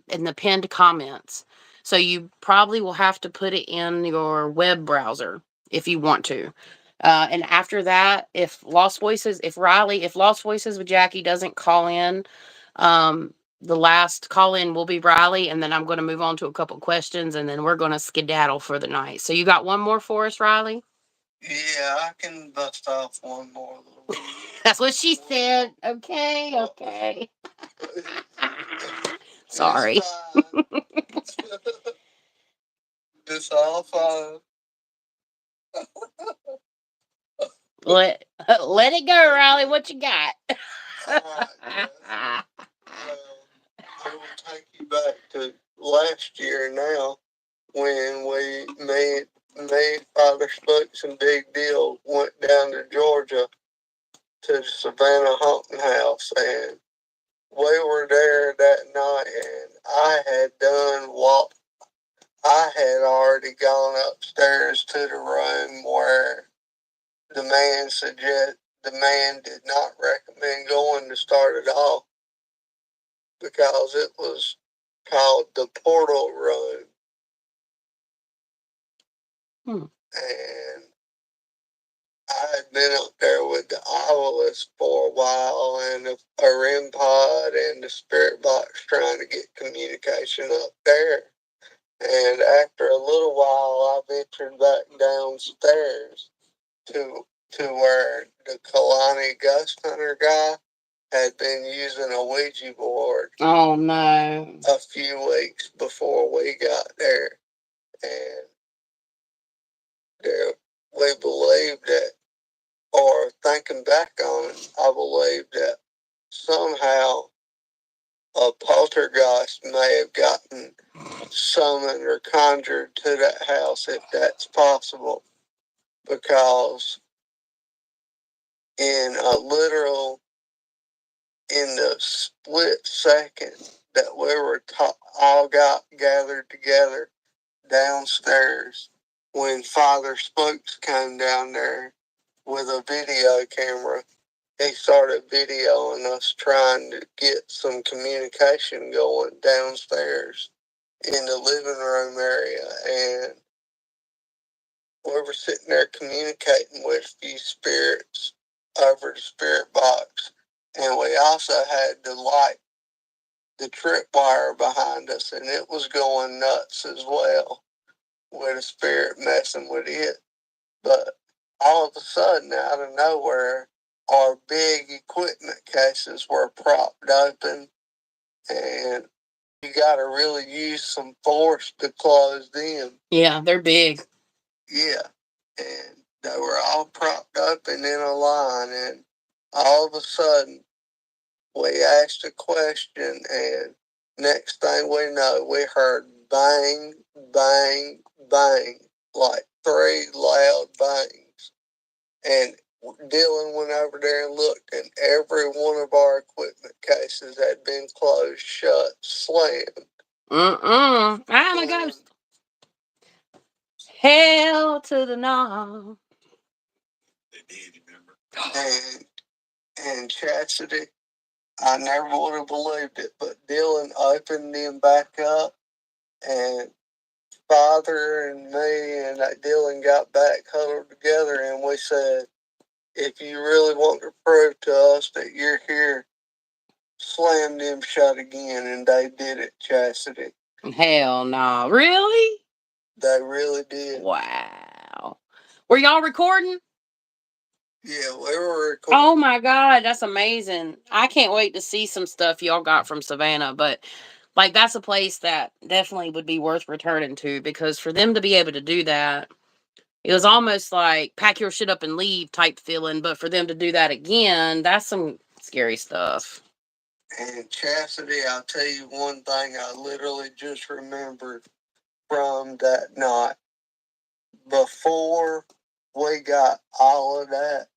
S1: in the pinned comments. So you probably will have to put it in your web browser if you want to. And after that, if Lost Voices with Jackie doesn't call in, the last call in will be Riley, and then I'm going to move on to a couple questions, and then we're going to skedaddle for the night. So you got one more for us, Riley?
S5: Yeah, I can bust off one more.
S1: That's what she said. Okay. Sorry.
S5: It's all fine.
S1: Let it go, Riley. What you got?
S5: I will take you back to last year now when me, Father Spokes, and Big Deal went down to Georgia to the Savannah haunting house, and we were there that night, and I had already gone upstairs to the room where the man did not recommend going to start it off because it was called the Portal Room. And I had been up there with the Owlist for a while and a REM pod and the Spirit Box trying to get communication up there. And after a little while, I ventured back downstairs to where the Kalani Ghost Hunter guy had been using a Ouija board.
S1: Oh no!
S5: A few weeks before we got there, and we believed that, or thinking back on it, I believe that somehow a poltergeist may have gotten summoned or conjured to that house, if that's possible, because in the split second that we were all got gathered together downstairs, when Father Spokes came down there with a video camera, he started videoing us trying to get some communication going downstairs in the living room area, and we were sitting there communicating with a few spirits over the spirit box. And we also had the light, the tripwire behind us, and it was going nuts as well with a spirit messing with it. But all of a sudden, out of nowhere, our big equipment cases were propped open, and you got to really use some force to close them.
S1: Yeah, they're big.
S5: Yeah, and they were all propped up and in a line, and all of a sudden, we asked a question, and next thing we know, we heard bang, bang, bang, like 3 loud bangs. And Dylan went over there and looked, and every one of our equipment cases had been closed shut, slammed.
S1: I'm a ghost. Hell to the no.
S6: They did, remember?
S5: And Chastity, I never would have believed it, but Dylan opened them back up, and Father and me and Dylan got back huddled together, and we said, if you really want to prove to us that you're here, slam them shut again. And they did it, Chastity.
S1: Hell no. Really?
S5: They really did.
S1: Wow. Were y'all recording?
S5: Yeah, we were recording.
S1: Oh my God, that's amazing. I can't wait to see some stuff y'all got from Savannah, but like that's a place that definitely would be worth returning to, because for them to be able to do that, it was almost like pack your shit up and leave type feeling, but for them to do that again, that's some scary stuff.
S5: And Chastity, I'll tell you one thing I literally just remembered from that night. Before we got all of that,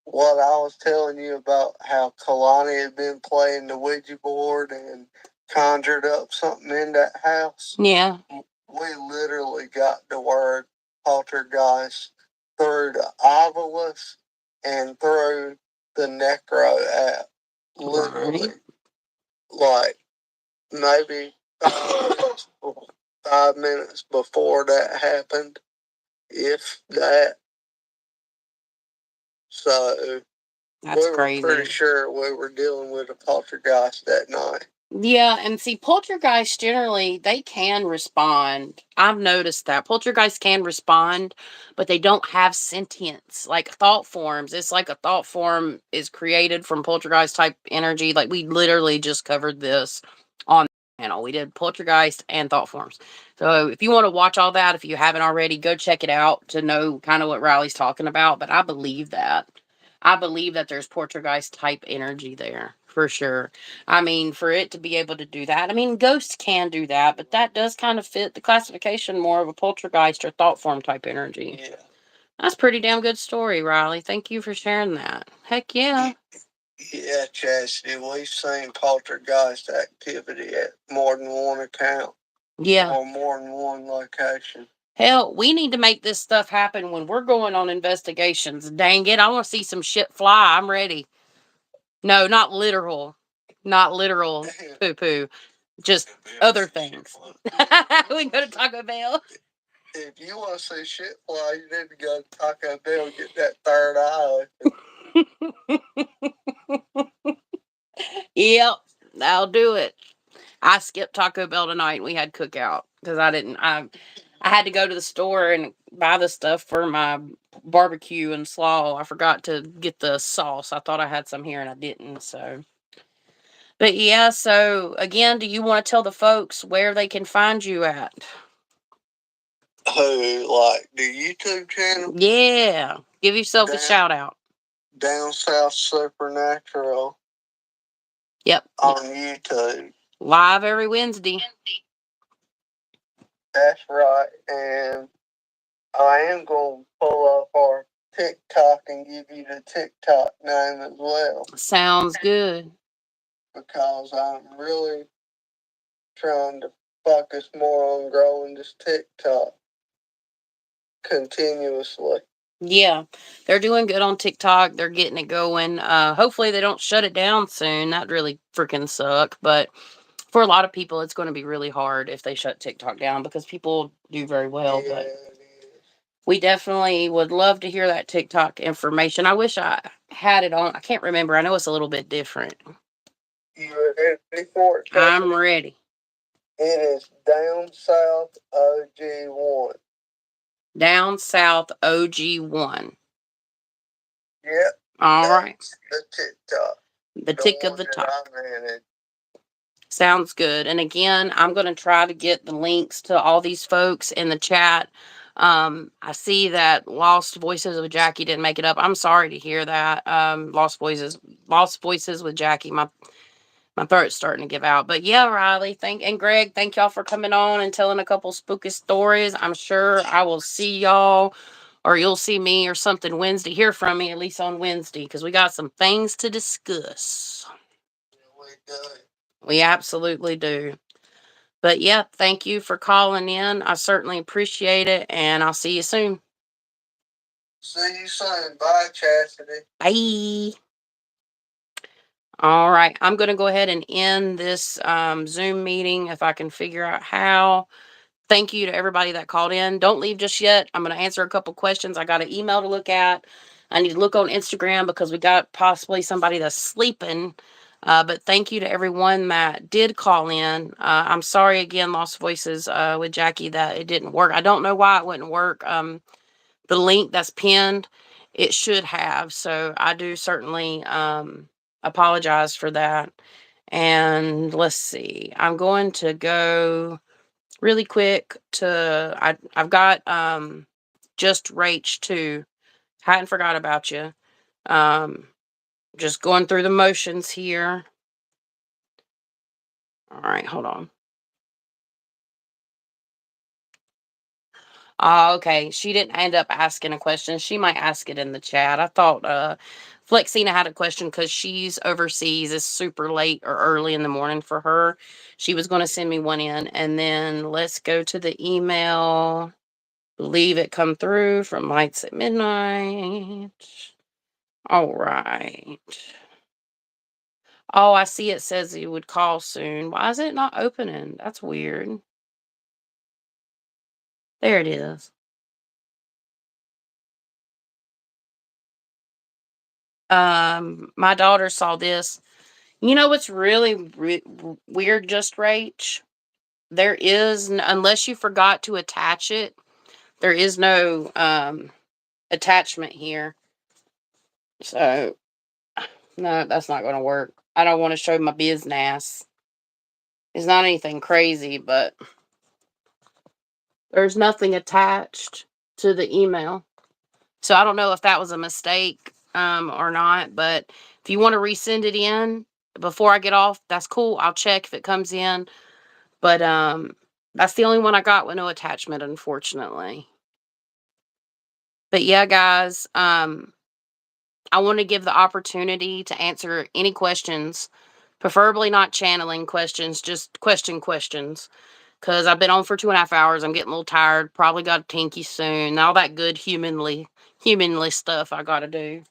S5: what I was telling you about how Kalani had been playing the Ouija board and conjured up something in that house.
S1: Yeah.
S5: We literally got the word poltergeist through the Ovilus and through the Necro app. Literally.
S1: Right.
S5: Like maybe 5 minutes before that happened, if that. So
S1: That's
S5: we were
S1: crazy.
S5: pretty sure we were dealing with a poltergeist that night.
S1: Yeah, and see, poltergeists generally, they can respond. I've noticed that. Poltergeists can respond, but they don't have sentience, like thought forms. It's like a thought form is created from poltergeist type energy. Like we literally just covered this on the channel. We did poltergeist and thought forms. So if you want to watch all that, if you haven't already, go check it out to know kind of what Riley's talking about. But I believe that. I believe that there's poltergeist type energy there for sure. I mean, for it to be able to do that, I mean, ghosts can do that, but that does kind of fit the classification more of a poltergeist or thought form type energy.
S5: Yeah.
S1: That's a pretty damn good story, Riley. Thank you for sharing that. Heck yeah.
S5: Yeah, Chastity, we've seen poltergeist activity at more than one account.
S1: Yeah.
S5: Or more than one location.
S1: Hell, we need to make this stuff happen when we're going on investigations. Dang it, I want to see some shit fly. I'm ready. No, not literal. Not literal poo poo. Just other things. We can go to Taco Bell.
S5: If you want to see shit fly, you need to go to Taco Bell and get that third eye open.
S1: Yep, that'll do it. I skipped Taco Bell tonight and we had cookout because I had to go to the store and buy the stuff for my barbecue and slaw. I forgot to get the sauce. I thought I had some here and I didn't, so. But yeah, so again, do you want to tell the folks where they can find you at?
S5: Who, like the YouTube channel?
S1: Yeah, give yourself a shout out.
S5: Down South Supernatural.
S1: Yep.
S5: On YouTube.
S1: Live every Wednesday.
S5: That's right. And I am going to pull up our TikTok and give you the TikTok name as well.
S1: Sounds good.
S5: Because I'm really trying to focus more on growing this TikTok continuously.
S1: Yeah, they're doing good on TikTok. They're getting it going. Hopefully they don't shut it down soon. That'd really freaking suck. But for a lot of people, it's going to be really hard if they shut TikTok down because people do very well.
S5: Yeah,
S1: But
S5: it is.
S1: We definitely would love to hear that TikTok information. I wish I had it on. I can't remember. I know it's a little bit different.
S5: You ready for it?
S1: I'm ready.
S5: It is Down South OG1.
S1: Down South OG1.
S5: Yep.
S1: All right.
S5: The TikTok.
S1: The tick of the talk. Sounds good. And again, I'm going to try to get the links to all these folks in the chat. I see that Lost Voices with Jackie didn't make it up. I'm sorry to hear that. Lost Voices with Jackie. My throat's starting to give out. But yeah, Riley, and Greg, thank y'all for coming on and telling a couple spooky stories. I'm sure I will see y'all, or you'll see me or something Wednesday. Hear from me at least on Wednesday, because we got some things to discuss. We absolutely do. But yeah, thank you for calling in. I certainly appreciate it, and I'll see you soon.
S5: See you soon. Bye, Chastity.
S1: Bye. All right, I'm going to go ahead and end this Zoom meeting if I can figure out how. Thank you to everybody that called in. Don't leave just yet. I'm going to answer a couple questions. I got an email to look at. I need to look on Instagram because we got possibly somebody that's sleeping. But thank you to everyone that did call in. I'm sorry again, Lost Voices with Jackie, that it didn't work. I don't know why it wouldn't work. The link that's pinned, it should have. So I do certainly apologize for that. And let's see. I'm going to go really quick to I've got Just Rach too. Hadn't forgot about you. Just going through the motions here. All right, hold on. Oh, okay. She didn't end up asking a question. She might ask it in the chat. I thought Flexina had a question because she's overseas. It's super late or early in the morning for her. She was going to send me one in. And then let's go to the email. Believe it come through from Lights at Midnight. All right. Oh, I see it says he would call soon. Why is it not opening? That's weird. There it is. My daughter saw this. You know what's really weird, Just Rach? There is, unless you forgot to attach it, there is no attachment here. So, no, that's not going to work. I don't want to show my business. It's not anything crazy, but there's nothing attached to the email. So I don't know if that was a mistake or not, but if you want to resend it in before I get off, that's cool. I'll check if it comes in. But that's the only one I got with no attachment, unfortunately. But yeah, guys, I want to give the opportunity to answer any questions, preferably not channeling questions, just questions. Because I've been on for 2.5 hours. I'm getting a little tired. Probably got a tinky soon. All that good humanly stuff I got to do.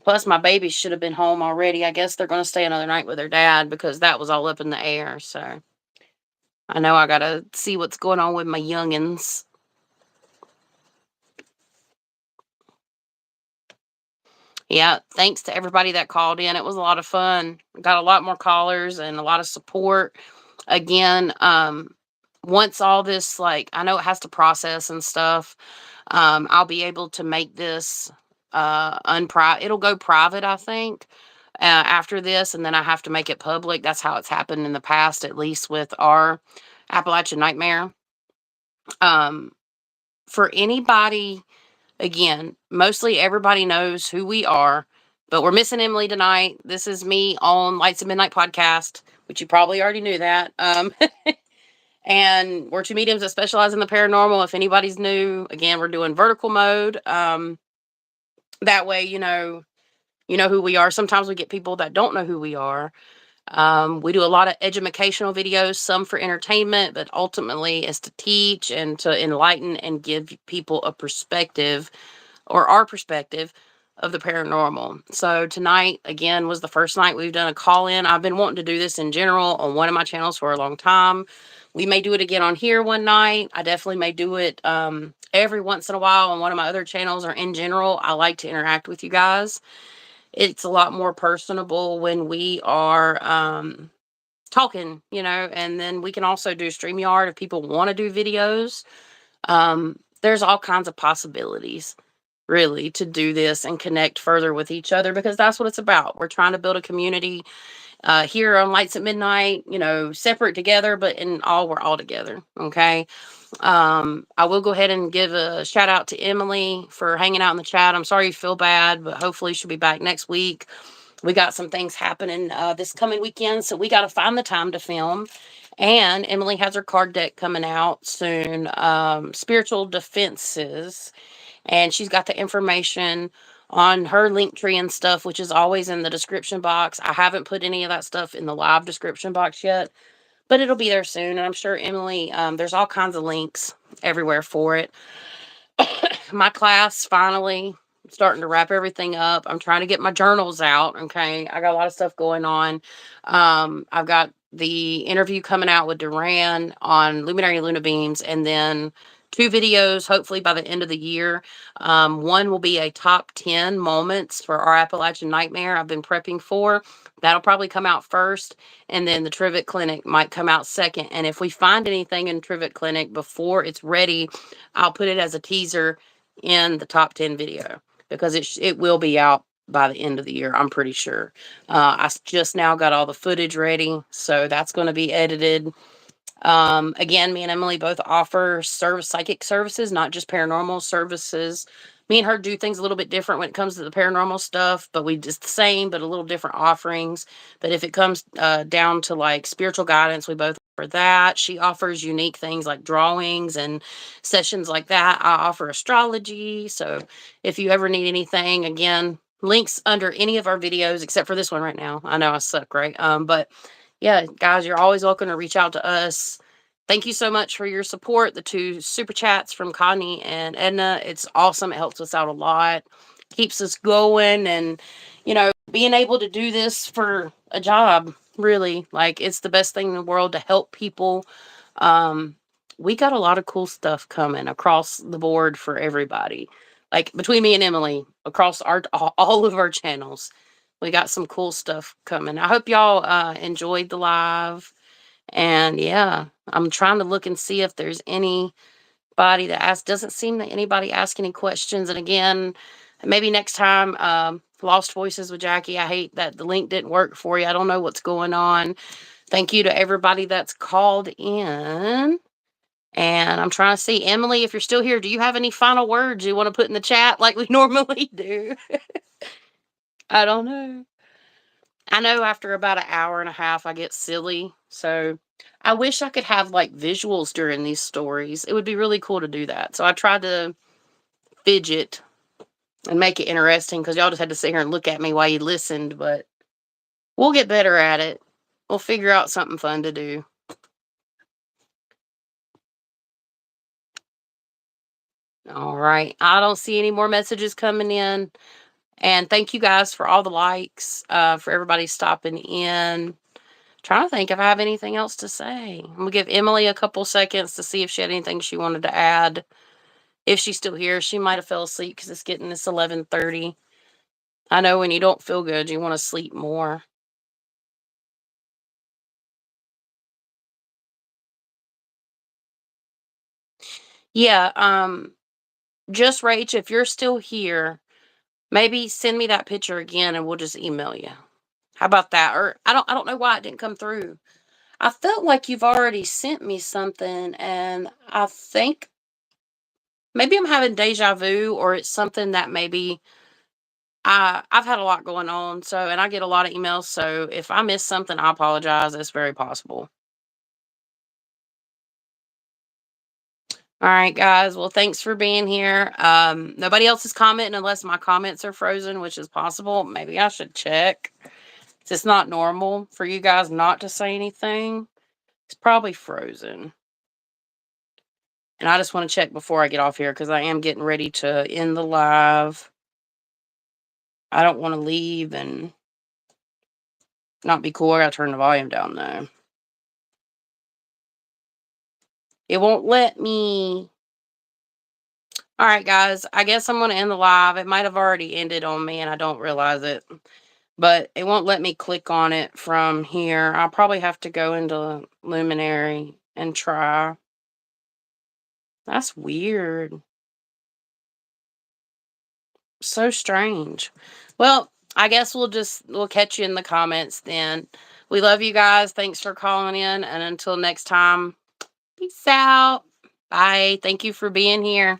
S1: Plus, my babies should have been home already. I guess they're going to stay another night with their dad because that was all up in the air. So I know I got to see what's going on with my youngins. Yeah, thanks to everybody that called in. It was a lot of fun. Got a lot more callers and a lot of support. Again, once all this, like, I know it has to process and stuff. I'll be able to make this it'll go private, I think, after this, and then I have to make it public. That's how it's happened in the past, at least with our Appalachian Nightmare. For anybody, again, mostly everybody knows who we are, but we're missing Emily tonight. This is me on Lights at Midnight podcast, which you probably already knew that. And we're two mediums that specialize in the paranormal. If anybody's new, again, we're doing vertical mode. That way, you know who we are. Sometimes we get people that don't know who we are. We do a lot of educational videos, some for entertainment, but ultimately it's to teach and to enlighten and give people a perspective, or our perspective, of the paranormal. So tonight, again, was the first night we've done a call-in. I've been wanting to do this in general on one of my channels for a long time. We may do it again on here one night. I definitely may do it every once in a while on one of my other channels, or in general. I like to interact with you guys. It's a lot more personable when we are talking, and then we can also do StreamYard if people want to do videos. There's all kinds of possibilities, really, to do this and connect further with each other, because that's what it's about. We're trying to build a community here on Lights at Midnight, separate together, but we're all together. Okay. I will go ahead and give a shout out to Emily for hanging out in the chat. I'm sorry you feel bad, but hopefully she'll be back next week. We got some things happening this coming weekend, so we got to find the time to film. And Emily has her card deck coming out soon, Spiritual Defenses, and she's got the information on her link tree and stuff, which is always in the description box. I haven't put any of that stuff in the live description box yet, but it'll be there soon. And I'm sure Emily, there's all kinds of links everywhere for it. My class finally starting to wrap everything up. I'm trying to get my journals out. Okay. I got a lot of stuff going on. I've got the interview coming out with Duran on Luminary Luna Beams, and then 2 videos, hopefully by the end of the year. One will be a top 10 moments for our Appalachian Nightmare I've been prepping for. That'll probably come out first, and then the Trivet Clinic might come out second. And if we find anything in Trivet Clinic before it's ready, I'll put it as a teaser in the top 10 video, because it will be out by the end of the year, I'm pretty sure. I just now got all the footage ready, so that's going to be edited. Again, me and Emily both offer psychic services, not just paranormal services. Me and her do things a little bit different when it comes to the paranormal stuff, but we just the same, but a little different offerings. But if it comes down to like spiritual guidance, we both offer that. She offers unique things like drawings and sessions like that. I offer astrology. So if you ever need anything, again, links under any of our videos, except for this one right now. I know I suck, right? But yeah, guys, you're always welcome to reach out to us. Thank you so much for your support. The 2 super chats from Connie and Edna. It's awesome. It helps us out a lot. Keeps us going, and, being able to do this for a job, really, like, it's the best thing in the world to help people. We got a lot of cool stuff coming across the board for everybody. Like, between me and Emily, across all of our channels, we got some cool stuff coming. I hope y'all enjoyed the live. And yeah, I'm trying to look and see if there's anybody that asks. Doesn't seem that anybody asked any questions. And again, maybe next time, Lost Voices with Jackie. I hate that the link didn't work for you. I don't know what's going on. Thank you to everybody that's called in. And I'm trying to see, Emily, if you're still here, do you have any final words you want to put in the chat like we normally do? I don't know. I know after about an hour and a half, I get silly. So I wish I could have like visuals during these stories. It would be really cool to do that. So I tried to fidget and make it interesting, because y'all just had to sit here and look at me while you listened. But we'll get better at it. We'll figure out something fun to do. All right. I don't see any more messages coming in. And thank you guys for all the likes, for everybody stopping in. Trying to think if I have anything else to say. I'm gonna give Emily a couple seconds to see if she had anything she wanted to add. If she's still here, she might have fell asleep because it's getting this 11:30. I know when you don't feel good, you want to sleep more. Yeah, just Rach, if you're still here, maybe send me that picture again and we'll just email you. How about that? Or I don't know why it didn't come through. I felt like you've already sent me something, and I think maybe I'm having deja vu, or it's something that maybe I've had a lot going on, so, and I get a lot of emails, so if I miss something, I apologize. It's very possible. All right, guys. Well, thanks for being here. Nobody else is commenting unless my comments are frozen, which is possible. Maybe I should check. It's not normal for you guys not to say anything. It's probably frozen. And I just want to check before I get off here, because I am getting ready to end the live. I don't want to leave and not be cool. I gotta turn the volume down though. It won't let me. All right, guys. I guess I'm gonna end the live. It might have already ended on me and I don't realize it. But it won't let me click on it from here. I'll probably have to go into Luminary and try. That's weird. So strange. Well, I guess we'll catch you in the comments then. We love you guys. Thanks for calling in. And until next time, peace out. Bye. Thank you for being here.